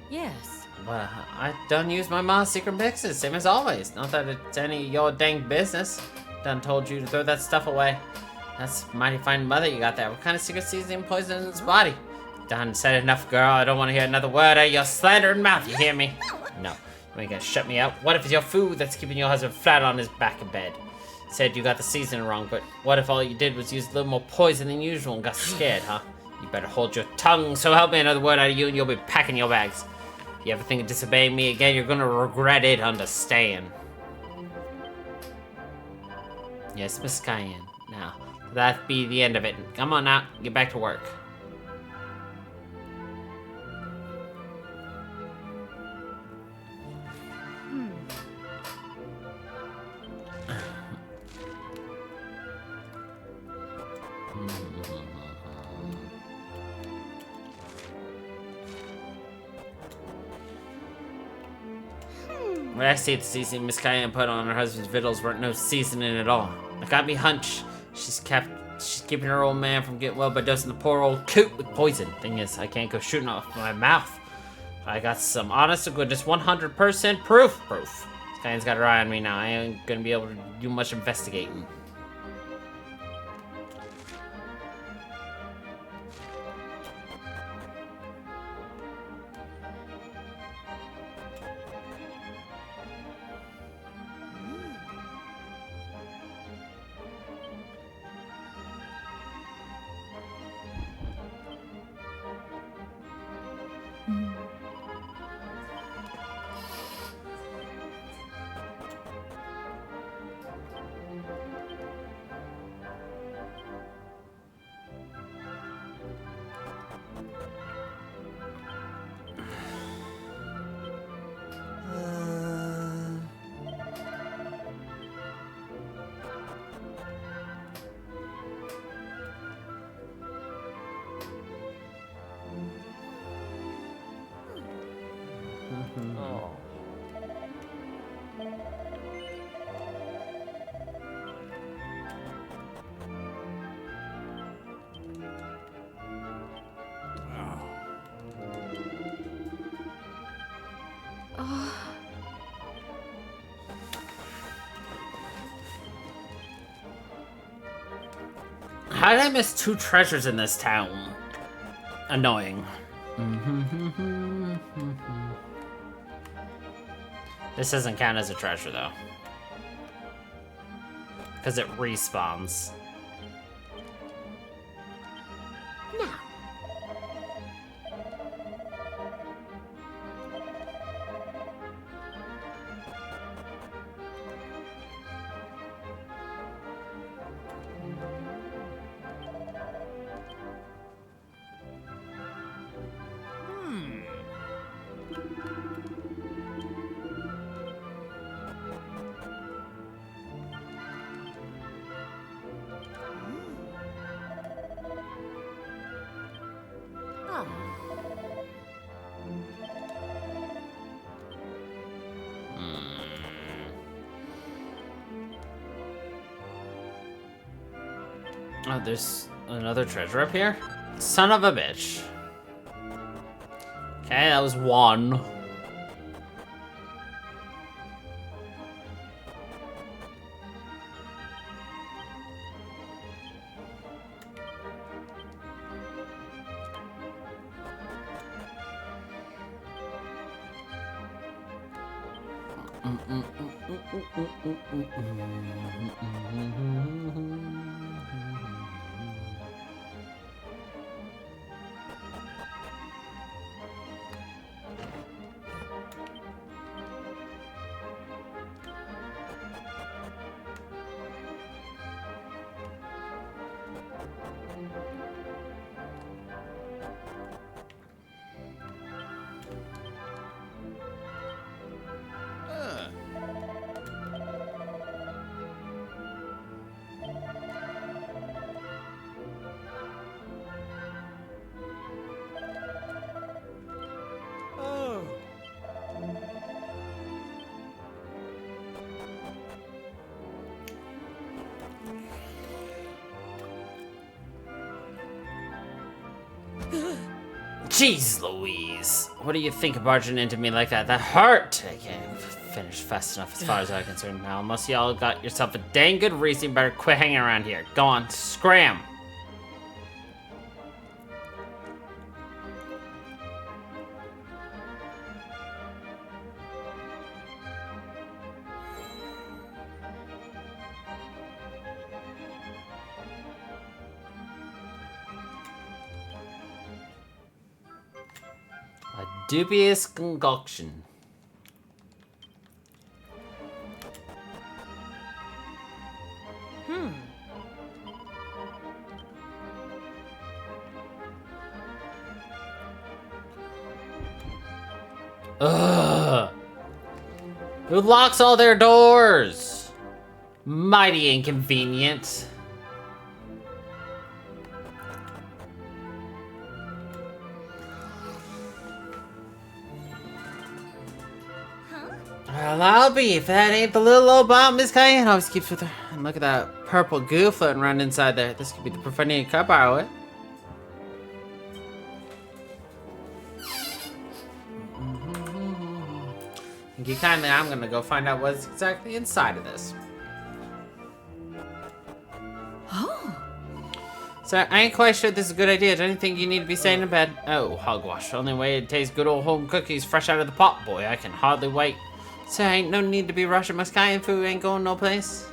Yes. Well, I done use my mom's secret mixes, same as always. Not that it's any of your dang business. Done told you to throw that stuff away. That's mighty fine mother you got there. What kind of secret seasoning poison in his body? Done said enough, girl. I don't want to hear another word out of your slandered mouth. You hear me? No. You ain't gonna shut me up. What if it's your food that's keeping your husband flat on his back in bed? Said you got the seasoning wrong, but what if all you did was use a little more poison than usual and got scared, huh? You better hold your tongue, so help me another word out of you and you'll be packing your bags. If you ever think of disobeying me again, you're gonna regret it, understand. Yes, Miss Cayenne. Now, that be the end of it. Come on now, get back to work. When I see the seasoning Miss Cayenne put on her husband's victuals weren't no seasoning at all. It got me hunch. She's keeping her old man from getting well by dosing the poor old coot with poison. Thing is, I can't go shooting off my mouth. I got some honest to goodness 100% proof. Miss Cayenne's got her eye on me now. I ain't gonna be able to do much investigating. How did I miss 2 treasures in this town? Annoying. This doesn't count as a treasure, though. Because it respawns. Now. Oh, there's another treasure up here? Son of a bitch. Okay, that was one. Jeez Louise. What do you think of barging into me like that? That hurt! I can't finish fast enough as far as I'm concerned now. Unless y'all got yourself a dang good reason, you better quit hanging around here. Go on, scram! A dubious concoction. Ugh. Who locks all their doors? Mighty inconvenient. Well, I'll be if that ain't the little old bomb Miss Cayenne always keeps with her. And look at that purple goo floating around inside there. This could be the Profanian cup borrow it. Thank you kindly. I'm gonna go find out what's exactly inside of this. Oh. So I ain't quite sure this is a good idea. Is there anything you need to be saying in bed? Oh, hogwash. Only way it tastes good old home cookies fresh out of the pot, boy. I can hardly wait. So ain't no need to be rushing. My sky and food ain't going no place.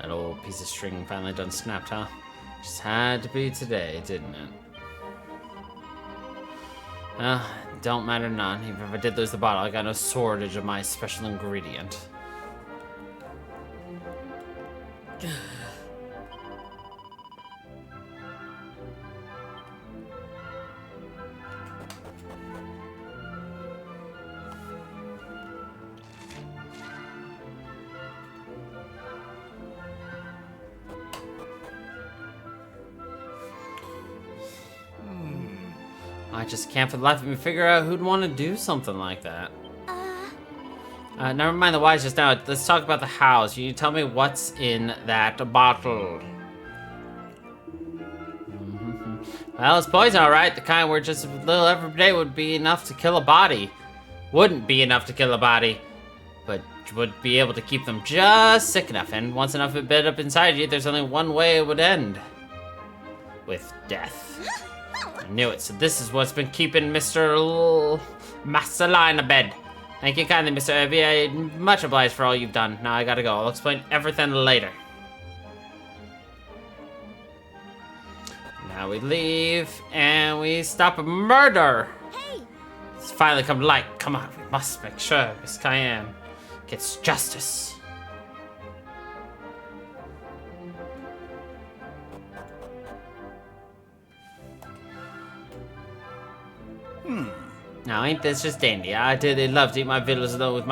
That old piece of string finally done snapped, huh? Just had to be today, didn't it? Well, don't matter none. Even if I did lose the bottle, I got no shortage of my special ingredient. I just can't for the life of me figure out who'd want to do something like that. Never mind the whys just now. Let's talk about the hows. You tell me what's in that bottle. Well, it's poison, all right. The kind where just a little every day would be enough to kill a body. Wouldn't be enough to kill a body. but would be able to keep them just sick enough, and once enough had built up inside you, there's only one way it would end. With death. I knew it, so this is what's been keeping Mr. Master in bed. Thank you kindly, Mr. Irby. I'm much obliged for all you've done. Now I gotta go. I'll explain everything later. Now we leave, and we stop a murder. Hey! It's finally come to light. Come on, we must make sure Miss Cayenne gets justice. Now ain't this just dandy? I dearly love to eat my victuals alone with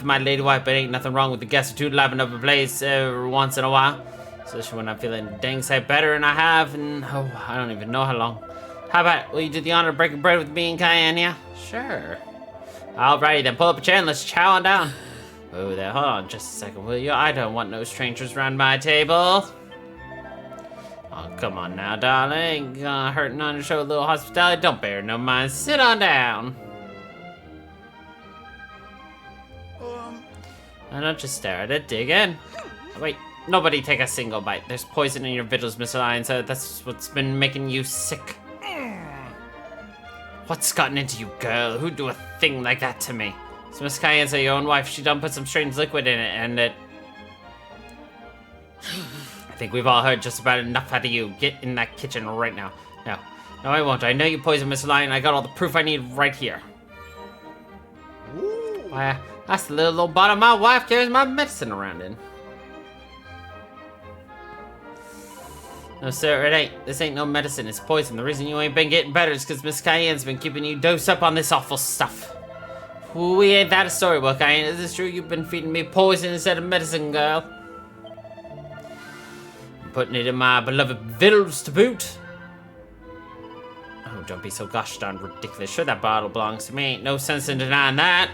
my lady wife, but ain't nothing wrong with the guests or two liven up a place every once in a while. Especially when I'm feeling dang sight better than I have, and oh, I don't even know how long. How about it? Will you do the honor of breaking bread with me and Cayenne, yeah? Sure. Alrighty then, pull up a chair and let's chow on down. Oh there, hold on just a second, will you? I don't want no strangers around my table. Oh, come on now, darling. Ain't gonna hurt none to show a little hospitality. Don't bear no mind. Sit on down. And don't just stare at it. Dig in. Wait, nobody take a single bite. There's poison in your victuals, Mr. Lion, so that's what's been making you sick. What's gotten into you, girl? Who'd do a thing like that to me? So Miss Cayenne's your own wife. She done put some strange liquid in it, and it... I think we've all heard just about enough out of you. Get in that kitchen right now. No, I won't. I know you poisoned Mr. Lion. I got all the proof I need right here. Why, that's the little old bottle my wife carries my medicine around in. No, sir, it ain't. This ain't no medicine. It's poison. The reason you ain't been getting better is because Miss Cayenne's been keeping you dosed up on this awful stuff. We ain't that a storybook, Cayenne. Is this true? You've been feeding me poison instead of medicine, girl. Putting it in my beloved victuals to boot. Oh, don't be so gosh darn ridiculous. Sure, that bottle belongs to me. Ain't no sense in denying that.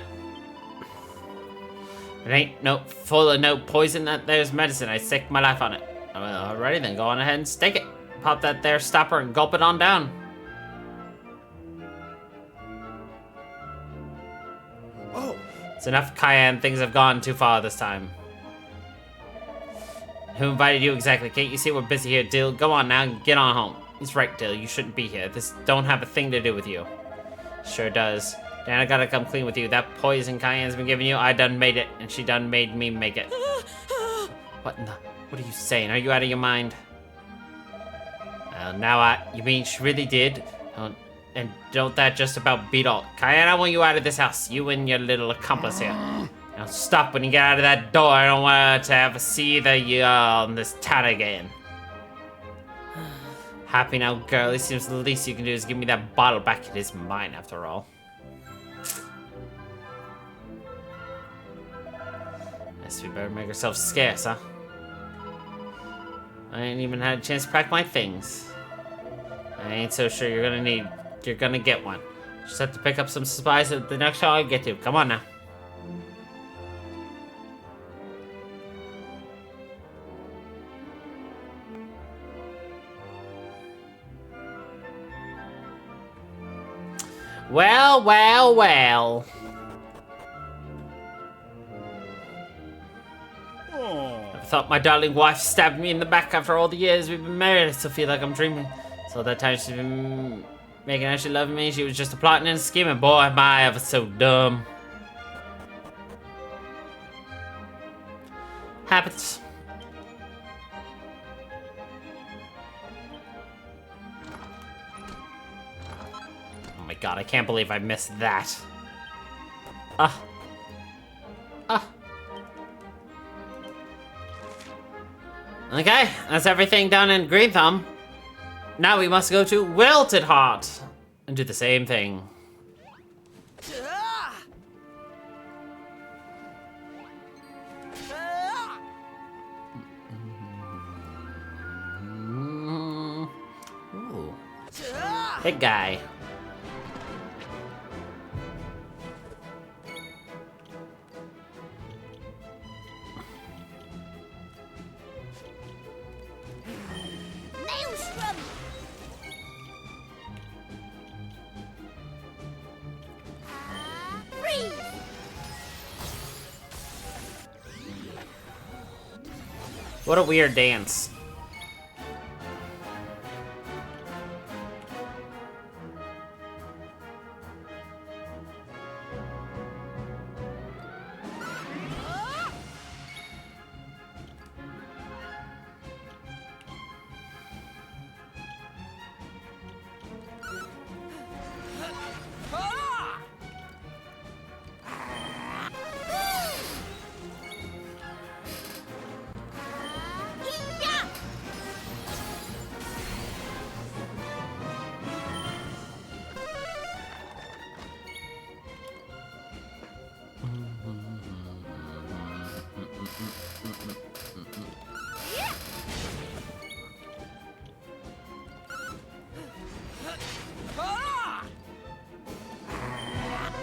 It ain't no full of no poison. That there's medicine. I stake my life on it. Well, alrighty then, go on ahead and stake it. Pop that there stopper and gulp it on down. Oh, It's enough, Cayenne. Things have gone too far this time. Who invited you exactly? Can't you see we're busy here, Dill? Go on now and get on home. He's right, Dill. You shouldn't be here. This don't have a thing to do with you. Sure does. Dan, I gotta come clean with you. That poison Cayenne's been giving you, I done made it, and she done made me make it. What in the... What are you saying? Are you out of your mind? Well, now you mean she really did? And don't that just about beat all? Cayenne, I want you out of this house. You and your little accomplice here. Now stop when you get out of that door. I don't want to ever see you on this town again. Happy now, girl. It seems the least you can do is give me that bottle back. It is mine, after all. Guess we better make ourselves scarce, huh? I ain't even had a chance to pack my things. I ain't so sure you're gonna get one. Just have to pick up some supplies at the next shop I get to. Come on now. Well, well, well. I thought my darling wife stabbed me in the back after all the years we've been married. I still feel like I'm dreaming. So that time she's been making out she loved me. She was just a plotting and scheming. Boy, am I ever so dumb. Happens. Oh my god, I can't believe I missed that. Okay, that's everything done in Green Thumb. Now we must go to Wilted Heart and do the same thing. Ooh. Big guy. Maelstrom! Freeze! What a weird dance.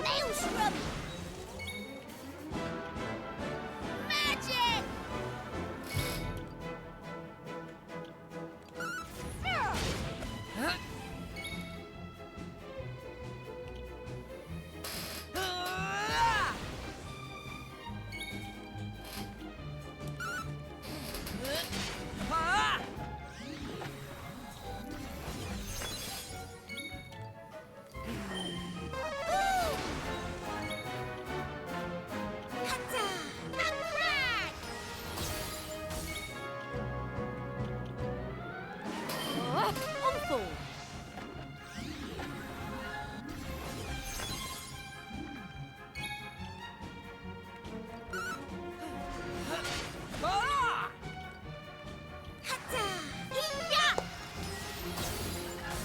Maelstrom! Magic!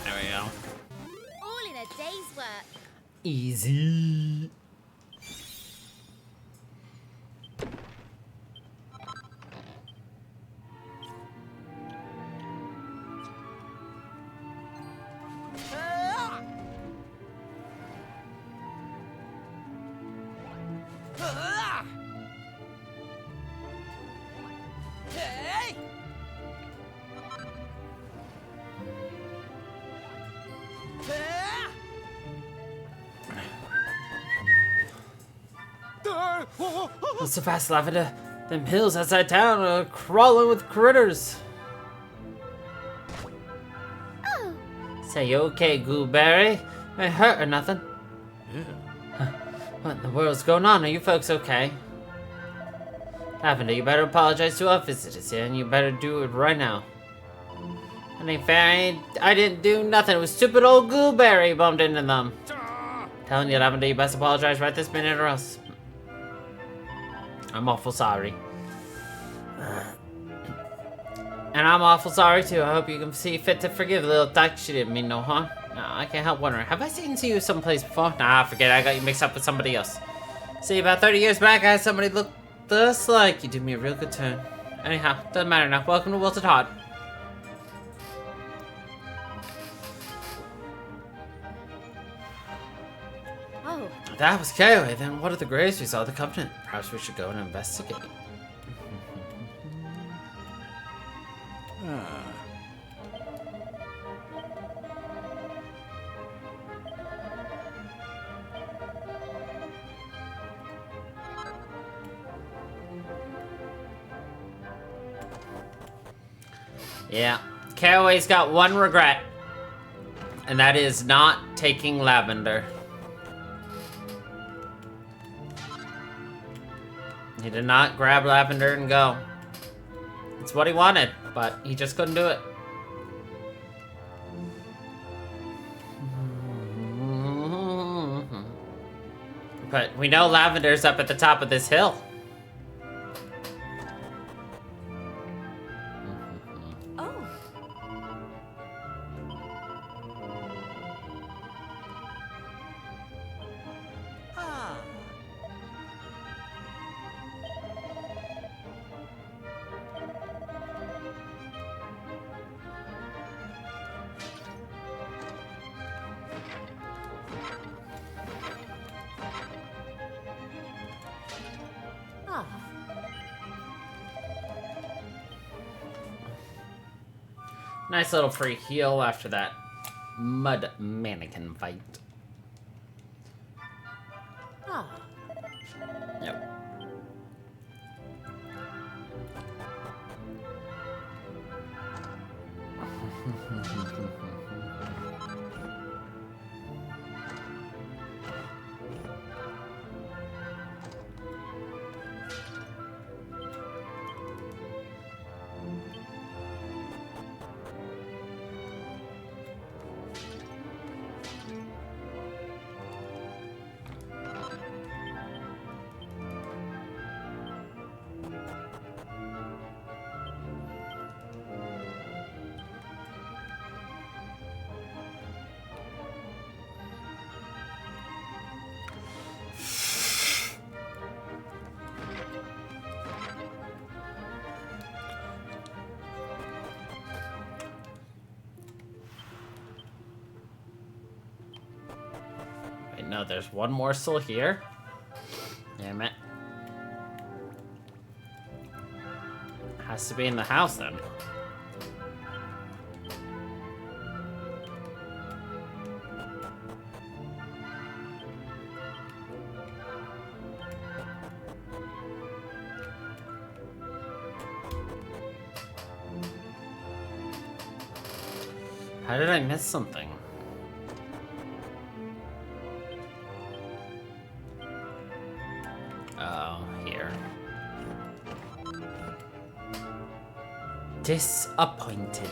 There we go. All in a day's work. Easy. Not so fast, Lavender. Them hills outside town are crawling with critters. Oh, Say, you okay, Gooberry? Ain't hurt or nothing? Yeah. What in the world's going on? Are you folks okay? Lavender, you better apologize to our visitors here, and you better do it right now. It ain't fair. I didn't do nothing. It was stupid old Gooberry bumped into them. Telling you, Lavender, you best apologize right this minute or else. I'm awful sorry. And I'm awful sorry too. I hope you can see fit to forgive the little dyke. She didn't mean no harm. No, I can't help wondering. Have I seen you someplace before? Nah, forget it. I got you mixed up with somebody else. See, about 30 years back, I had somebody look just like you. Did me a real good turn. Anyhow, doesn't matter now. Welcome to Wilted Heart. oh, That was Kaeway. Then what are the graves we saw the Covenant? Perhaps we should go and investigate. Yeah, Kaeway's got one regret, and that is not taking Lavender. He did not grab Lavender and go. It's what he wanted, but he just couldn't do it. But we know Lavender's up at the top of this hill. Oh. Ah. Ah. Nice little free heal after that mud mannequin fight. Ah. Yep. Wait, no, there's one more still here? Damn it. Has to be in the house then. How did I miss something? Oh, here. Disappointed.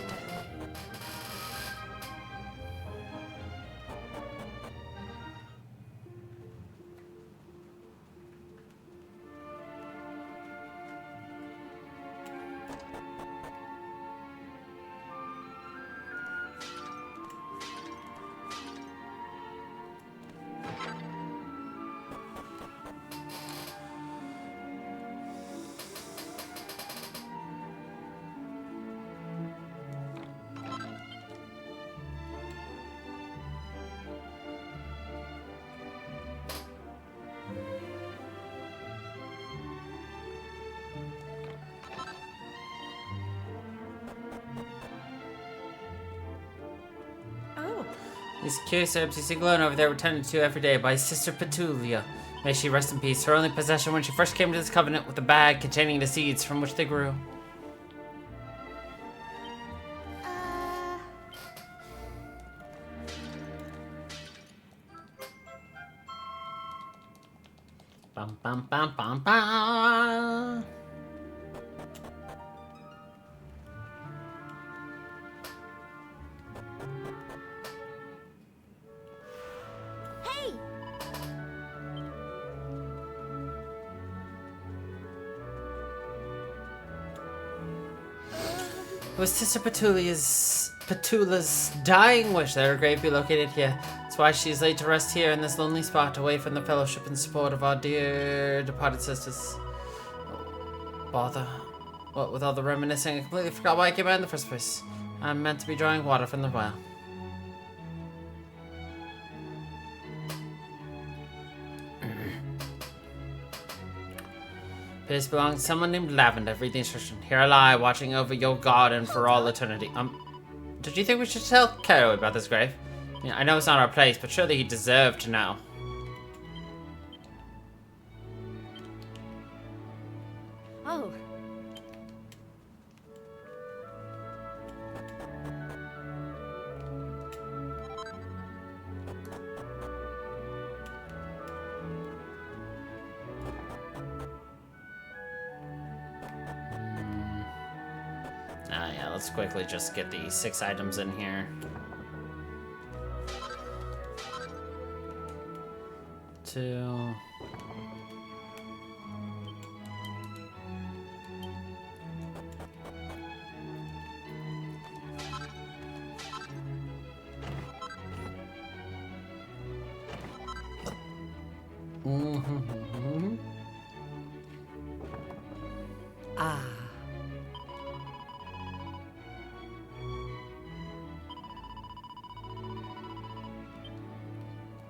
These curious herbs you see glowing over there were tended to every day by Sister Petulia. May she rest in peace. Her only possession when she first came to this covenant with a bag containing the seeds from which they grew. Bum bum bum bum bum. It was Sister Petula's dying wish that her grave be located here. That's why she is laid to rest here in this lonely spot, away from the fellowship and support of our dear departed sisters. Oh, bother. What with all the reminiscing, I completely forgot why I came out in the first place. I'm meant to be drawing water from the well. This belongs to someone named Lavender. Read the instruction. Here I lie, watching over your garden for all eternity. Did you think we should tell Kero about this grave? Yeah, I know it's not our place, but surely he deserved to know. Oh. Yeah, let's quickly just get the 6 items in here. 2. Ah.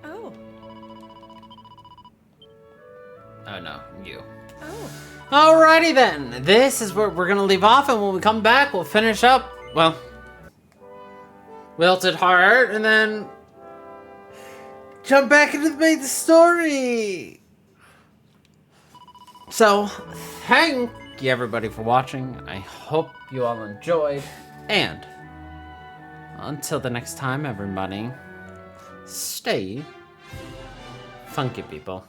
Oh. Oh no, you. Oh. Alrighty then, this is where we're gonna leave off, and when we come back, we'll finish up, well, Wilted Heart, and then jump back into the main story. So, thank you everybody for watching. I hope you all enjoyed, and until the next time, everybody, stay funky, people.